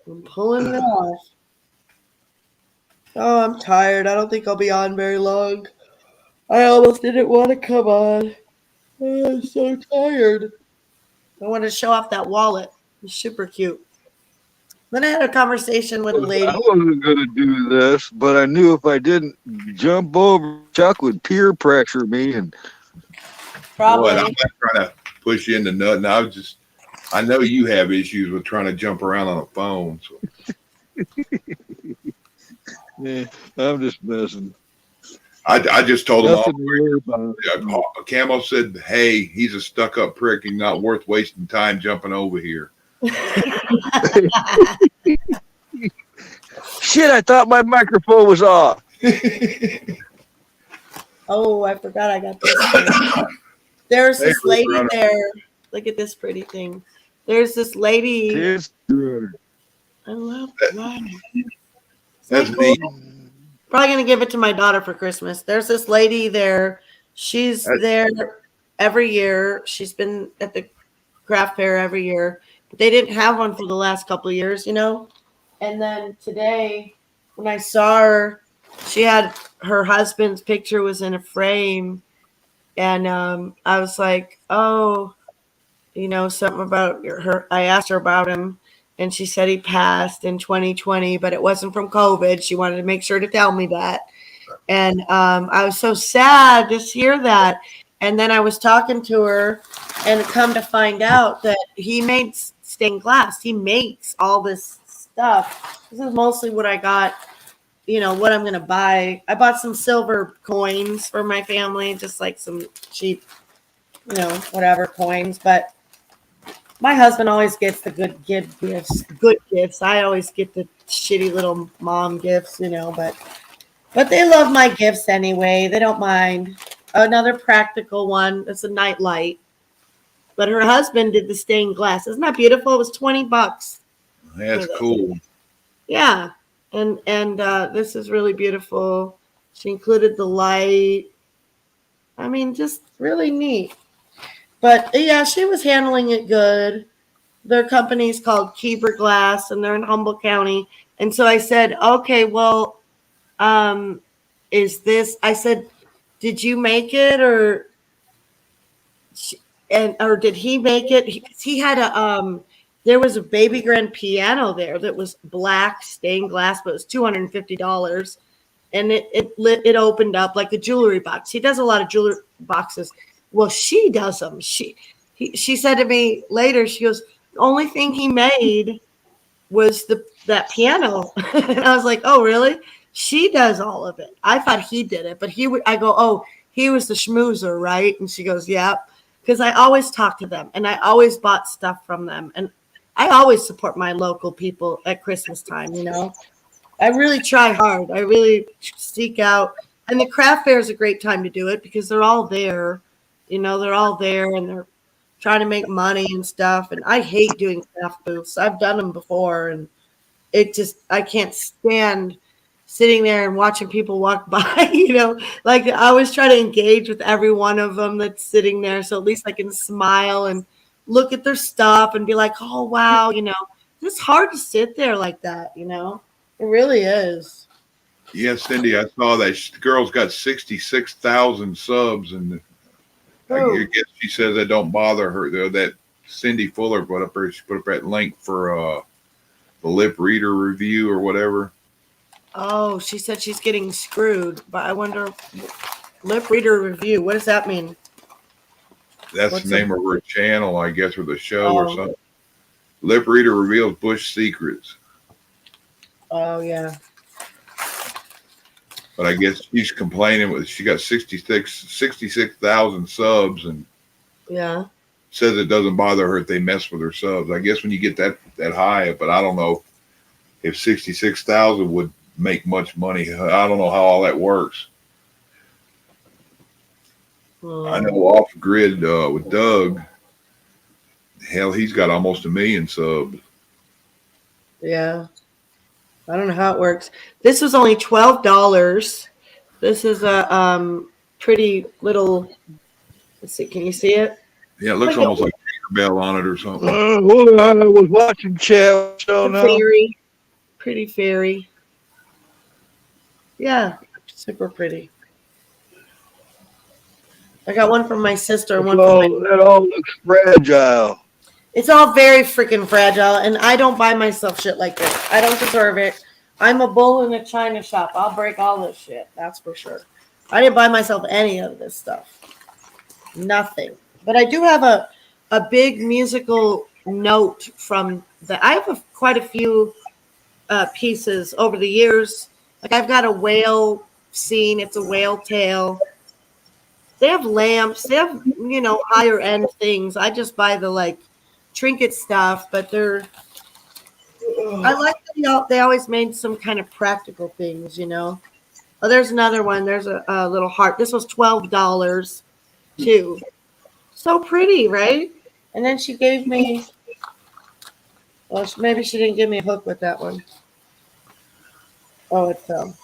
[SPEAKER 13] I'm pulling it off. Oh, I'm tired. I don't think I'll be on very long. I almost didn't want to come on. Oh, I'm so tired. I wanted to show off that wallet. It's super cute. Then I had a conversation with a lady.
[SPEAKER 11] I wasn't going to do this, but I knew if I didn't jump over, Chuck would peer pressure me. And
[SPEAKER 13] probably.
[SPEAKER 10] Boy, I'm not trying to push you into nothing. I know you have issues with trying to jump around on a phone. So.
[SPEAKER 11] Yeah, I'm just messing.
[SPEAKER 10] I just told him
[SPEAKER 11] Nothing
[SPEAKER 10] Camo said, hey, he's a stuck-up prick. He's not worth wasting time jumping over here.
[SPEAKER 11] Shit, I thought my microphone was off.
[SPEAKER 13] Oh, I forgot I got this. There's this lady there. Look at this pretty thing. There's this lady. I love that.
[SPEAKER 10] That's neat.
[SPEAKER 13] Probably going to give it to my daughter for Christmas. There's this lady there. She's there every year. She's been at the craft fair every year. But they didn't have one for the last couple of years, you know. And then today, when I saw her, she had her husband's picture was in a frame. And I was like, oh, you know, something about her. I asked her about him. And she said he passed in 2020, but it wasn't from COVID. She wanted to make sure to tell me that. And I was so sad to hear that. And then I was talking to her, and come to find out that he made stained glass. He makes all this stuff. This is mostly what I got, what I'm going to buy. I bought some silver coins for my family, just like some cheap, whatever coins. But my husband always gets the good gifts. I always get the shitty little mom gifts, but they love my gifts anyway. They don't mind. Another practical one. It's a night light. But her husband did the stained glass. Isn't that beautiful? It was $20.
[SPEAKER 10] That's cool.
[SPEAKER 13] Yeah. And this is really beautiful. She included the light. I mean, just really neat. But yeah, she was handling it good. Their company's called Keeper Glass, and they're in Humboldt County. And so I said, okay, well, is this? I said, did you make it, or did he make it? He had there was a baby grand piano there that was black stained glass, but it was $250, and it opened up like a jewelry box. He does a lot of jewelry boxes. Well, she does them. She said to me later, she goes, the only thing he made was that piano. And I was like, oh, really? She does all of it. I thought he did it, but I go, oh, he was the schmoozer, right? And she goes, yeah, because I always talk to them, and I always bought stuff from them, and I always support my local people at Christmas time. I really try hard. I really seek out, and the craft fair is a great time to do it because they're all there. They're all there, and they're trying to make money and stuff. And I hate doing craft booths. I've done them before, and I can't stand sitting there and watching people walk by, like I always try to engage with every one of them that's sitting there. So at least I can smile and look at their stuff and be like, oh, wow, it's hard to sit there like that, it really is.
[SPEAKER 10] Yeah, Cindy, I saw that the girl's got 66,000 subs, and I guess she says that don't bother her, though. That Cindy Fuller put up there, she put up that link for the lip reader review or whatever.
[SPEAKER 13] Oh, she said she's getting screwed, but I wonder, lip reader review, what does that mean?
[SPEAKER 10] That's the name of her channel, I guess, or the show or something. Lip reader reveals Bush secrets.
[SPEAKER 13] Oh, yeah.
[SPEAKER 10] But I guess she's complaining. She got 66,000 subs, and says it doesn't bother her if they mess with her subs. I guess when you get that high, but I don't know if 66,000 would make much money. I don't know how all that works. I know Off Grid with Doug, hell, he's got almost 1 million subs.
[SPEAKER 13] Yeah. I don't know how it works. This was only $12. This is a pretty little, let's see, can you see it?
[SPEAKER 10] Yeah, it looks almost like Tinkerbell on it or something.
[SPEAKER 11] Well, I was watching chat show now.
[SPEAKER 13] Pretty fairy. Yeah, super pretty. I got one from my sister. That
[SPEAKER 11] all looks fragile.
[SPEAKER 13] It's all very freaking fragile, and I don't buy myself shit like this. I don't deserve it. I'm a bull in a china shop. I'll break all this shit. That's for sure. I didn't buy myself any of this stuff. Nothing. But I do have a big musical note from I have quite a few pieces over the years. Like I've got a whale scene. It's a whale tail. They have lamps. They have, higher end things. I just buy the trinket stuff, but I like that they always made some kind of practical things, Oh, there's another one. There's a little heart. This was $12 too. So pretty, right? And then she gave me, well, maybe she didn't give me a hook with that one. Oh, it fell.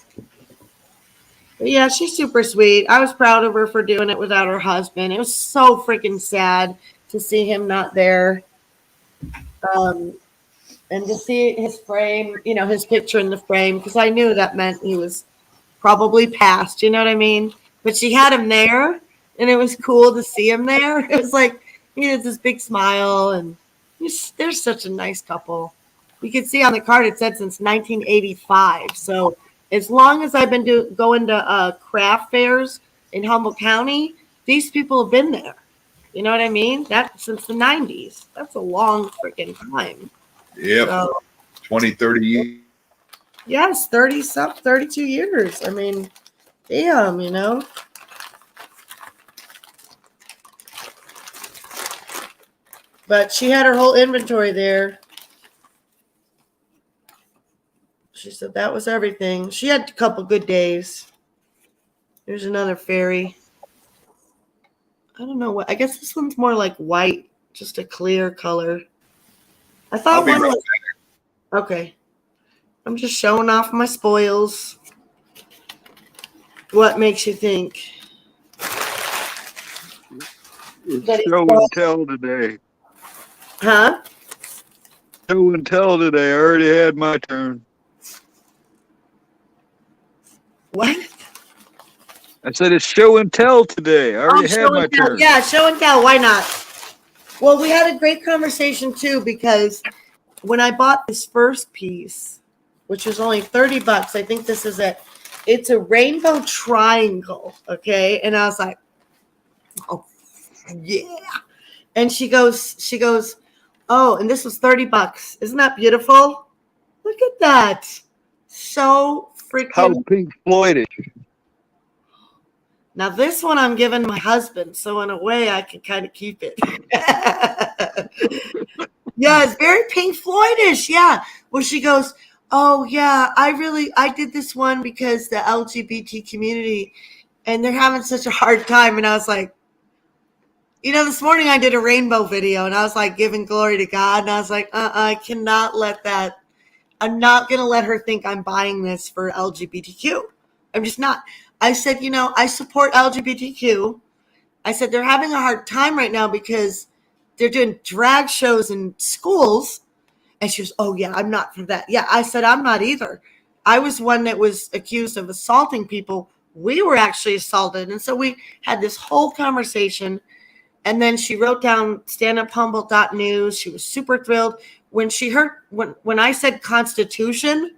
[SPEAKER 13] But yeah, she's super sweet. I was proud of her for doing it without her husband. It was so freaking sad to see him not there. And to see his frame, his picture in the frame, because I knew that meant he was probably passed, you know what I mean? But she had him there, and it was cool to see him there. It was like, he had this big smile, and they're such a nice couple. You can see on the card it said since 1985, so as long as I've been going to craft fairs in Humboldt County, these people have been there. You know what I mean? That since the 90s. That's a long freaking time.
[SPEAKER 10] Yep.
[SPEAKER 13] So,
[SPEAKER 10] 20, 30 years.
[SPEAKER 13] yes, 32 years. I mean, damn, you know. But she had her whole inventory there. She said that was everything. She had a couple good days. Here's another fairy. I don't know what. I guess this one's more like white, just a clear color. I thought one was. Okay. I'm just showing off my spoils. What makes you think?
[SPEAKER 11] It's show and tell today.
[SPEAKER 13] Huh?
[SPEAKER 11] Show and tell today. I already had my turn.
[SPEAKER 13] What?
[SPEAKER 11] I said it's show and tell today. I already had my turn.
[SPEAKER 13] Yeah, show and tell. Why not? Well, we had a great conversation too, because when I bought this first piece, which was only $30, I think this is it's a rainbow triangle. Okay. And I was like, oh yeah. And she goes, oh, and this was $30. Isn't that beautiful? Look at that. So freaking.
[SPEAKER 11] How Pink Floyd-ish.
[SPEAKER 13] Now this one I'm giving my husband, so in a way I can kind of keep it. Yeah, it's very Pink Floyd-ish. Yeah. Well, she goes, oh yeah, I did this one because the LGBT community, and they're having such a hard time. And I was like, you know, this morning I did a rainbow video, and I was like giving glory to God, and I was like, I cannot let that. I'm not gonna let her think I'm buying this for LGBTQ. I'm just not. I said, you know, I support LGBTQ. I said they're having a hard time right now because they're doing drag shows in schools. And she was, oh, yeah, I'm not for that. Yeah, I said, I'm not either. I was one that was accused of assaulting people. We were actually assaulted. And so we had this whole conversation. And then she wrote down standuphumboldt.news. She was super thrilled. When she heard, when I said Constitution,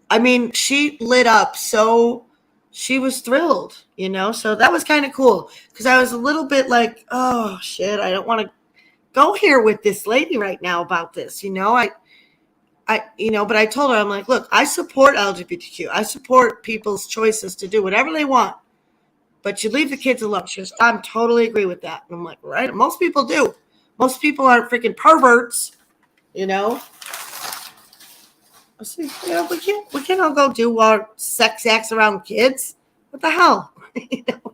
[SPEAKER 13] I mean, she lit up. So she was thrilled, you know. So that was kind of cool because I was a little bit like, oh, shit, I don't want to go here with this lady right now about this, you know. But I told her, I'm like, look, I support LGBTQ. I support people's choices to do whatever they want, but you leave the kids alone. She goes, I'm totally agree with that. And I'm like, right? Most people do. Most people aren't freaking perverts, you know. I said, yeah, we can't all go do our sex acts around kids. What the hell? You know,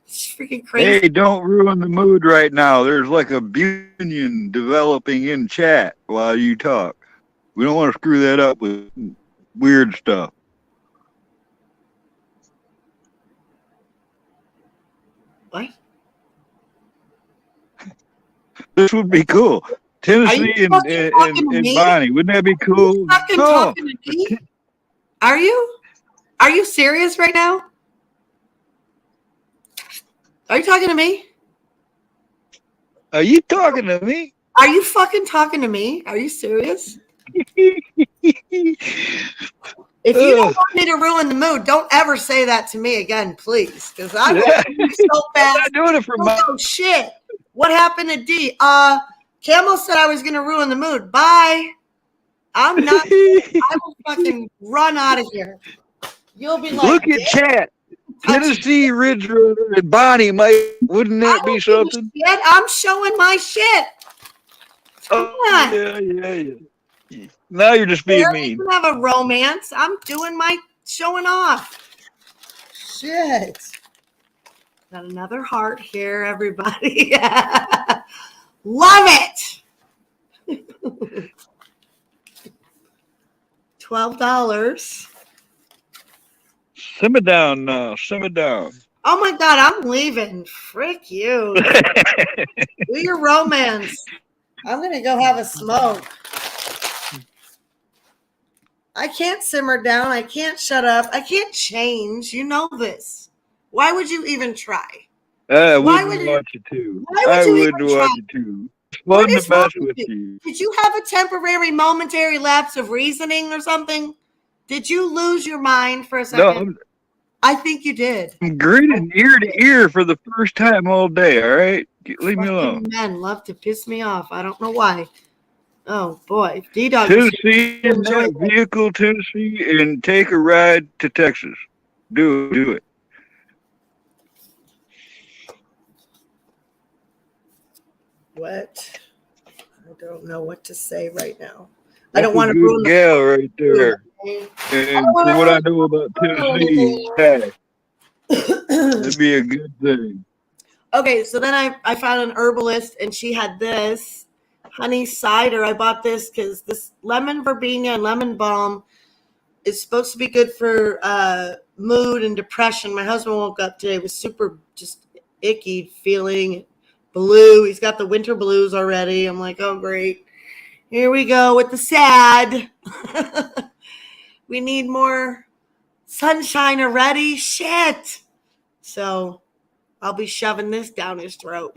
[SPEAKER 13] it's freaking crazy.
[SPEAKER 11] Hey, don't ruin the mood right now. There's like a union developing in chat while you talk. We don't want to screw that up with weird stuff.
[SPEAKER 13] What?
[SPEAKER 11] This would be cool. Tennessee and Bonnie. Wouldn't that be cool?
[SPEAKER 13] Talking to me? Are you? Are you serious right now? Are you talking to me?
[SPEAKER 11] Are you talking to me?
[SPEAKER 13] Are you fucking talking to me? Are you serious? If you don't want me to ruin the mood, don't ever say that to me again, please. Because I will be so fast.
[SPEAKER 11] I'm not doing it for my
[SPEAKER 13] shit. What happened to D? Camel said I was gonna ruin the mood. Bye. I'm not. I will fucking run out of here. You'll be like,
[SPEAKER 11] look at chat. Tennessee Ridge Runner and Bonnie, wouldn't that be something?
[SPEAKER 13] Shit. I'm showing my shit. Come on.
[SPEAKER 11] Yeah. Now you're just being mean.
[SPEAKER 13] You have a romance. I'm doing my showing off. Shit. Got another heart here, everybody. Love it. $12.
[SPEAKER 11] Simmer down now. Simmer down.
[SPEAKER 13] Oh my God, I'm leaving. Frick you. Do your romance. I'm going to go have a smoke. I can't simmer down. I can't shut up. I can't change. You know this. Why would you even try?
[SPEAKER 11] I wouldn't want you to. I wouldn't want you to. It's fun to mess with you.
[SPEAKER 13] Did you have a temporary, momentary lapse of reasoning or something? Did you lose your mind for a second?
[SPEAKER 11] No,
[SPEAKER 13] I think you did.
[SPEAKER 11] I'm grinning ear to ear for the first time all day. All right, leave me alone.
[SPEAKER 13] Fucking men love to piss me off. I don't know why. Oh boy, D-Dog.
[SPEAKER 11] Tennessee in that vehicle, Tennessee, and take a ride to Texas. Do it.
[SPEAKER 13] What? I don't know what to say right now. I don't want to
[SPEAKER 11] Good
[SPEAKER 13] ruin the
[SPEAKER 11] gal right there. And from what I know about Tennessee, hey, it'd be a good thing.
[SPEAKER 13] Okay, so then I found an herbalist, and she had this honey cider. I bought this because this lemon verbena and lemon balm is supposed to be good for mood and depression. My husband woke up today with super just icky feeling, blue. He's got the winter blues already. I'm like, oh, great. Here we go with the sad. We need more sunshine already. Shit. So I'll be shoving this down his throat.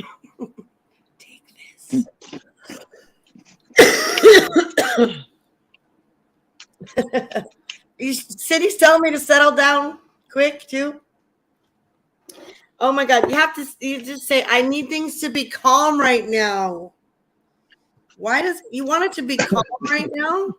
[SPEAKER 13] Take this. Cindy's telling me to settle down quick too. Oh my God. You just say, I need things to be calm right now. Why does you want it to be calm right now?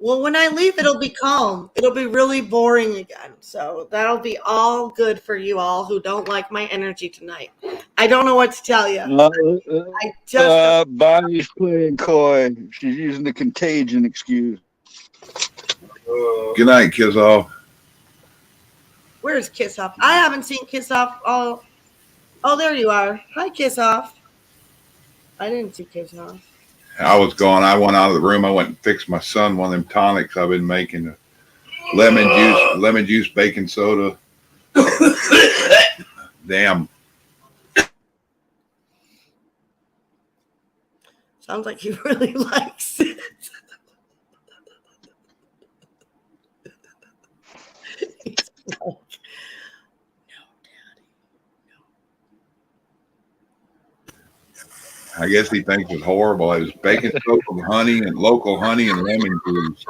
[SPEAKER 13] Well, when I leave, it'll be calm. It'll be really boring again. So that'll be all good for you all who don't like my energy tonight. I don't know what to tell you. I just
[SPEAKER 11] Bonnie's playing coy. She's using the contagion excuse.
[SPEAKER 10] Good night, Kiss Off.
[SPEAKER 13] Where's Kiss Off? I haven't seen Kiss Off all. Oh, there you are. Hi, Kiss Off. I didn't see Kiss Off.
[SPEAKER 10] I was gone. I went out of the room. I went and fixed my son one of them tonics I've been making. Lemon juice, baking soda. Damn.
[SPEAKER 13] Sounds like he really likes it. He's like, no, Daddy, no.
[SPEAKER 10] I guess he thinks it's horrible. It was baking soda with honey and local honey and lemon juice.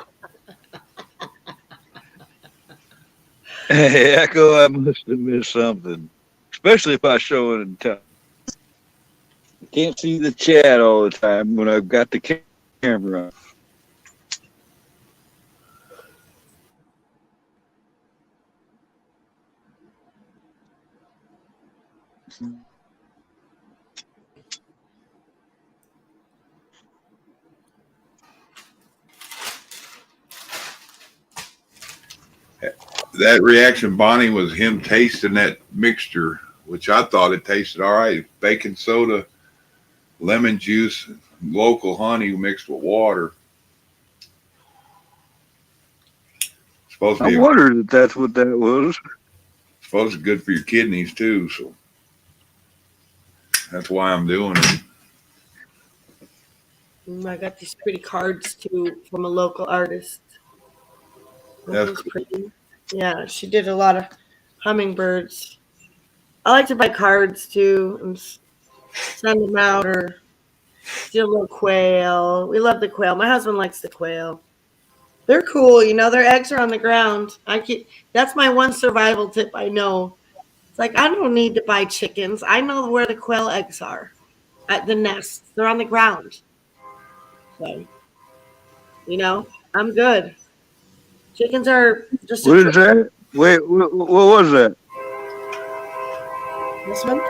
[SPEAKER 11] Hey, Echo, I must have missed something, especially if I show it in time. I can't see the chat all the time when I've got the camera on.
[SPEAKER 10] That reaction, Bonnie, was him tasting that mixture, which I thought it tasted all right. Baking soda, lemon juice, local honey mixed with water.
[SPEAKER 11] I wondered if that's what that was.
[SPEAKER 10] Supposed to be good for your kidneys too, so that's why I'm doing it.
[SPEAKER 13] I got these pretty cards too from a local artist.
[SPEAKER 10] That's
[SPEAKER 13] pretty. Yeah, she did a lot of hummingbirds. I like to buy cards too and send them out or steal a little quail. We love the quail. My husband likes the quail. They're cool, you know. Their eggs are on the ground. That's my one survival tip I know. It's like I don't need to buy chickens. I know where the quail eggs are at the nest. They're on the ground. So, you know, I'm good. Chickens are just.
[SPEAKER 11] What is that? Wait, what was that?
[SPEAKER 13] This one?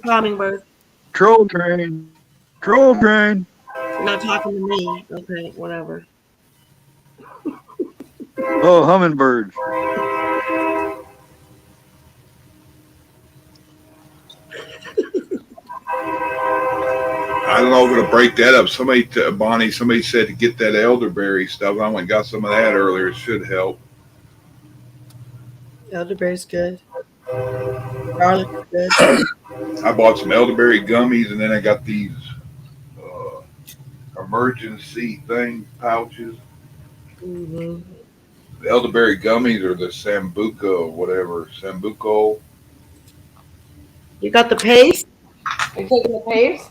[SPEAKER 13] Hummingbird.
[SPEAKER 11] Troll train. Troll train.
[SPEAKER 13] You're not talking to me. Okay, whatever.
[SPEAKER 11] Oh, hummingbirds.
[SPEAKER 10] I don't know if it'll break that up. Bonnie, somebody said to get that elderberry stuff. I went and got some of that earlier. It should help.
[SPEAKER 13] Elderberry's good. Garlic is good.
[SPEAKER 10] I bought some elderberry gummies, and then I got these emergency pouches.
[SPEAKER 13] Mm-hmm.
[SPEAKER 10] The elderberry gummies or the Sambuca or whatever. Sambuco.
[SPEAKER 13] You got the paste? Are you taking the paste?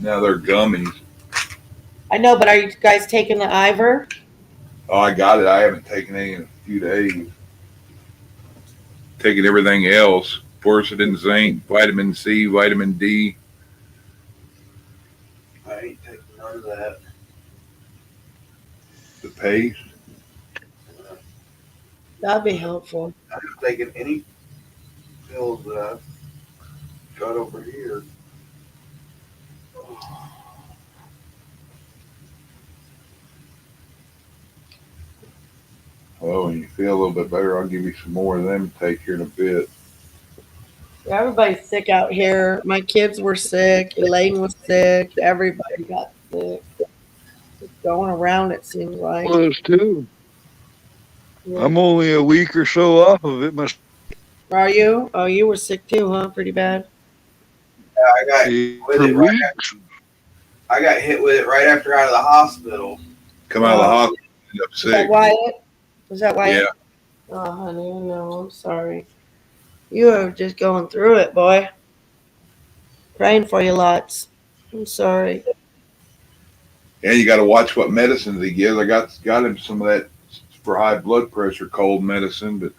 [SPEAKER 10] Now they're gummies.
[SPEAKER 13] I know, but are you guys taking the Ivor?
[SPEAKER 10] Oh, I got it. I haven't taken any in a few days. Taking everything else. Quercetin, zinc, vitamin C, vitamin D.
[SPEAKER 14] I ain't taking none of that.
[SPEAKER 10] The paste.
[SPEAKER 13] That'd be helpful.
[SPEAKER 14] I haven't taken any pills that I've got over here.
[SPEAKER 10] Well, when you feel a little bit better, I'll give you some more of them to take here in a bit.
[SPEAKER 13] Everybody's sick out here. My kids were sick. Elaine was sick. Everybody got sick. It's going around, it seems like.
[SPEAKER 11] Was too. I'm only a week or so off of it.
[SPEAKER 13] Are you? Oh, you were sick too, huh? Pretty bad.
[SPEAKER 14] Yeah, I got hit with it right after, I got hit with it right after out of the hospital.
[SPEAKER 10] Come out of the hospital, end up
[SPEAKER 13] Was
[SPEAKER 10] sick.
[SPEAKER 13] that Wyatt? Was that Wyatt?
[SPEAKER 10] Yeah.
[SPEAKER 13] Oh, honey, no, I'm sorry. You are just going through it, boy. Praying for you lots. I'm sorry.
[SPEAKER 10] And you got to watch what medicines he gives. I got him some of that for high blood pressure, cold medicine, but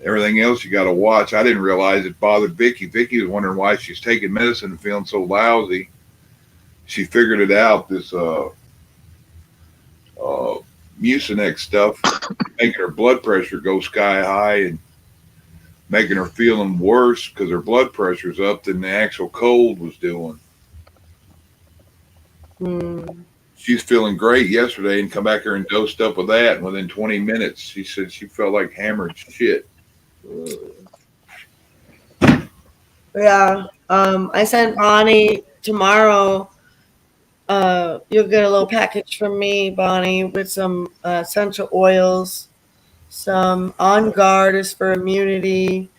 [SPEAKER 10] everything else you got to watch. I didn't realize it bothered Vicky. Vicky was wondering why she's taking medicine and feeling so lousy. She figured it out. This Mucinex stuff making her blood pressure go sky high and making her feeling worse because her blood pressure's up than the actual cold was doing. She's feeling great yesterday and come back here and dosed up with that. And within 20 minutes, she said she felt like hammered shit.
[SPEAKER 13] Yeah. I sent Bonnie tomorrow. You'll get a little package from me, Bonnie, with some essential oils. Some On Guard is for immunity.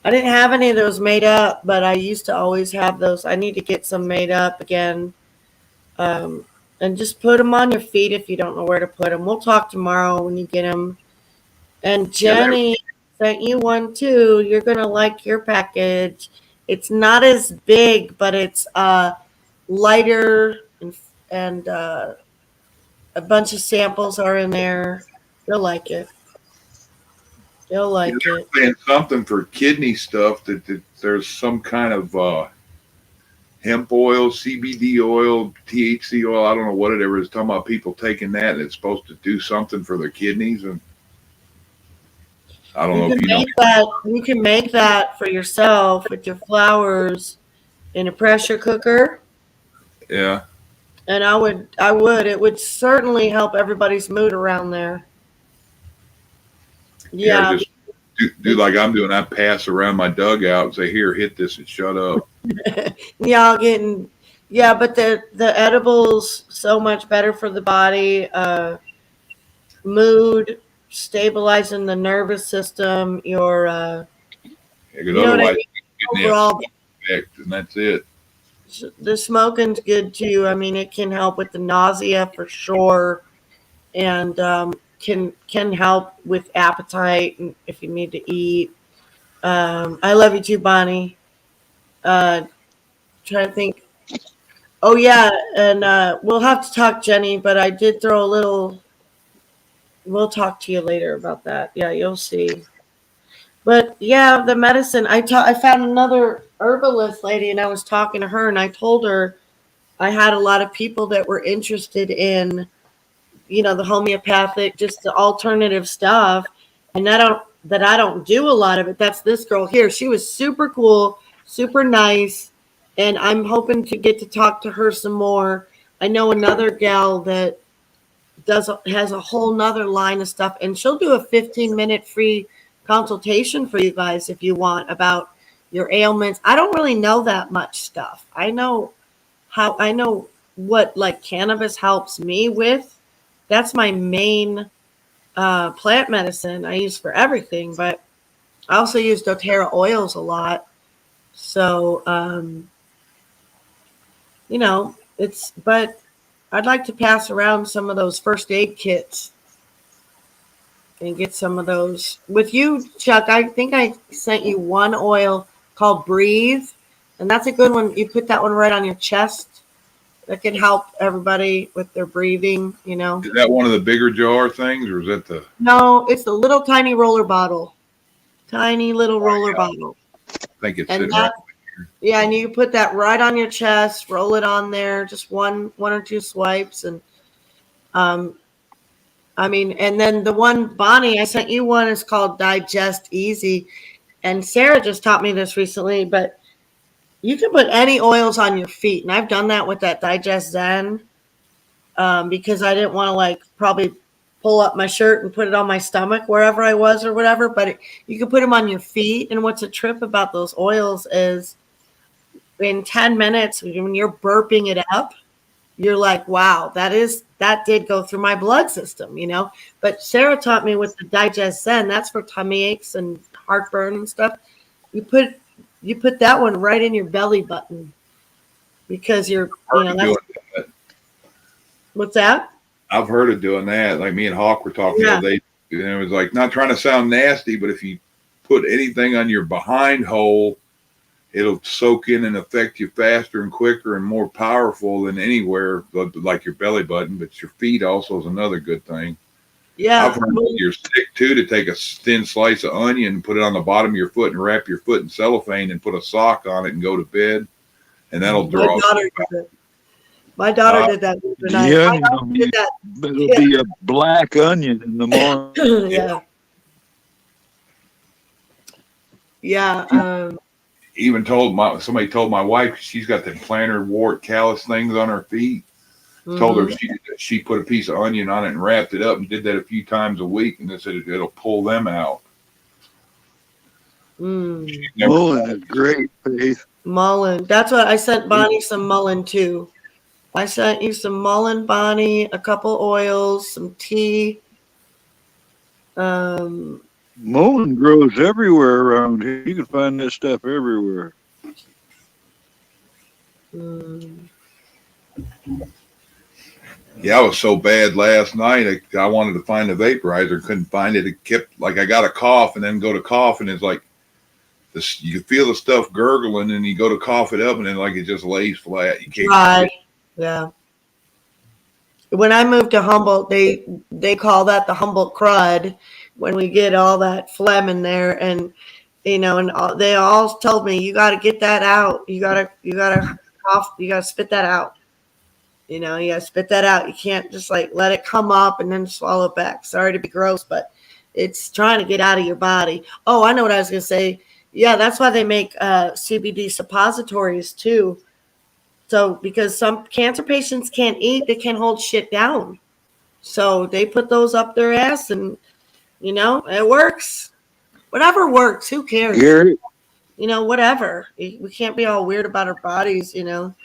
[SPEAKER 13] I didn't have any of those made up, but I used to always have those. I need to get some made up again. And just put them on your feet if you don't know where to put them. We'll talk tomorrow when you get them. And Jenny sent you one too. You're going to like your package. It's not as big, but it's lighter and a bunch of samples are in there. You'll like it. You'll like it.
[SPEAKER 10] Saying something for kidney stuff that there's some kind of hemp oil, CBD oil, THC oil. I don't know what it ever is. Talking about people taking that and it's supposed to do something for their kidneys. And I don't know if you know.
[SPEAKER 13] You can make that for yourself with your flowers in a pressure cooker.
[SPEAKER 10] Yeah.
[SPEAKER 13] And I would. It would certainly help everybody's mood around there. Yeah.
[SPEAKER 10] Just do like I'm doing. I pass around my dugout and say, "Here, hit this and shut up."
[SPEAKER 13] Y'all getting. Yeah, but the edibles so much better for the body. Mood, stabilizing the nervous system. Your.
[SPEAKER 10] Because otherwise, you get effect, and that's it.
[SPEAKER 13] The smoking's good too. I mean, it can help with the nausea for sure, and can help with appetite if you need to eat. I love you too, Bonnie. Trying to think. Oh yeah, and we'll have to talk, Jenny. But I did throw a little. We'll talk to you later about that. Yeah, you'll see. But yeah, the medicine. I found another herbalist lady, and I was talking to her, and I told her I had a lot of people that were interested in, the homeopathic, just the alternative stuff, and I don't do a lot of it. That's this girl here. She was super cool, super nice, and I'm hoping to get to talk to her some more. I know another gal that has a whole nother line of stuff, and she'll do a 15-minute free consultation for you guys if you want about your ailments. I don't really know that much stuff. I know what like cannabis helps me with. That's my main plant medicine I use for everything, but I also use doTERRA oils a lot. So, but I'd like to pass around some of those first aid kits and get some of those. With you, Chuck, I think I sent you one oil called Breathe, and that's a good one. You put that one right on your chest, that can help everybody with their breathing, you know.
[SPEAKER 10] Is that one of the bigger jar things, or is that the?
[SPEAKER 13] No, it's the little tiny roller bottle. Tiny little roller bottle.
[SPEAKER 10] I think it's
[SPEAKER 13] And
[SPEAKER 10] sitting right.
[SPEAKER 13] yeah, and you put that right on your chest, roll it on there, just one or two swipes, and I mean, and then the one, Bonnie, I sent you one, is called Digest Easy, and Sarah just taught me this recently, but you can put any oils on your feet, and I've done that with that Digest Zen because I didn't want to like probably pull up my shirt and put it on my stomach wherever I was or whatever, but you can put them on your feet, and what's a trip about those oils is in 10 minutes, when you're burping it up, you're like, wow, that did go through my blood system, you know. But Sarah taught me with the Digest Zen, that's for tummy aches and heartburn and stuff. You put that one right in your belly button because you're, you know, that's, what's that?
[SPEAKER 10] I've heard of doing that. Like me and Hawk were talking the other day, and it was like, not trying to sound nasty, but if you put anything on your behind hole, it'll soak in and affect you faster and quicker and more powerful than anywhere, like your belly button. But your feet also is another good thing.
[SPEAKER 13] Yeah.
[SPEAKER 10] I've heard you're sick too to take a thin slice of onion and put it on the bottom of your foot and wrap your foot in cellophane and put a sock on it and go to bed, and that'll draw.
[SPEAKER 13] My daughter did that.
[SPEAKER 11] Yeah, it'll be a black onion in the morning.
[SPEAKER 13] Yeah. Yeah.
[SPEAKER 10] Even somebody told my wife she's got the plantar wart callus things on her feet. Told her she put a piece of onion on it and wrapped it up and did that a few times a week, and they said it'll pull them out.
[SPEAKER 11] Mullein is great, Faith.
[SPEAKER 13] Mullein. That's what I sent Bonnie some mullein too. I sent you some mullein, Bonnie, a couple oils, some tea.
[SPEAKER 11] Mullein grows everywhere around here. You can find that stuff everywhere.
[SPEAKER 10] Yeah, I was so bad last night. I wanted to find a vaporizer, couldn't find it. It kept like I got a cough and then go to cough, and it's like this. You feel the stuff gurgling, and you go to cough it up, and then like it just lays flat. You can't.
[SPEAKER 13] Right. Yeah. When I moved to Humboldt, they call that the Humboldt crud. When we get all that phlegm in there, and you know, and they all told me, you got to get that out. You gotta cough. You gotta spit that out. You know, you gotta spit that out. You can't just like let it come up and then swallow it back. Sorry to be gross, but it's trying to get out of your body. Oh, I know what I was gonna say. Yeah, that's why they make CBD suppositories too. So because some cancer patients can't eat, they can't hold shit down. So they put those up their ass, and you know, it works. Whatever works, who cares?
[SPEAKER 11] Garrett.
[SPEAKER 13] You know, whatever. We can't be all weird about our bodies, you know,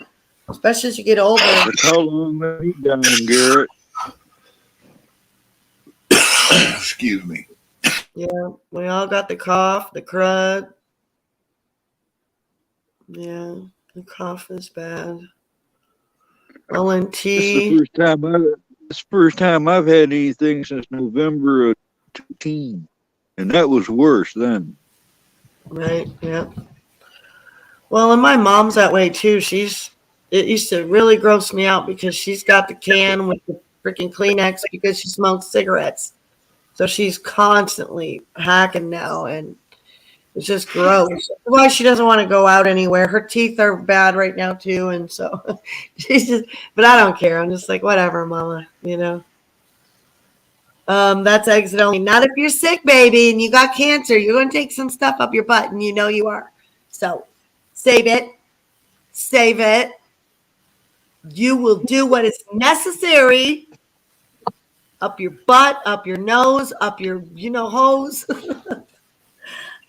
[SPEAKER 13] especially as you get older.
[SPEAKER 11] How long have you done, Garrett?
[SPEAKER 10] Excuse me.
[SPEAKER 13] Yeah, we all got the cough, the crud. Yeah, the cough is bad. Mullein tea.
[SPEAKER 11] It's the first time I've had anything since November of 2018, and that was worse then.
[SPEAKER 13] Right. Yeah. Well, and my mom's that way too. It used to really gross me out because she's got the can with the freaking Kleenex because she smokes cigarettes. So she's constantly hacking now, and it's just gross. Why she doesn't want to go out anywhere. Her teeth are bad right now too, and so she's just. But I don't care. I'm just like, whatever, Mama. You know. That's exit only. Not if you're sick, baby, and you got cancer. You're going to take some stuff up your butt, and you know you are. So save it. Save it. You will do what is necessary. Up your butt, up your nose, up your, hose.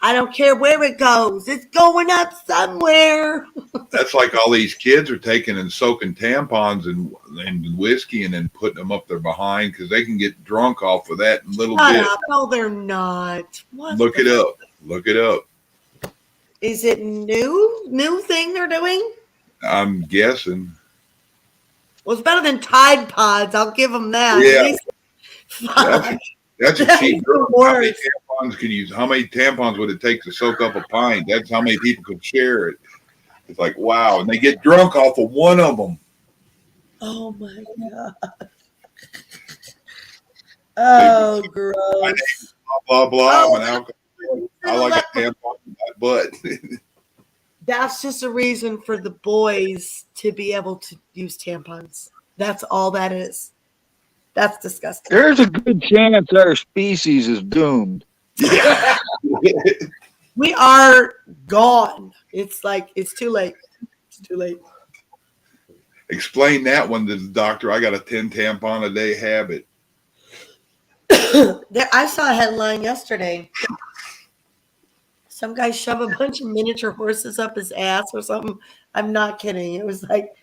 [SPEAKER 13] I don't care where it goes. It's going up somewhere.
[SPEAKER 10] That's like all these kids are taking and soaking tampons and whiskey and then putting them up their behind because they can get drunk off of that in a little bit.
[SPEAKER 13] No, they're not. What
[SPEAKER 10] Look it up. Look it up.
[SPEAKER 13] Is it new thing they're doing?
[SPEAKER 10] I'm guessing.
[SPEAKER 13] Well, it's better than Tide Pods. I'll give them that.
[SPEAKER 10] Yeah. That's a cheap drug. How many tampons would it take to soak up a pint? That's how many people could share it. It's like, wow. And they get drunk off of one of them.
[SPEAKER 13] Oh my god. Oh,
[SPEAKER 10] My
[SPEAKER 13] gross.
[SPEAKER 10] name, blah, blah, blah.
[SPEAKER 13] Oh,
[SPEAKER 10] I'm an alcoholic. I like a tampon in my butt.
[SPEAKER 13] that's just a reason for the boys to be able to use tampons. That's all that is. That's disgusting.
[SPEAKER 11] There's a good chance our species is doomed.
[SPEAKER 13] We are gone. It's like, it's too late. It's too late.
[SPEAKER 10] Explain that one to the doctor. I got a 10 tampon a day habit.
[SPEAKER 13] I saw a headline yesterday. Some guy shove a bunch of miniature horses up his ass or something. I'm not kidding. It was like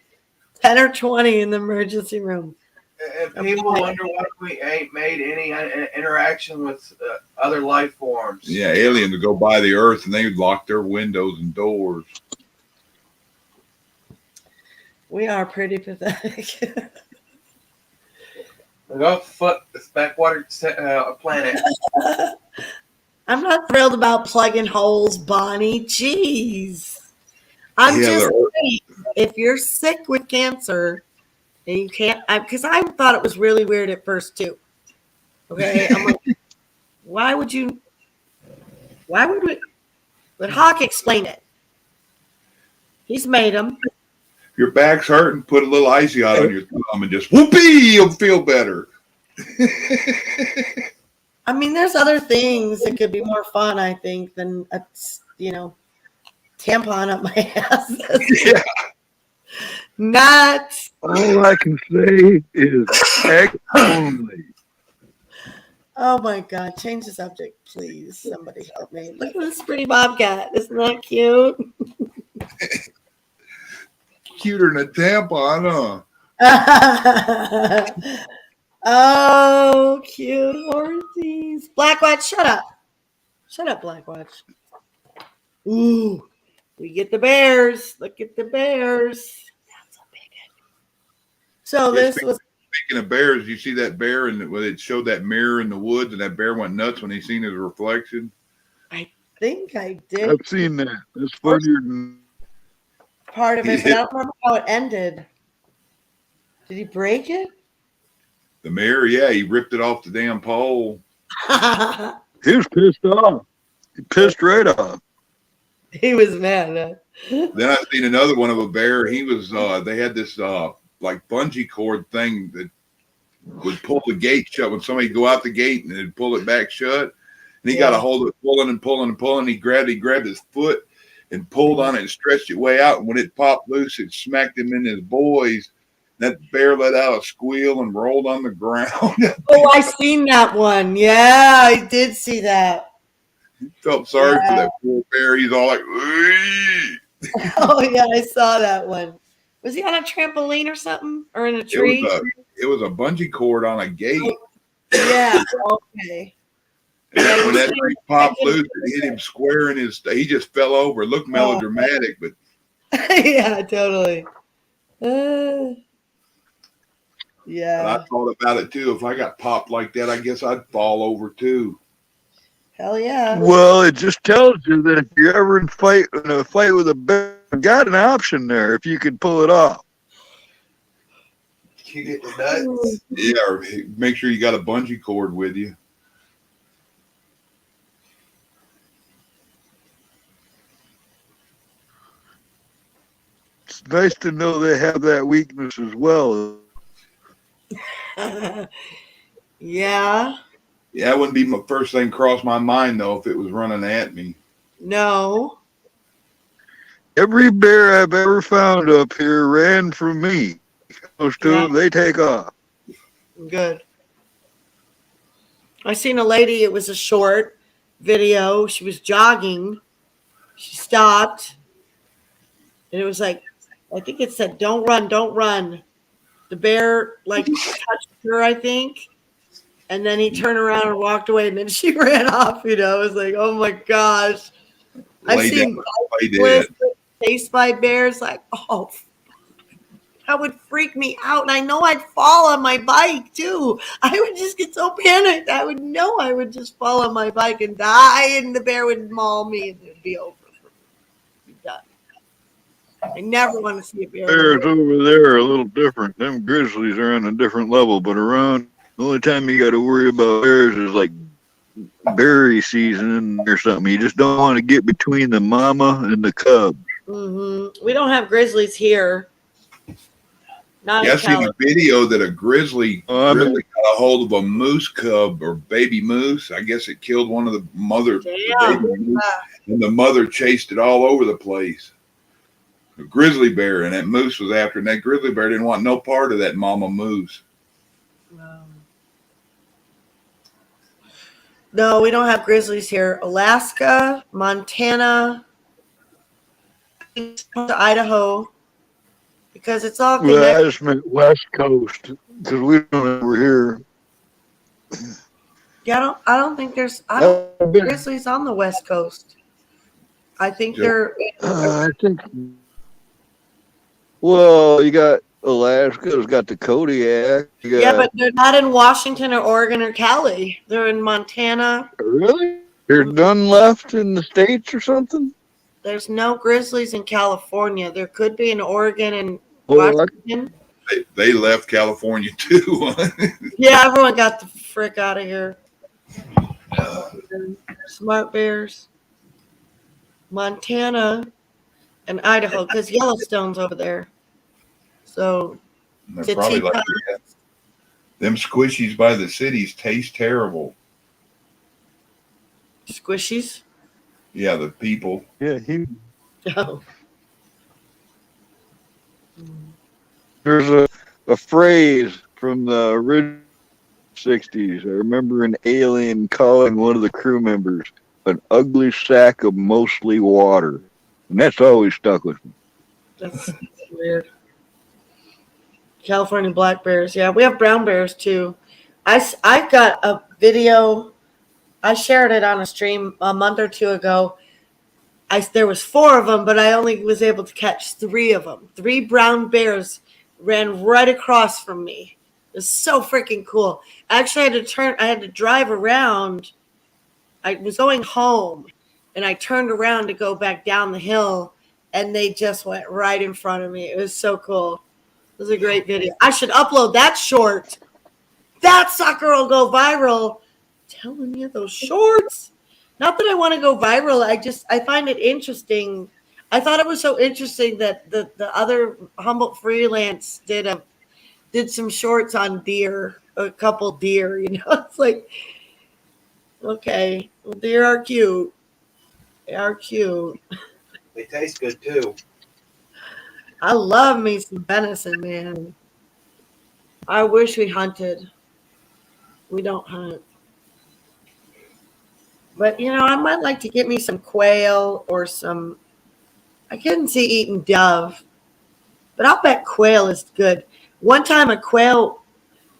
[SPEAKER 13] 10 or 20 in the emergency room.
[SPEAKER 14] If people wonder why we ain't made any interaction with other life forms.
[SPEAKER 10] Yeah, aliens would go by the earth and they would lock their windows and doors.
[SPEAKER 13] We are pretty pathetic.
[SPEAKER 14] Go fuck this backwater planet.
[SPEAKER 13] I'm not thrilled about plugging holes, Bonnie. Jeez. I'm
[SPEAKER 10] Yeah,
[SPEAKER 13] just
[SPEAKER 10] they're-
[SPEAKER 13] saying, if you're sick with cancer and you can't, because I thought it was really weird at first too. Okay, I'm like, why would we? But Hawk explained it. He's made them.
[SPEAKER 10] If your back's hurting, put a little icy out on your thumb and just whoopee, you'll feel better.
[SPEAKER 13] I mean, there's other things that could be more fun, I think, than a, tampon up my ass.
[SPEAKER 10] Yeah.
[SPEAKER 13] Not.
[SPEAKER 11] All I can say is X only.
[SPEAKER 13] Oh my God! Change the subject, please. Somebody help me. Look at this pretty bobcat. Isn't that cute?
[SPEAKER 10] Cuter than a tampon,
[SPEAKER 13] huh? Oh, cute horsies. Blackwatch, shut up. Shut up, Blackwatch. Ooh, we get the bears. Look at the bears. That's a big one. So
[SPEAKER 10] Yeah,
[SPEAKER 13] this was.
[SPEAKER 10] Speaking of bears, you see that bear and when it showed that mirror in the woods and that bear went nuts when he seen his reflection?
[SPEAKER 13] I think I did.
[SPEAKER 11] I've seen that. That's funnier than
[SPEAKER 13] Part of it, but I don't remember how it ended. Did he break it?
[SPEAKER 10] The mirror, yeah, he ripped it off the damn pole.
[SPEAKER 11] he was pissed off. He pissed right off.
[SPEAKER 13] He was mad. Huh?
[SPEAKER 10] Then I seen another one of a bear. He was they had this like bungee cord thing that would pull the gate shut when somebody go out the gate and it'd pull it back shut. And he got a hold of it, pulling and pulling and pulling. He grabbed his foot and pulled on it and stretched it way out. And when it popped loose, it smacked him in his boys. That bear let out a squeal and rolled on the ground.
[SPEAKER 13] Oh, I seen that one. Yeah, I did see that.
[SPEAKER 10] Felt sorry for that poor bear. He's all like,
[SPEAKER 13] oh yeah, I saw that one. Was he on a trampoline or something, or in a tree?
[SPEAKER 10] It was a bungee cord on a gate.
[SPEAKER 13] Yeah. Okay.
[SPEAKER 10] And when that tree popped loose, it hit him square in his. He just fell over. It looked melodramatic, but
[SPEAKER 13] yeah, totally. Yeah.
[SPEAKER 10] I thought about it too. If I got popped like that, I guess I'd fall over too.
[SPEAKER 13] Hell yeah.
[SPEAKER 11] Well, it just tells you that if you're ever in a fight with a bear, you got an option there if you can pull it off.
[SPEAKER 14] You get the nuts.
[SPEAKER 10] Yeah, or make sure you got a bungee cord with you.
[SPEAKER 11] It's nice to know they have that weakness as well.
[SPEAKER 13] Yeah.
[SPEAKER 10] Yeah, that wouldn't be my first thing cross my mind though if it was running at me.
[SPEAKER 13] No.
[SPEAKER 11] Every bear I've ever found up here ran from me. Those two, they take off.
[SPEAKER 13] Good. I seen a lady, it was a short video. She was jogging. She stopped. And it was like, I think it said, don't run, don't run. The bear like touched her, I think. And then he turned around and walked away, and then she ran off. I was like, oh my gosh. I've seen chased by bears. Like, oh, that would freak me out. And I know I'd fall on my bike too. I would just get so panicked. I would know I would just fall on my bike and die, and the bear would maul me, and it would be over. Be done. I never want to see a bear.
[SPEAKER 11] Bears over there are a little different. Them grizzlies are on a different level, but around the only time you got to worry about bears is like berry season or something. You just don't want to get between the mama and the cubs.
[SPEAKER 13] We don't have grizzlies here. Not
[SPEAKER 10] Yeah, I
[SPEAKER 13] in
[SPEAKER 10] seen a
[SPEAKER 13] California.
[SPEAKER 10] video that a grizzly got a hold of a moose cub or baby moose. I guess it killed one of the baby moose, and the mother chased it all over the place. A grizzly bear, and that moose was after, and that grizzly bear didn't want no part of that mama moose.
[SPEAKER 13] No, we don't have grizzlies here. Alaska, Montana, Idaho, because it's all
[SPEAKER 11] Well, I
[SPEAKER 13] connected.
[SPEAKER 11] just meant West Coast because we don't ever hear.
[SPEAKER 13] Yeah, I don't think there's grizzlies on the West Coast. I think they're.
[SPEAKER 11] I think. Well, you got Alaska's got the Kodiak.
[SPEAKER 13] Yeah, but they're not in Washington or Oregon or Cali. They're in Montana.
[SPEAKER 11] Really? There's none left in the States or something?
[SPEAKER 13] There's no grizzlies in California. There could be in Oregon and
[SPEAKER 11] Well,
[SPEAKER 13] Washington.
[SPEAKER 10] They left California too.
[SPEAKER 13] Yeah, everyone got the frick out of here. Smart bears. Montana and Idaho, because Yellowstone's over there. So
[SPEAKER 10] They're probably like that. Them squishies by the cities taste terrible.
[SPEAKER 13] Squishies?
[SPEAKER 10] Yeah, the people.
[SPEAKER 11] Yeah,
[SPEAKER 13] Oh.
[SPEAKER 11] There's a phrase from the original 60s. I remember an alien calling one of the crew members an ugly sack of mostly water. And that's always stuck with me.
[SPEAKER 13] That's weird. California black bears. Yeah, we have brown bears too. I got a video. I shared it on a stream a month or two ago. There was 4 of them, but I only was able to catch 3 of them. 3 brown bears ran right across from me. It was so freaking cool. I actually I had to drive around. I was going home, and I turned around to go back down the hill, and they just went right in front of me. It was so cool. It was a great video. I should upload that short. That sucker will go viral. I'm telling you, those shorts. Not that I want to go viral. I find it interesting. I thought it was so interesting that the other Humboldt Freelance did some shorts on deer, a couple deer. You know, it's like, okay, well, deer are cute. They are cute.
[SPEAKER 14] They taste good too.
[SPEAKER 13] I love me some venison, man. I wish we hunted. We don't hunt. But, you know, I might like to get me some quail or some. I couldn't see eating dove, but I'll bet quail is good. One time a quail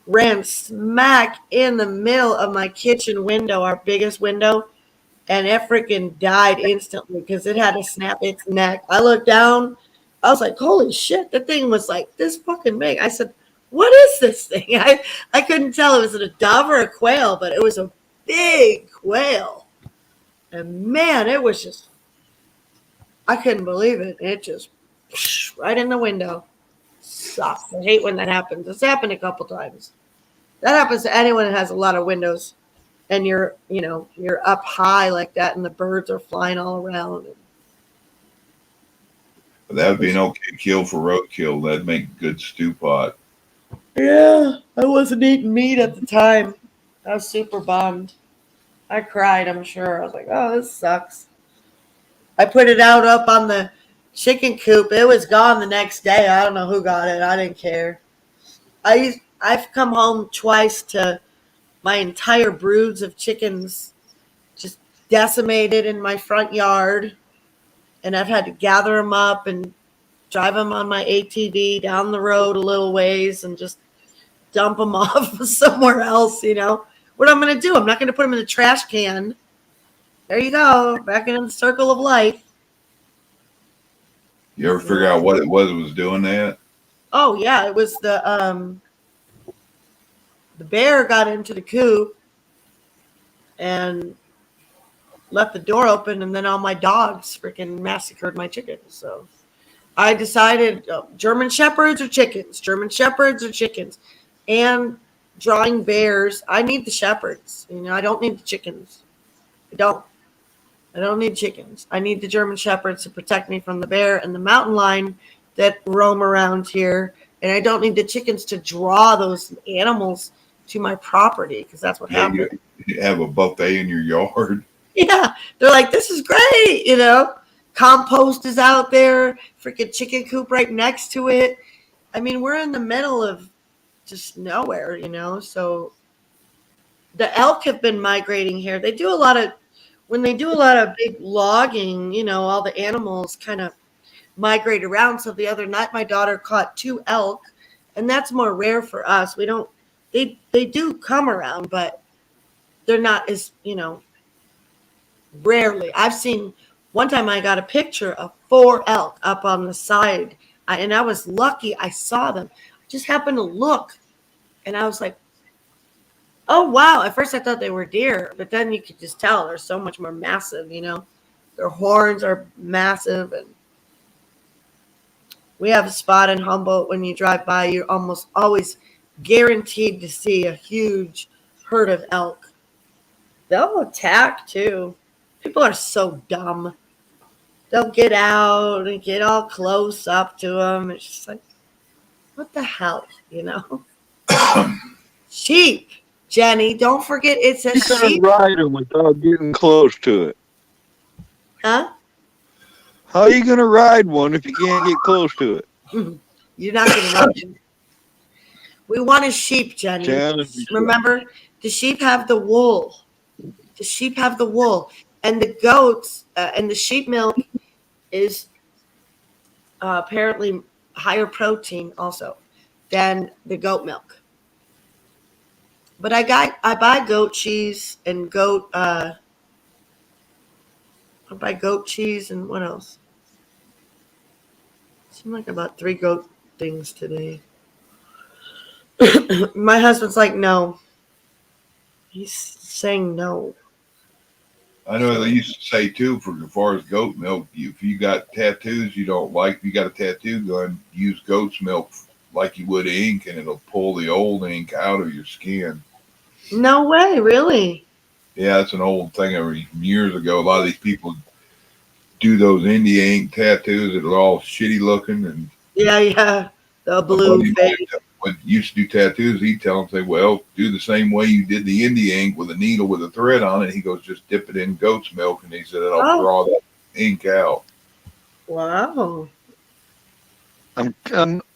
[SPEAKER 13] ran smack in the middle of my kitchen window, our biggest window, and it freaking died instantly because it had to snap its neck. I looked down. I was like, holy shit, the thing was like this fucking big. I said, what is this thing? I couldn't tell. Was it a dove or a quail, but it was a big quail. And man, it was just, I couldn't believe it. It just right in the window. Sucks. I hate when that happens. It's happened a couple times. That happens to anyone that has a lot of windows and you're up high like that and the birds are flying all around.
[SPEAKER 10] That would be an okay kill for roadkill. That'd make a good stew pot.
[SPEAKER 13] Yeah, I wasn't eating meat at the time. I was super bummed. I cried, I'm sure. I was like, oh, this sucks. I put it out up on the chicken coop. It was gone the next day. I don't know who got it. I didn't care. I've come home twice to my entire broods of chickens just decimated in my front yard. And I've had to gather them up and drive them on my ATV down the road a little ways and just dump them off somewhere else, you know. What I'm going to do, I'm not going to put them in the trash can. There you go, back in the circle of life.
[SPEAKER 10] You ever figure out what it was doing that?
[SPEAKER 13] Oh, yeah, it was the bear got into the coop and left the door open, and then all my dogs freaking massacred my chickens. So I decided German Shepherds or chickens, German Shepherds or chickens, and drawing bears. I need the Shepherds. You know, I don't need the chickens. I don't need chickens. I need the German Shepherds to protect me from the bear and the mountain lion that roam around here. And I don't need the chickens to draw those animals to my property because that's what happens.
[SPEAKER 10] You have a buffet in your yard.
[SPEAKER 13] Yeah, they're like, this is great, you know. Compost is out there, freaking chicken coop right next to it. I mean, we're in the middle of just nowhere, you know. So the elk have been migrating here. They do a lot of, when they do a lot of big logging, you know, all the animals kind of migrate around. So the other night, my daughter caught 2 elk, and that's more rare for us. We don't, they do come around, but they're not as, you know, rarely. I've seen, one time I got a picture of 4 elk up on the side, and I was lucky I saw them. I just happened to look, and I was like, oh, wow. At first I thought they were deer, but then you could just tell they're so much more massive, you know. Their horns are massive, and we have a spot in Humboldt when you drive by, you're almost always guaranteed to see a huge herd of elk. They'll attack, too. People are so dumb. They'll get out and get all close up to them. It's just like, what the hell, you know? Sheep, Jenny, don't forget it's a sheep.
[SPEAKER 11] You can ride them without getting close to it.
[SPEAKER 13] Huh?
[SPEAKER 11] How are you going to ride one if you can't get close to it?
[SPEAKER 13] You're not going to ride it. We want a sheep, Jenny. Remember, the sheep have the wool. The sheep have the wool. And the goats and the sheep milk is apparently higher protein also than the goat milk. But I buy goat cheese and goat I buy goat cheese and what else? Seemed like about 3 goat things today. My husband's like, no. He's saying no.
[SPEAKER 10] I know they used to say too, for as far as goat milk, if you got tattoos you don't like, if you got a tattoo gun, use goat's milk like you would ink, and it'll pull the old ink out of your skin.
[SPEAKER 13] No way, really?
[SPEAKER 10] Yeah, that's an old thing from years ago. A lot of these people do those India ink tattoos that are all shitty looking, and
[SPEAKER 13] yeah, the blue face.
[SPEAKER 10] When used to do tattoos, he'd tell them, say, well, do the same way you did the India ink with a needle with a thread on it. He goes, just dip it in goat's milk, and he said it'll draw that ink out.
[SPEAKER 13] Wow.
[SPEAKER 11] I'm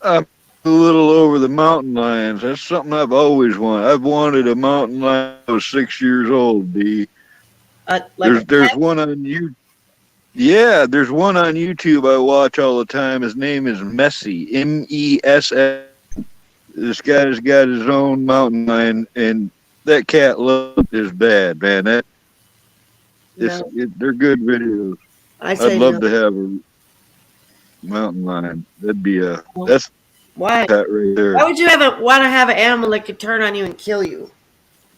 [SPEAKER 11] a little over the mountain lions. That's something I've always wanted. I've wanted a mountain lion when I was 6 years old, D. There's one on you. Yeah, there's one on YouTube I watch all the time. His name is Messy, M-E-S-S. This guy's got his own mountain lion, and that cat loves his dad, man. They're good videos. I'd love to have a mountain lion. That'd be that's
[SPEAKER 13] why
[SPEAKER 11] cat right there.
[SPEAKER 13] Why would you want to have an animal that could turn on you and kill you?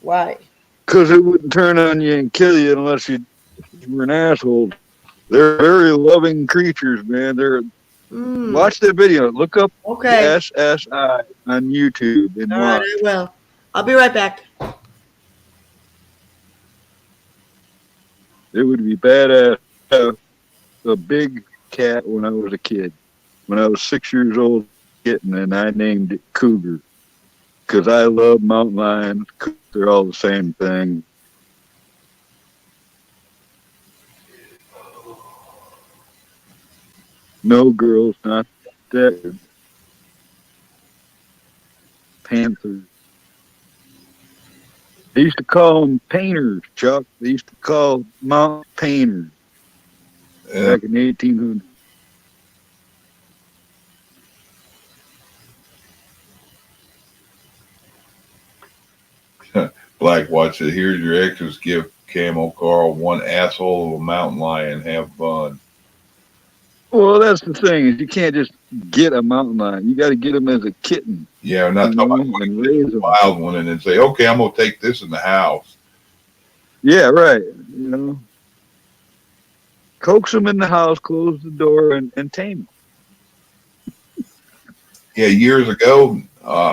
[SPEAKER 13] Why?
[SPEAKER 11] Because it wouldn't turn on you and kill you unless you were an asshole. They're very loving creatures, man. Watch the video. Look up SSI on YouTube. And
[SPEAKER 13] all right, I will. I'll be right back.
[SPEAKER 11] It would be badass to have a big cat when I was a kid. When I was 6 years old, and I named it Cougar. Because I love mountain lions. They're all the same thing. No, girls, not that. Panthers. They used to call them painters, Chuck. They used to call mountain painters back in the 1800s.
[SPEAKER 10] Black watch it. Here's your extras gift, Camel Carl. One asshole of a mountain lion. Have fun.
[SPEAKER 11] Well, that's the thing, is you can't just get a mountain lion. You got to get them as a kitten.
[SPEAKER 10] Yeah, I'm not talking about a wild one and then say, okay, I'm going to take this in the house.
[SPEAKER 11] Yeah, right. You know, coax them in the house, close the door, and tame them.
[SPEAKER 10] Yeah, years ago,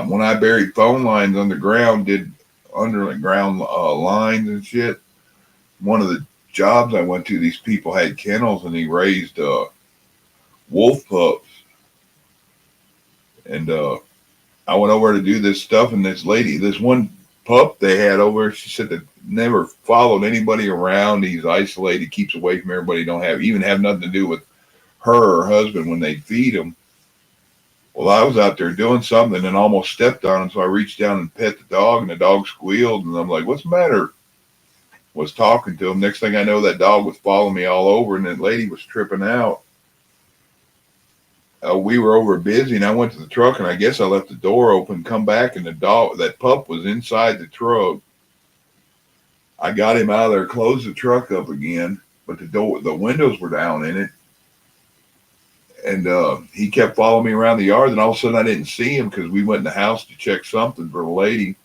[SPEAKER 10] when I buried phone lines underground, did underground lines and shit. One of the jobs I went to, these people had kennels and he raised wolf pups. And I went over to do this stuff, and this one pup they had over, she said that never followed anybody around. He's isolated, keeps away from everybody, don't even have nothing to do with her or husband when they feed him. Well, I was out there doing something and almost stepped on him, so I reached down and pet the dog, and the dog squealed, and I'm like, what's the matter? Was talking to him. Next thing I know, that dog was following me all over, and that lady was tripping out. We were over busy, and I went to the truck, and I guess I left the door open, come back, and that pup was inside the truck. I got him out of there, closed the truck up again, but the windows were down in it. And he kept following me around the yard. And all of a sudden I didn't see him because we went in the house to check something for the lady.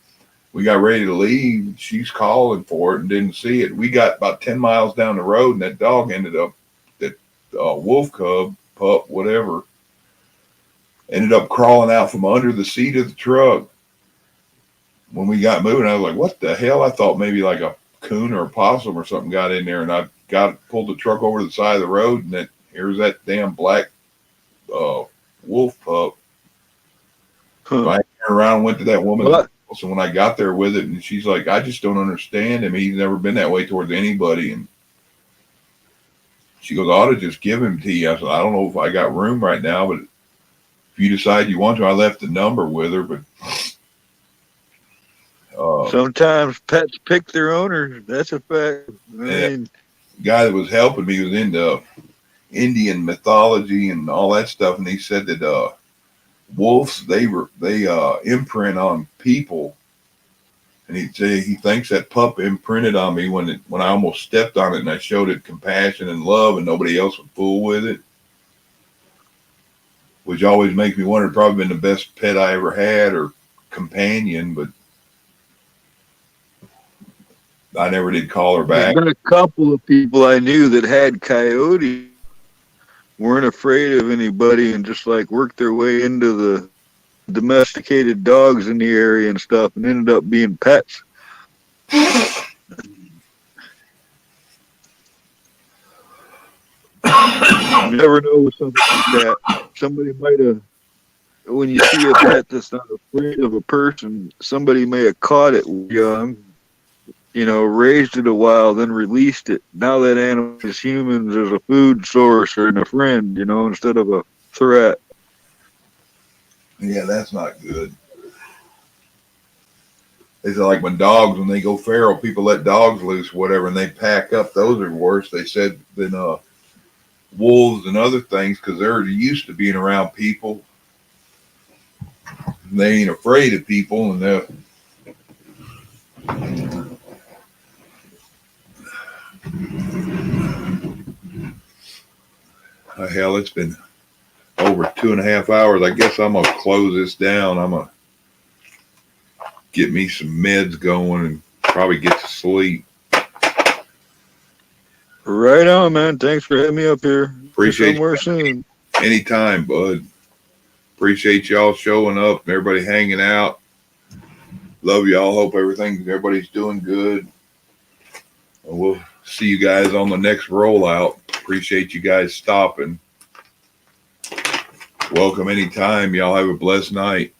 [SPEAKER 10] We got ready to leave. She's calling for it and didn't see it. We got about 10 miles down the road, and that dog ended up, that wolf cub, pup, whatever, ended up crawling out from under the seat of the truck. When we got moving, I was like, what the hell? I thought maybe like a coon or a possum or something got in there, and I pulled the truck over to the side of the road, and here's that damn black wolf pup. So I turned around and went to that woman's house, and when I got there with it, and she's like, I just don't understand him. He's never been that way towards anybody. And she goes, I ought to just give him to you. I said, I don't know if I got room right now, but if you decide you want to, I left the number with her. But
[SPEAKER 11] sometimes pets pick their owners. That's a fact.
[SPEAKER 10] The guy that was helping me was into Indian mythology and all that stuff, and he said that wolves they imprint on people, and he'd say he thinks that pup imprinted on me when I almost stepped on it, and I showed it compassion and love, and nobody else would fool with it, which always makes me wonder. Probably been the best pet I ever had or companion, but I never did call her back.
[SPEAKER 11] There's been a couple of people I knew that had coyotes, weren't afraid of anybody, and just like worked their way into the domesticated dogs in the area and stuff, and ended up being pets. You never know with something like that. Somebody might have, when you see a pet that's not afraid of a person, somebody may have caught it young, raised it a while, then released it. Now that animal is humans as a food source and a friend, instead of a threat.
[SPEAKER 10] Yeah, that's not good. It's like when dogs, when they go feral, people let dogs loose, whatever, and they pack up. Those are worse, they said, than wolves and other things, because they're used to being around people. They ain't afraid of people, and they're hell, it's been over 2.5 hours. I guess I'm gonna close this down. I'm gonna get me some meds going and probably get to sleep.
[SPEAKER 11] Right on, man. Thanks for having me up here.
[SPEAKER 10] Appreciate
[SPEAKER 11] somewhere soon.
[SPEAKER 10] Anytime, bud. Appreciate y'all showing up and everybody hanging out. Love y'all. Hope everybody's doing good. And we'll see you guys on the next rollout. Appreciate you guys stopping. Welcome anytime. Y'all have a blessed night.